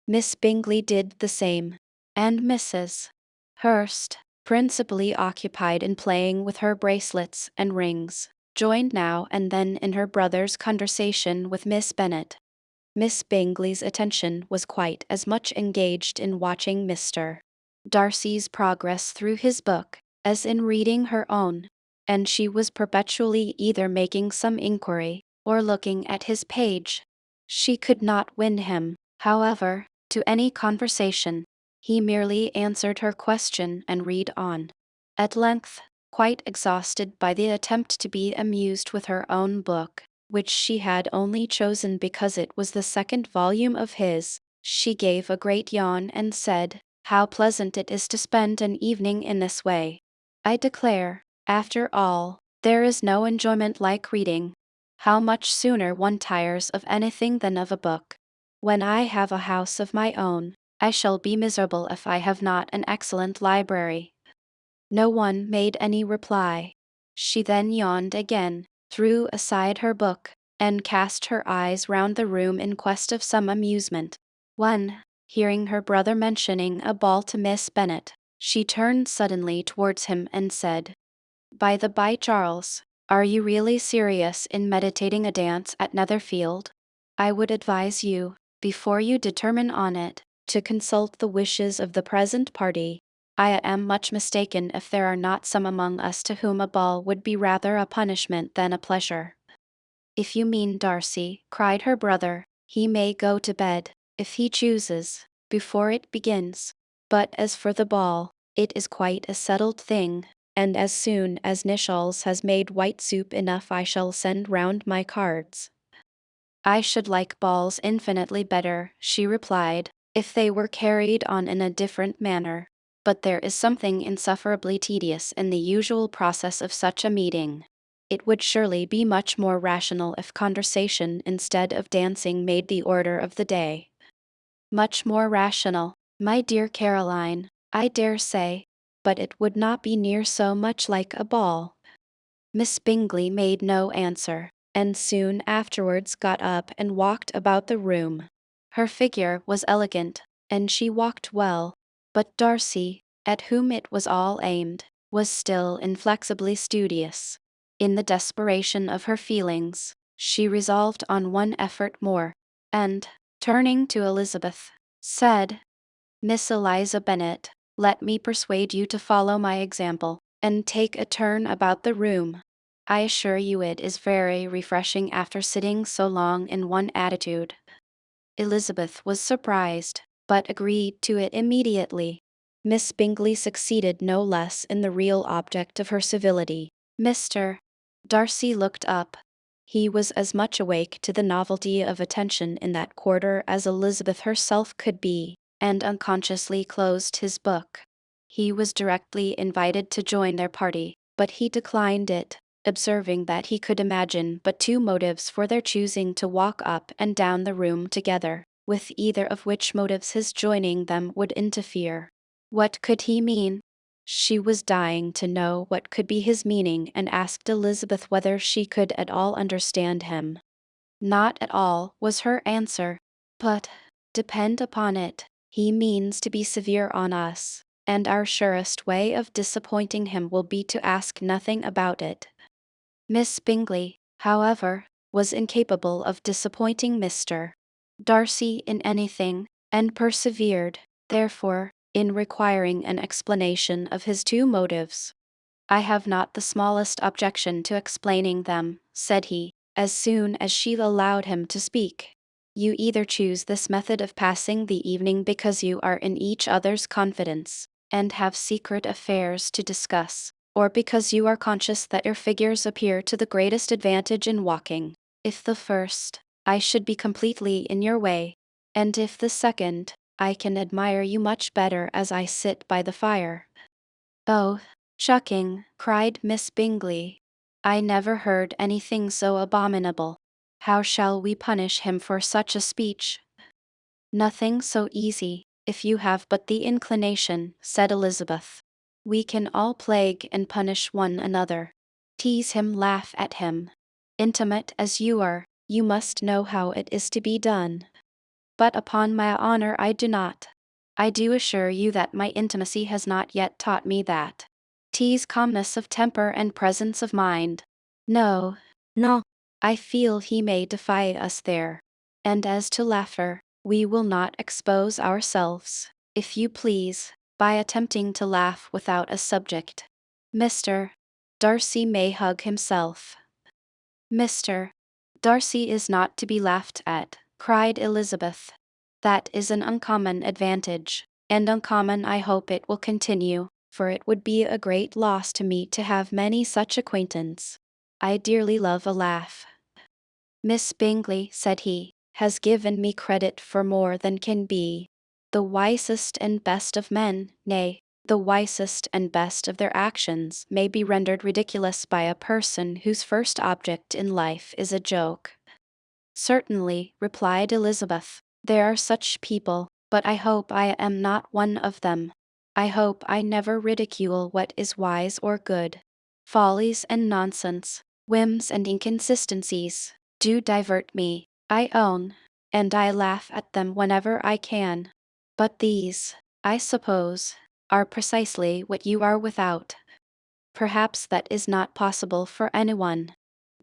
Miss Bingley did the same, and Mrs. Hurst, principally occupied in playing with her bracelets and rings, joined now and then in her brother's conversation with Miss Bennet. Miss Bingley's attention was quite as much engaged in watching Mr. Darcy's progress through his book, as in reading her own, and she was perpetually either making some inquiry or looking at his page. She could not win him, however, to any conversation. He merely answered her question and read on. At length, quite exhausted by the attempt to be amused with her own book, which she had only chosen because it was the second volume of his, she gave a great yawn and said, "How pleasant it is to spend an evening in this way. I declare, after all, there is no enjoyment like reading. How much sooner one tires of anything than of a book. When I have a house of my own, I shall be miserable if I have not an excellent library." No one made any reply. She then yawned again, threw aside her book, and cast her eyes round the room in quest of some amusement. When, hearing her brother mentioning a ball to Miss Bennet, she turned suddenly towards him and said, "By the by, Charles, are you really serious in meditating a dance at Netherfield? I would advise you, before you determine on it, to consult the wishes of the present party. I am much mistaken if there are not some among us to whom a ball would be rather a punishment than a pleasure." "If you mean Darcy," cried her brother, "he may go to bed, if he chooses, before it begins. But as for the ball, it is quite a settled thing, and as soon as Nishalls has made white soup enough I shall send round my cards." "I should like balls infinitely better," she replied, "if they were carried on in a different manner. But there is something insufferably tedious in the usual process of such a meeting. It would surely be much more rational if conversation instead of dancing made the order of the day." "Much more rational, my dear Caroline, I dare say, but it would not be near so much like a ball." Miss Bingley made no answer, and soon afterwards got up and walked about the room. Her figure was elegant, and she walked well, but Darcy, at whom it was all aimed, was still inflexibly studious. In the desperation of her feelings, she resolved on one effort more, and, turning to Elizabeth, said, "Miss Eliza Bennet, let me persuade you to follow my example, and take a turn about the room. I assure you it is very refreshing after sitting so long in one attitude." Elizabeth was surprised, but agreed to it immediately. Miss Bingley succeeded no less in the real object of her civility. Mr. Darcy looked up. He was as much awake to the novelty of attention in that quarter as Elizabeth herself could be, and unconsciously closed his book. He was directly invited to join their party, but he declined it, observing that he could imagine but two motives for their choosing to walk up and down the room together, with either of which motives his joining them would interfere. What could he mean? She was dying to know what could be his meaning, and asked Elizabeth whether she could at all understand him. "Not at all," was her answer. "But, depend upon it, he means to be severe on us, and our surest way of disappointing him will be to ask nothing about it." Miss Bingley, however, was incapable of disappointing Mr. Darcy in anything, and persevered, therefore, in requiring an explanation of his two motives. "I have not the smallest objection to explaining them," said he, as soon as she allowed him to speak. "You either choose this method of passing the evening because you are in each other's confidence, and have secret affairs to discuss, or because you are conscious that your figures appear to the greatest advantage in walking. If the first, I should be completely in your way, and if the second, I can admire you much better as I sit by the fire." "Oh, chucking!" cried Miss Bingley. "I never heard anything so abominable. How shall we punish him for such a speech?" "Nothing so easy, if you have but the inclination," said Elizabeth. "We can all plague and punish one another. Tease him, laugh at him. Intimate as you are, you must know how it is to be done." "But upon my honor I do not. I do assure you that my intimacy has not yet taught me that. Tease calmness of temper and presence of mind. No, no, I feel he may defy us there. And as to laughter, we will not expose ourselves, if you please, by attempting to laugh without a subject. Mr. Darcy may hug himself. Mr. Darcy is not to be laughed at, cried Elizabeth. That is an uncommon advantage, and uncommon I hope it will continue, for it would be a great loss to me to have many such acquaintance. I dearly love a laugh. Miss Bingley, said he, has given me credit for more than can be. The wisest and best of men, nay, the wisest and best of their actions, may be rendered ridiculous by a person whose first object in life is a joke. Certainly, replied Elizabeth, there are such people, but I hope I am not one of them. I hope I never ridicule what is wise or good. Follies and nonsense, whims and inconsistencies, do divert me, I own, and I laugh at them whenever I can. But these, I suppose, are precisely what you are without. Perhaps that is not possible for anyone.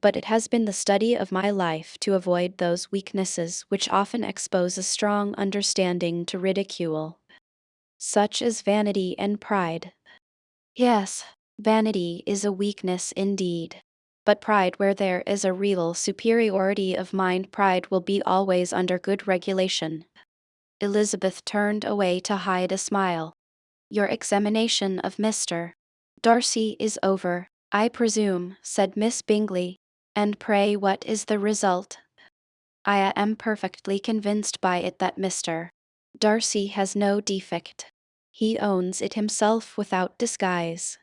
But it has been the study of my life to avoid those weaknesses which often expose a strong understanding to ridicule, such as vanity and pride. Yes, vanity is a weakness indeed. But pride, where there is a real superiority of mind, pride will be always under good regulation. Elizabeth turned away to hide a smile. Your examination of Mr. Darcy is over, I presume, said Miss Bingley. And pray what is the result? I am perfectly convinced by it that Mr. Darcy has no defect. He owns it himself without disguise.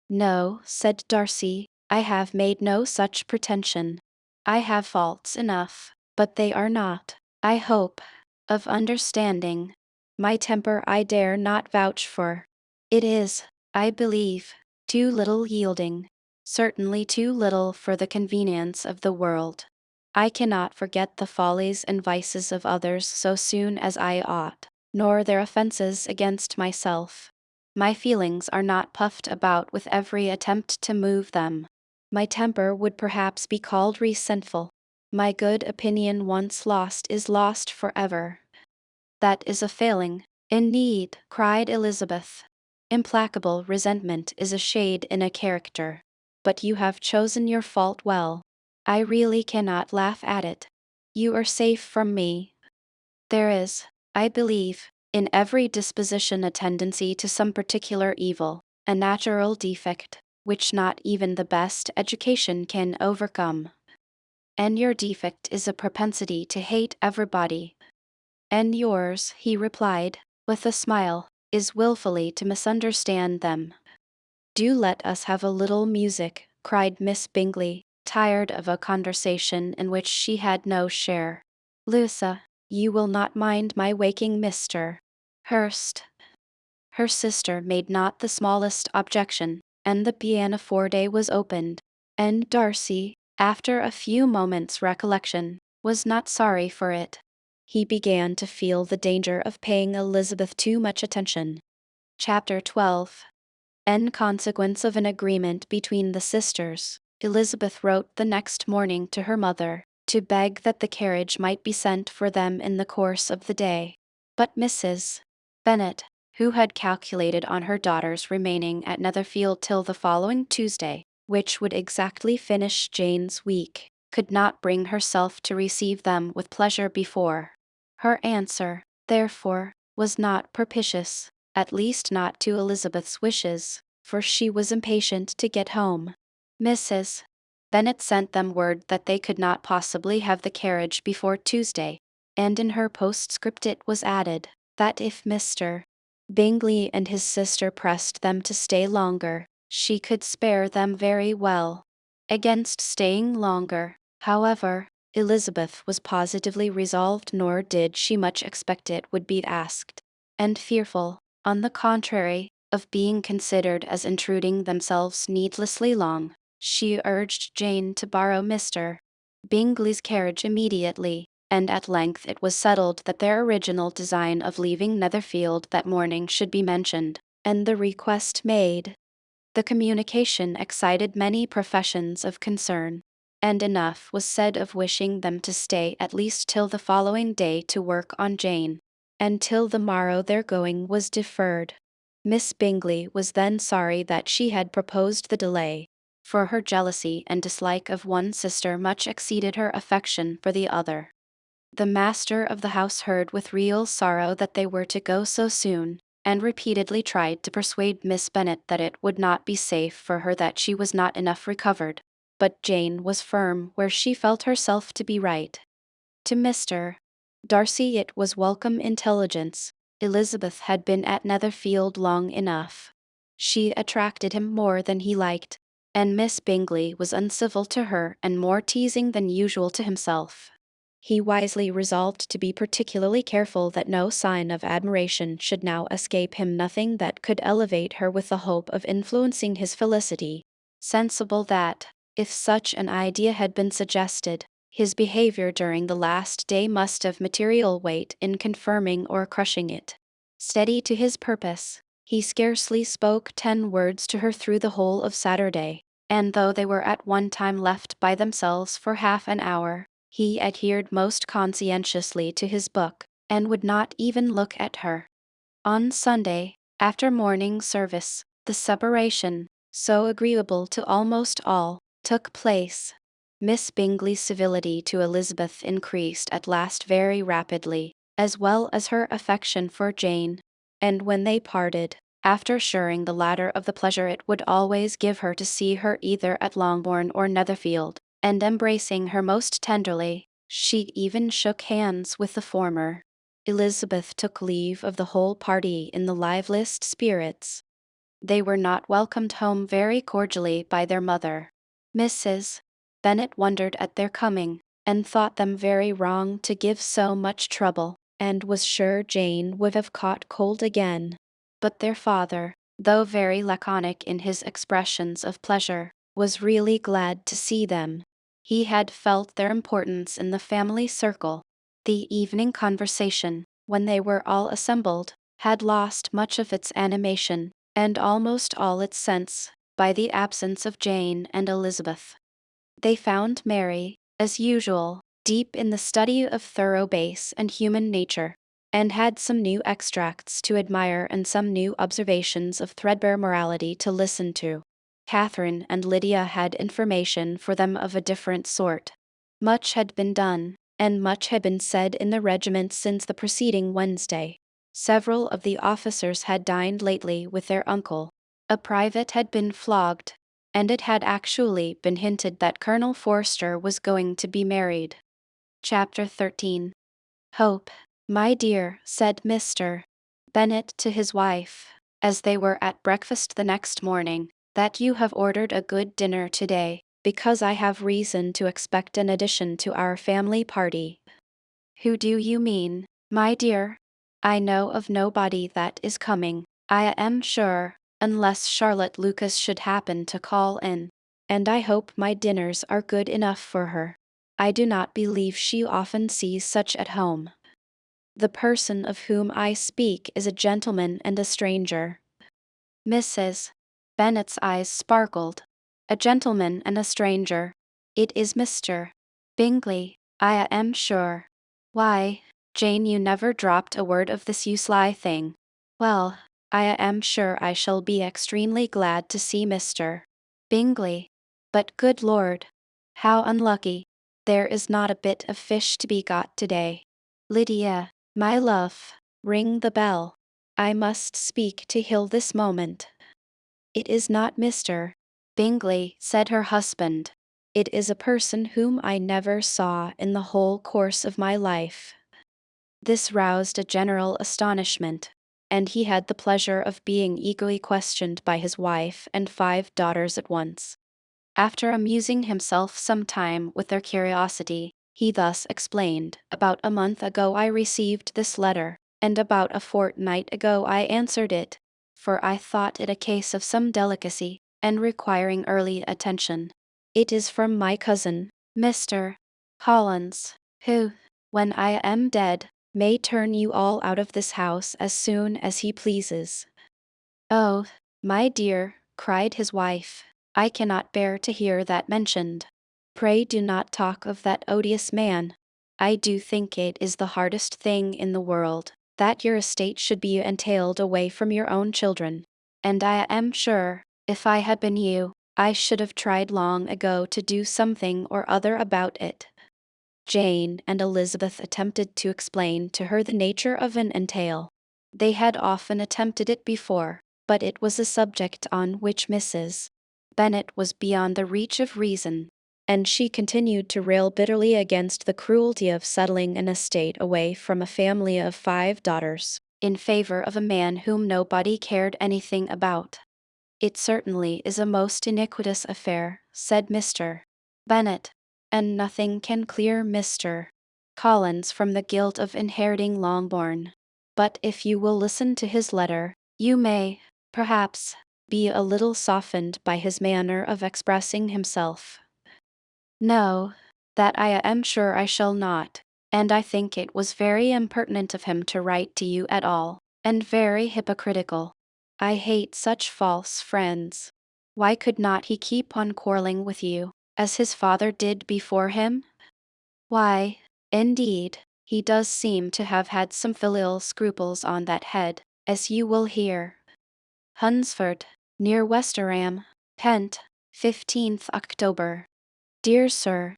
No, said Darcy, I have made no such pretension. I have faults enough, but they are not, I hope, of understanding. My temper I dare not vouch for. It is, I believe, too little yielding, certainly too little for the convenience of the world. I cannot forget the follies and vices of others so soon as I ought, nor their offenses against myself. My feelings are not puffed about with every attempt to move them. My temper would perhaps be called resentful. My good opinion once lost is lost forever. That is a failing, indeed, cried Elizabeth. Implacable resentment is a shade in a character. But you have chosen your fault well. I really cannot laugh at it. You are safe from me. There is, I believe, in every disposition a tendency to some particular evil, a natural defect, which not even the best education can overcome. And your defect is a propensity to hate everybody. And yours, he replied, with a smile, is wilfully to misunderstand them. Do let us have a little music, cried Miss Bingley, tired of a conversation in which she had no share. Lucia, you will not mind my waking Mr. Hurst. Her sister made not the smallest objection, and the pianoforte was opened, and Darcy, after a few moments' recollection, was not sorry for it. He began to feel the danger of paying Elizabeth too much attention. Chapter 12. In consequence of an agreement between the sisters, Elizabeth wrote the next morning to her mother, to beg that the carriage might be sent for them in the course of the day. But Mrs. Bennet, who had calculated on her daughters remaining at Netherfield till the following Tuesday, which would exactly finish Jane's week, could not bring herself to receive them with pleasure before. Her answer, therefore, was not propitious, at least not to Elizabeth's wishes, for she was impatient to get home. Mrs. Bennet sent them word that they could not possibly have the carriage before Tuesday, and in her postscript it was added, that if Mr. Bingley and his sister pressed them to stay longer, she could spare them very well. Against staying longer, however, Elizabeth was positively resolved, nor did she much expect it would be asked, and fearful, on the contrary, of being considered as intruding themselves needlessly long, she urged Jane to borrow Mr. Bingley's carriage immediately, and at length it was settled that their original design of leaving Netherfield that morning should be mentioned, and the request made. The communication excited many professions of concern, and enough was said of wishing them to stay at least till the following day to work on Jane, and till the morrow their going was deferred. Miss Bingley was then sorry that she had proposed the delay, for her jealousy and dislike of one sister much exceeded her affection for the other. The master of the house heard with real sorrow that they were to go so soon, and repeatedly tried to persuade Miss Bennet that it would not be safe for her, that she was not enough recovered, but Jane was firm where she felt herself to be right. To Mr. Darcy it was welcome intelligence. Elizabeth had been at Netherfield long enough. She attracted him more than he liked, and Miss Bingley was uncivil to her and more teasing than usual to himself. He wisely resolved to be particularly careful that no sign of admiration should now escape him, nothing that could elevate her with the hope of influencing his felicity, sensible that, if such an idea had been suggested, his behavior during the last day must have material weight in confirming or crushing it. Steady to his purpose, he scarcely spoke 10 words to her through the whole of Saturday, and though they were at one time left by themselves for half an hour, he adhered most conscientiously to his book, and would not even look at her. On Sunday, after morning service, the separation, so agreeable to almost all, took place. Miss Bingley's civility to Elizabeth increased at last very rapidly, as well as her affection for Jane, and when they parted, after assuring the latter of the pleasure it would always give her to see her either at Longbourn or Netherfield, and embracing her most tenderly, she even shook hands with the former, Elizabeth took leave of the whole party in the liveliest spirits. They were not welcomed home very cordially by their mother. Mrs. Bennet wondered at their coming, and thought them very wrong to give so much trouble, and was sure Jane would have caught cold again. But their father, though very laconic in his expressions of pleasure, was really glad to see them. He had felt their importance in the family circle. The evening conversation, when they were all assembled, had lost much of its animation, and almost all its sense, by the absence of Jane and Elizabeth. They found Mary, as usual, deep in the study of thorough base and human nature, and had some new extracts to admire and some new observations of threadbare morality to listen to. Catherine and Lydia had information for them of a different sort. Much had been done, and much had been said in the regiment since the preceding Wednesday. Several of the officers had dined lately with their uncle. A private had been flogged, and it had actually been hinted that Colonel Forster was going to be married. Chapter 13. Hope, my dear, said Mr. Bennet to his wife, as they were at breakfast the next morning, that you have ordered a good dinner today, because I have reason to expect an addition to our family party. Who do you mean, my dear? I know of nobody that is coming, I am sure, unless Charlotte Lucas should happen to call in, and I hope my dinners are good enough for her. I do not believe she often sees such at home. The person of whom I speak is a gentleman and a stranger. Mrs. Bennet's eyes sparkled. A gentleman and a stranger. It is Mr. Bingley, I am sure. Why, Jane, you never dropped a word of this, you sly thing. Well, I am sure I shall be extremely glad to see Mr. Bingley. But good Lord, how unlucky. There is not a bit of fish to be got today. Lydia, my love, ring the bell. I must speak to Hill this moment. It is not Mr. Bingley, said her husband. It is a person whom I never saw in the whole course of my life. This roused a general astonishment, and he had the pleasure of being eagerly questioned by his wife and 5 daughters at once. After amusing himself some time with their curiosity, he thus explained: about a month ago I received this letter, and about a fortnight ago I answered it, for I thought it a case of some delicacy, and requiring early attention. It is from my cousin, Mr. Collins, who, when I am dead, may turn you all out of this house as soon as he pleases. Oh, my dear, cried his wife, I cannot bear to hear that mentioned. Pray do not talk of that odious man. I do think it is the hardest thing in the world, that your estate should be entailed away from your own children. And I am sure, if I had been you, I should have tried long ago to do something or other about it. Jane and Elizabeth attempted to explain to her the nature of an entail. They had often attempted it before, but it was a subject on which Mrs. Bennet was beyond the reach of reason, and she continued to rail bitterly against the cruelty of settling an estate away from a family of 5 daughters, in favor of a man whom nobody cared anything about. "It certainly is a most iniquitous affair," said Mr. Bennet, "and nothing can clear Mr. Collins from the guilt of inheriting Longbourn. But if you will listen to his letter, you may, perhaps, be a little softened by his manner of expressing himself." "No, that I am sure I shall not, and I think it was very impertinent of him to write to you at all, and very hypocritical. I hate such false friends. Why could not he keep on quarreling with you, as his father did before him? Why, indeed, he does seem to have had some filial scruples on that head, as you will hear. Hunsford, near Westerham, Kent, 15th October. Dear Sir,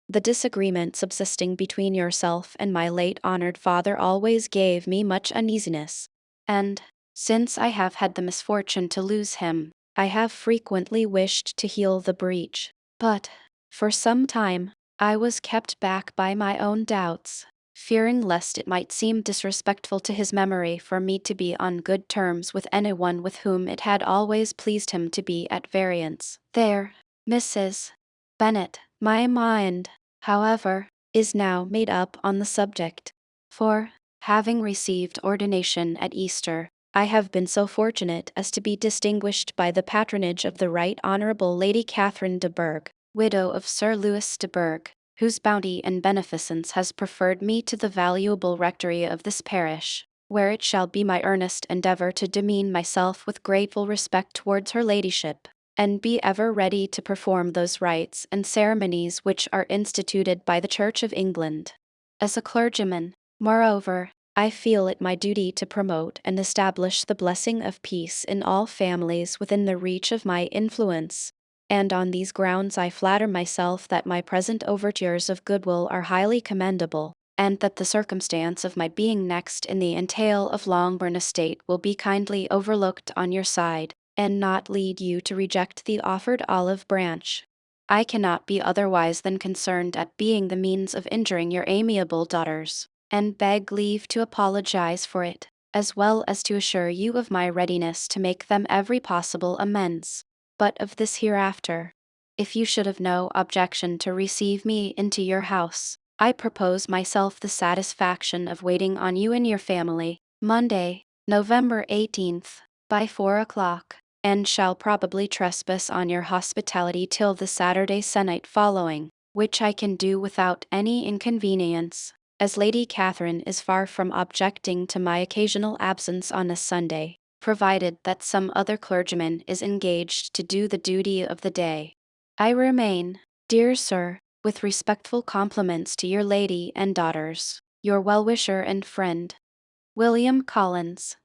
the disagreement subsisting between yourself and my late honored father always gave me much uneasiness, and, since I have had the misfortune to lose him, I have frequently wished to heal the breach, but, for some time, I was kept back by my own doubts, fearing lest it might seem disrespectful to his memory for me to be on good terms with anyone with whom it had always pleased him to be at variance. There, Mrs. Bennet, my mind, however, is now made up on the subject, for, having received ordination at Easter, I have been so fortunate as to be distinguished by the patronage of the Right Honourable Lady Catherine de Bourgh, widow of Sir Louis de Bourgh, whose bounty and beneficence has preferred me to the valuable rectory of this parish, where it shall be my earnest endeavour to demean myself with grateful respect towards her ladyship, and be ever ready to perform those rites and ceremonies which are instituted by the Church of England. As a clergyman, moreover, I feel it my duty to promote and establish the blessing of peace in all families within the reach of my influence, and on these grounds I flatter myself that my present overtures of goodwill are highly commendable, and that the circumstance of my being next in the entail of Longbourn estate will be kindly overlooked on your side, and not lead you to reject the offered olive branch. I cannot be otherwise than concerned at being the means of injuring your amiable daughters, and beg leave to apologize for it, as well as to assure you of my readiness to make them every possible amends. But of this hereafter. If you should have no objection to receive me into your house, I propose myself the satisfaction of waiting on you and your family, Monday, November 18th, by 4 o'clock, and shall probably trespass on your hospitality till the Saturday se'nnight following, which I can do without any inconvenience, as Lady Catherine is far from objecting to my occasional absence on a Sunday, provided that some other clergyman is engaged to do the duty of the day. I remain, dear sir, with respectful compliments to your lady and daughters, your well-wisher and friend, William Collins.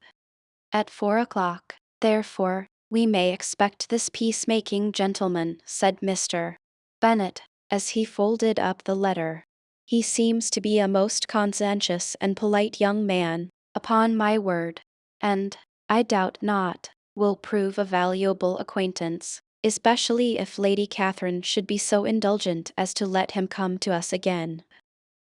At 4 o'clock, therefore, we may expect this peacemaking gentleman, said Mr. Bennet, as he folded up the letter. He seems to be a most conscientious and polite young man, upon my word, and, I doubt not, will prove a valuable acquaintance, especially if Lady Catherine should be so indulgent as to let him come to us again.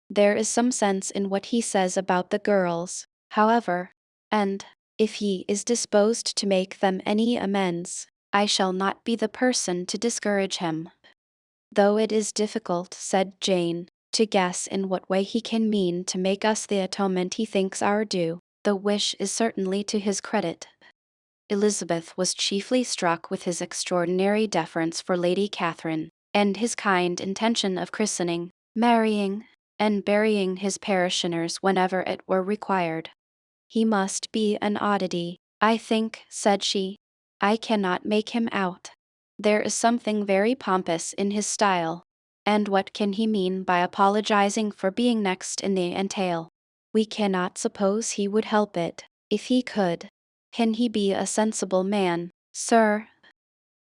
There is some sense in what he says about the girls, however, and, if he is disposed to make them any amends, I shall not be the person to discourage him. Though it is difficult, said Jane, to guess in what way he can mean to make us the atonement he thinks our due, the wish is certainly to his credit. Elizabeth was chiefly struck with his extraordinary deference for Lady Catherine, and his kind intention of christening, marrying, and burying his parishioners whenever it were required. He must be an oddity, I think, said she. I cannot make him out. There is something very pompous in his style. And what can he mean by apologizing for being next in the entail? We cannot suppose he would help it, if he could. Can he be a sensible man, sir?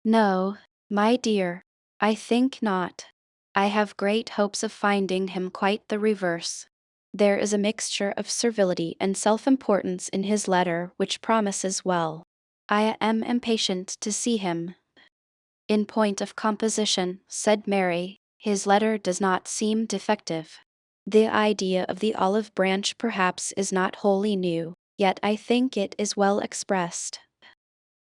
No, my dear, I think not. I have great hopes of finding him quite the reverse. There is a mixture of servility and self-importance in his letter which promises well. I am impatient to see him. In point of composition, said Mary, his letter does not seem defective. The idea of the olive branch perhaps is not wholly new, yet I think it is well expressed.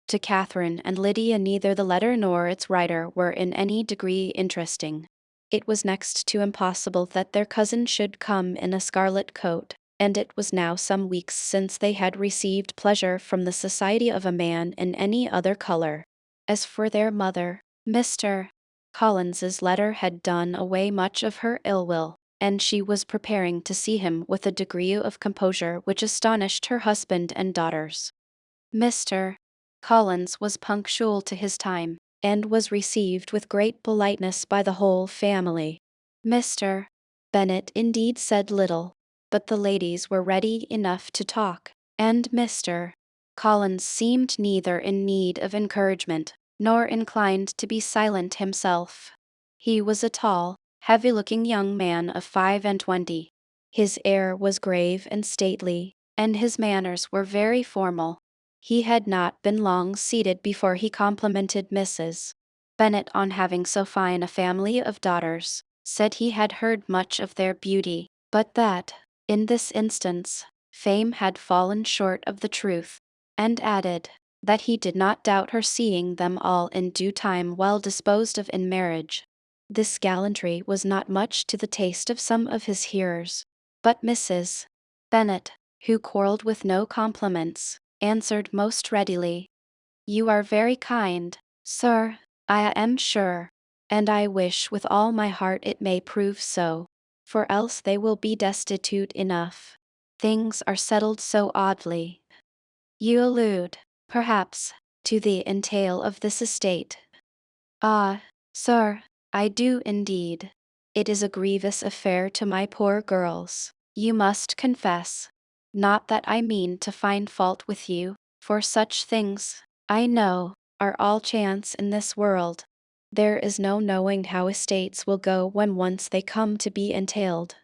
To Catherine and Lydia neither the letter nor its writer were in any degree interesting. It was next to impossible that their cousin should come in a scarlet coat, and it was now some weeks since they had received pleasure from the society of a man in any other color. As for their mother, Mr. Collins's letter had done away much of her ill will, and she was preparing to see him with a degree of composure which astonished her husband and daughters. Mr. Collins was punctual to his time, and was received with great politeness by the whole family. Mr. Bennet indeed said little, but the ladies were ready enough to talk, and Mr. Collins seemed neither in need of encouragement, nor inclined to be silent himself. He was a tall, heavy-looking young man of 25. His air was grave and stately, and his manners were very formal. He had not been long seated before he complimented Mrs. Bennet on having so fine a family of daughters, said he had heard much of their beauty, but that, in this instance, fame had fallen short of the truth, and added, that he did not doubt her seeing them all in due time well disposed of in marriage. This gallantry was not much to the taste of some of his hearers, but Mrs. Bennet, who quarreled with no compliments, answered most readily, "You are very kind, sir, I am sure, and I wish with all my heart it may prove so, for else they will be destitute enough. Things are settled so oddly. You allude, perhaps, to the entail of this estate." "Ah, sir, I do indeed. It is a grievous affair to my poor girls, you must confess. Not that I mean to find fault with you, for such things, I know, are all chance in this world. There is no knowing how estates will go when once they come to be entailed.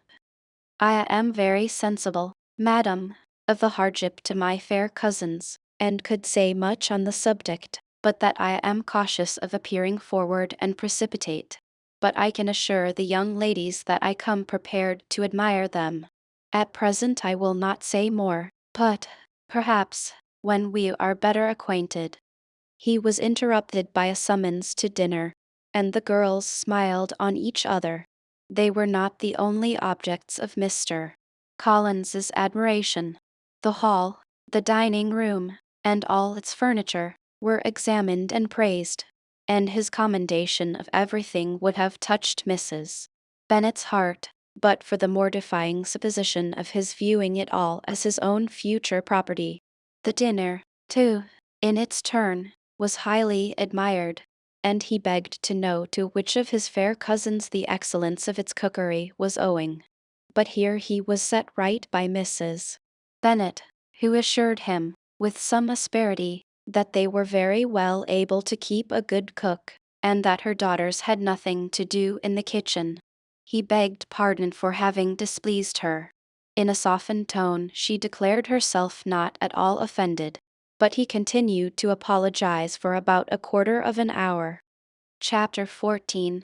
I am very sensible, madam, of the hardship to my fair cousins, and could say much on the subject, but that I am cautious of appearing forward and precipitate. But I can assure the young ladies that I come prepared to admire them. At present I will not say more, but, perhaps, when we are better acquainted." He was interrupted by a summons to dinner, and the girls smiled on each other. They were not the only objects of Mr. Collins's admiration. The hall, the dining room, and all its furniture, were examined and praised, and his commendation of everything would have touched Mrs. Bennet's heart, but for the mortifying supposition of his viewing it all as his own future property. The dinner, too, in its turn, was highly admired, and he begged to know to which of his fair cousins the excellence of its cookery was owing. But here he was set right by Mrs. Bennet, who assured him, with some asperity, that they were very well able to keep a good cook, and that her daughters had nothing to do in the kitchen. He begged pardon for having displeased her. In a softened tone she declared herself not at all offended, but he continued to apologize for about a quarter of an hour. Chapter 14.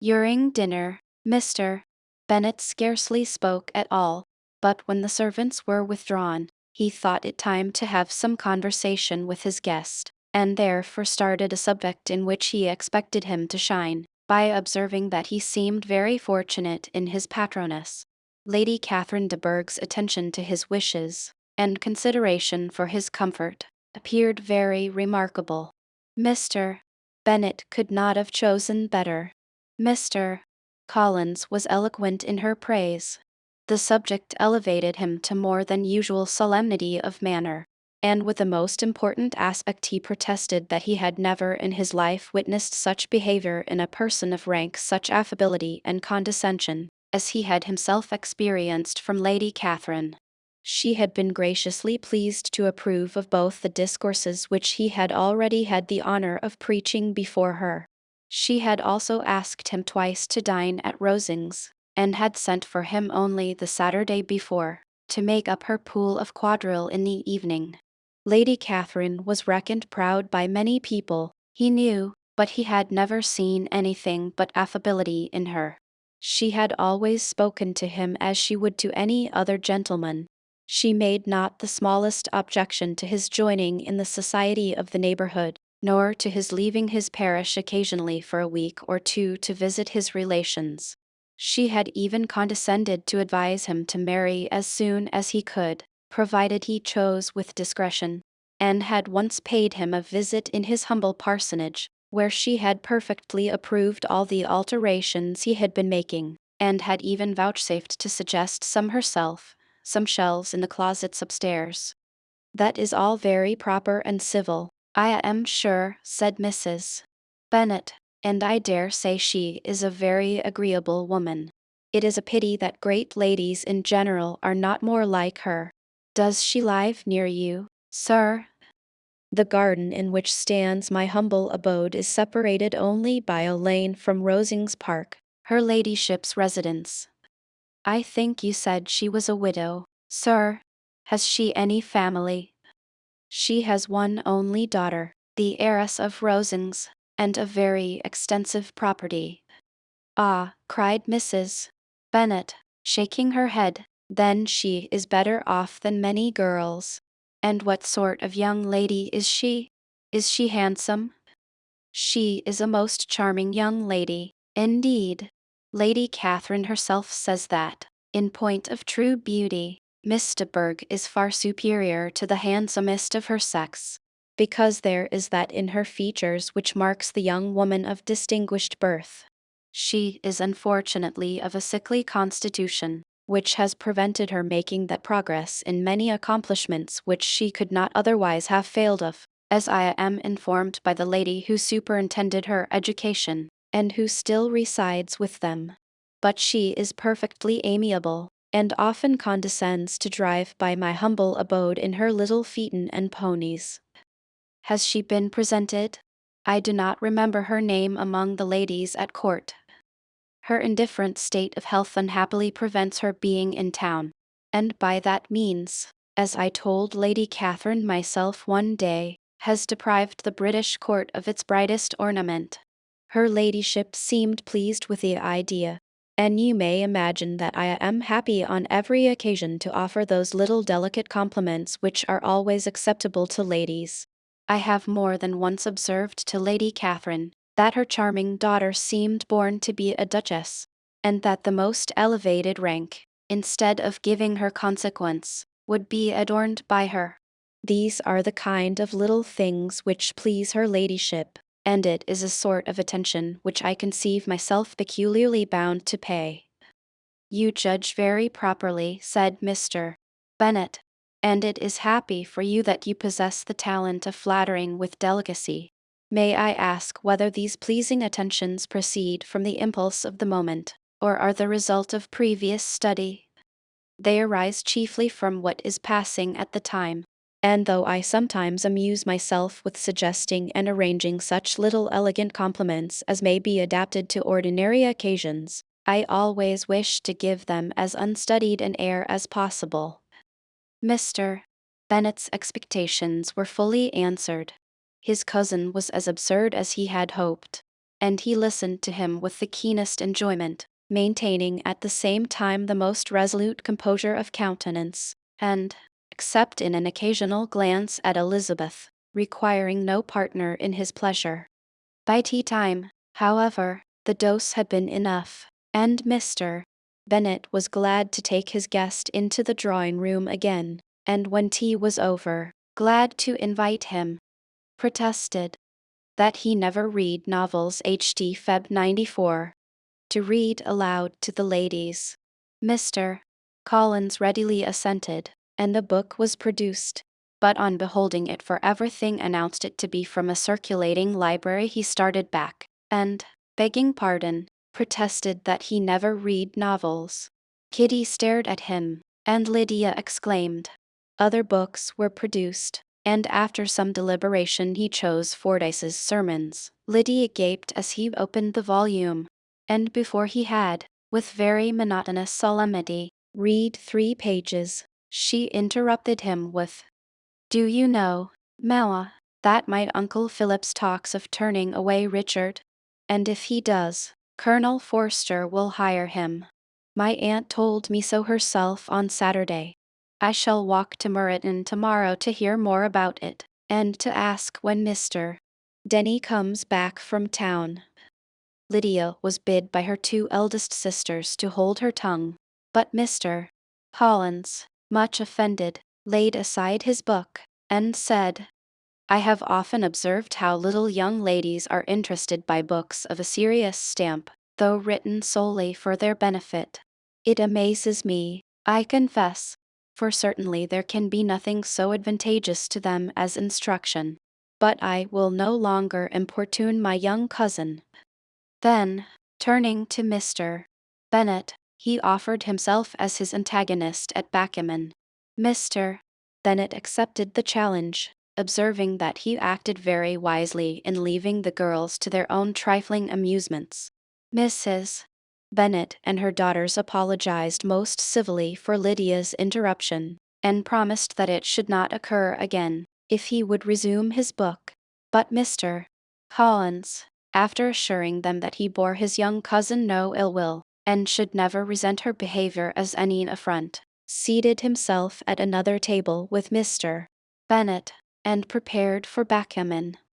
During dinner, Mr. Bennet scarcely spoke at all, but when the servants were withdrawn, he thought it time to have some conversation with his guest, and therefore started a subject in which he expected him to shine, by observing that he seemed very fortunate in his patroness. Lady Catherine de Bourgh's attention to his wishes, and consideration for his comfort, appeared very remarkable. Mr. Bennet could not have chosen better. Mr. Collins was eloquent in her praise. The subject elevated him to more than usual solemnity of manner, and with the most important aspect he protested that he had never in his life witnessed such behavior in a person of rank, such affability and condescension, as he had himself experienced from Lady Catherine. She had been graciously pleased to approve of both the discourses which he had already had the honor of preaching before her. She had also asked him twice to dine at Rosings, and had sent for him only the Saturday before, to make up her pool of quadrille in the evening. Lady Catherine was reckoned proud by many people, he knew, but he had never seen anything but affability in her. She had always spoken to him as she would to any other gentleman. She made not the smallest objection to his joining in the society of the neighborhood, nor to his leaving his parish occasionally for a week or two to visit his relations. She had even condescended to advise him to marry as soon as he could, provided he chose with discretion, and had once paid him a visit in his humble parsonage, where she had perfectly approved all the alterations he had been making, and had even vouchsafed to suggest some herself, some shelves in the closets upstairs. That is all very proper and civil, I am sure, said Mrs. Bennet, and I dare say she is a very agreeable woman. It is a pity that great ladies in general are not more like her. Does she live near you, sir? The garden in which stands my humble abode is separated only by a lane from Rosings Park, her ladyship's residence. I think you said she was a widow, sir. Has she any family? She has one only daughter, the heiress of Rosings, and a very extensive property. Ah, cried Mrs. Bennet, shaking her head, then she is better off than many girls. And what sort of young lady is she? Is she handsome? She is a most charming young lady, indeed. Lady Catherine herself says that, in point of true beauty, Miss de Bourgh is far superior to the handsomest of her sex, because there is that in her features which marks the young woman of distinguished birth. She is unfortunately of a sickly constitution, which has prevented her making that progress in many accomplishments which she could not otherwise have failed of, as I am informed by the lady who superintended her education, and who still resides with them. But she is perfectly amiable, and often condescends to drive by my humble abode in her little phaeton and ponies. Has she been presented? I do not remember her name among the ladies at court. Her indifferent state of health unhappily prevents her being in town, and by that means, as I told Lady Catherine myself one day, has deprived the British court of its brightest ornament. Her ladyship seemed pleased with the idea, and you may imagine that I am happy on every occasion to offer those little delicate compliments which are always acceptable to ladies. I have more than once observed to Lady Catherine that her charming daughter seemed born to be a duchess, and that the most elevated rank, instead of giving her consequence, would be adorned by her. These are the kind of little things which please her ladyship, and it is a sort of attention which I conceive myself peculiarly bound to pay. You judge very properly, said Mr. Bennet, and it is happy for you that you possess the talent of flattering with delicacy. May I ask whether these pleasing attentions proceed from the impulse of the moment, or are the result of previous study? They arise chiefly from what is passing at the time, and though I sometimes amuse myself with suggesting and arranging such little elegant compliments as may be adapted to ordinary occasions, I always wish to give them as unstudied an air as possible. Mr. Bennet's expectations were fully answered. His cousin was as absurd as he had hoped, and he listened to him with the keenest enjoyment, maintaining at the same time the most resolute composure of countenance, and, except in an occasional glance at Elizabeth, requiring no partner in his pleasure. By tea time, however, the dose had been enough, and Mr. Bennet was glad to take his guest into the drawing-room again, and when tea was over, glad to invite him, protested that he never read novels H.T. Feb 94, to read aloud to the ladies. Mr. Collins readily assented, and the book was produced, but on beholding it for everything announced it to be from a circulating library he started back, and, begging pardon, protested that he never read novels. Kitty stared at him, and Lydia exclaimed. Other books were produced, and after some deliberation he chose Fordyce's Sermons. Lydia gaped as he opened the volume, and before he had, with very monotonous solemnity, read 3 pages, she interrupted him with, "Do you know, Mama, that my Uncle Phillips talks of turning away Richard? And if he does, Colonel Forster will hire him. My aunt told me so herself on Saturday. I shall walk to Meryton tomorrow to hear more about it, and to ask when Mr. Denny comes back from town." Lydia was bid by her 2 eldest sisters to hold her tongue, but Mr. Collins, much offended, laid aside his book, and said, "I have often observed how little young ladies are interested by books of a serious stamp, though written solely for their benefit. It amazes me, I confess, for certainly there can be nothing so advantageous to them as instruction. But I will no longer importune my young cousin." Then, turning to Mr. Bennet, he offered himself as his antagonist at backgammon. Mr. Bennet accepted the challenge, observing that he acted very wisely in leaving the girls to their own trifling amusements. Mrs. Bennet and her daughters apologized most civilly for Lydia's interruption, and promised that it should not occur again, if he would resume his book. But Mr. Collins, after assuring them that he bore his young cousin no ill will, and should never resent her behavior as any affront, seated himself at another table with Mr. Bennet, and prepared for backgammon.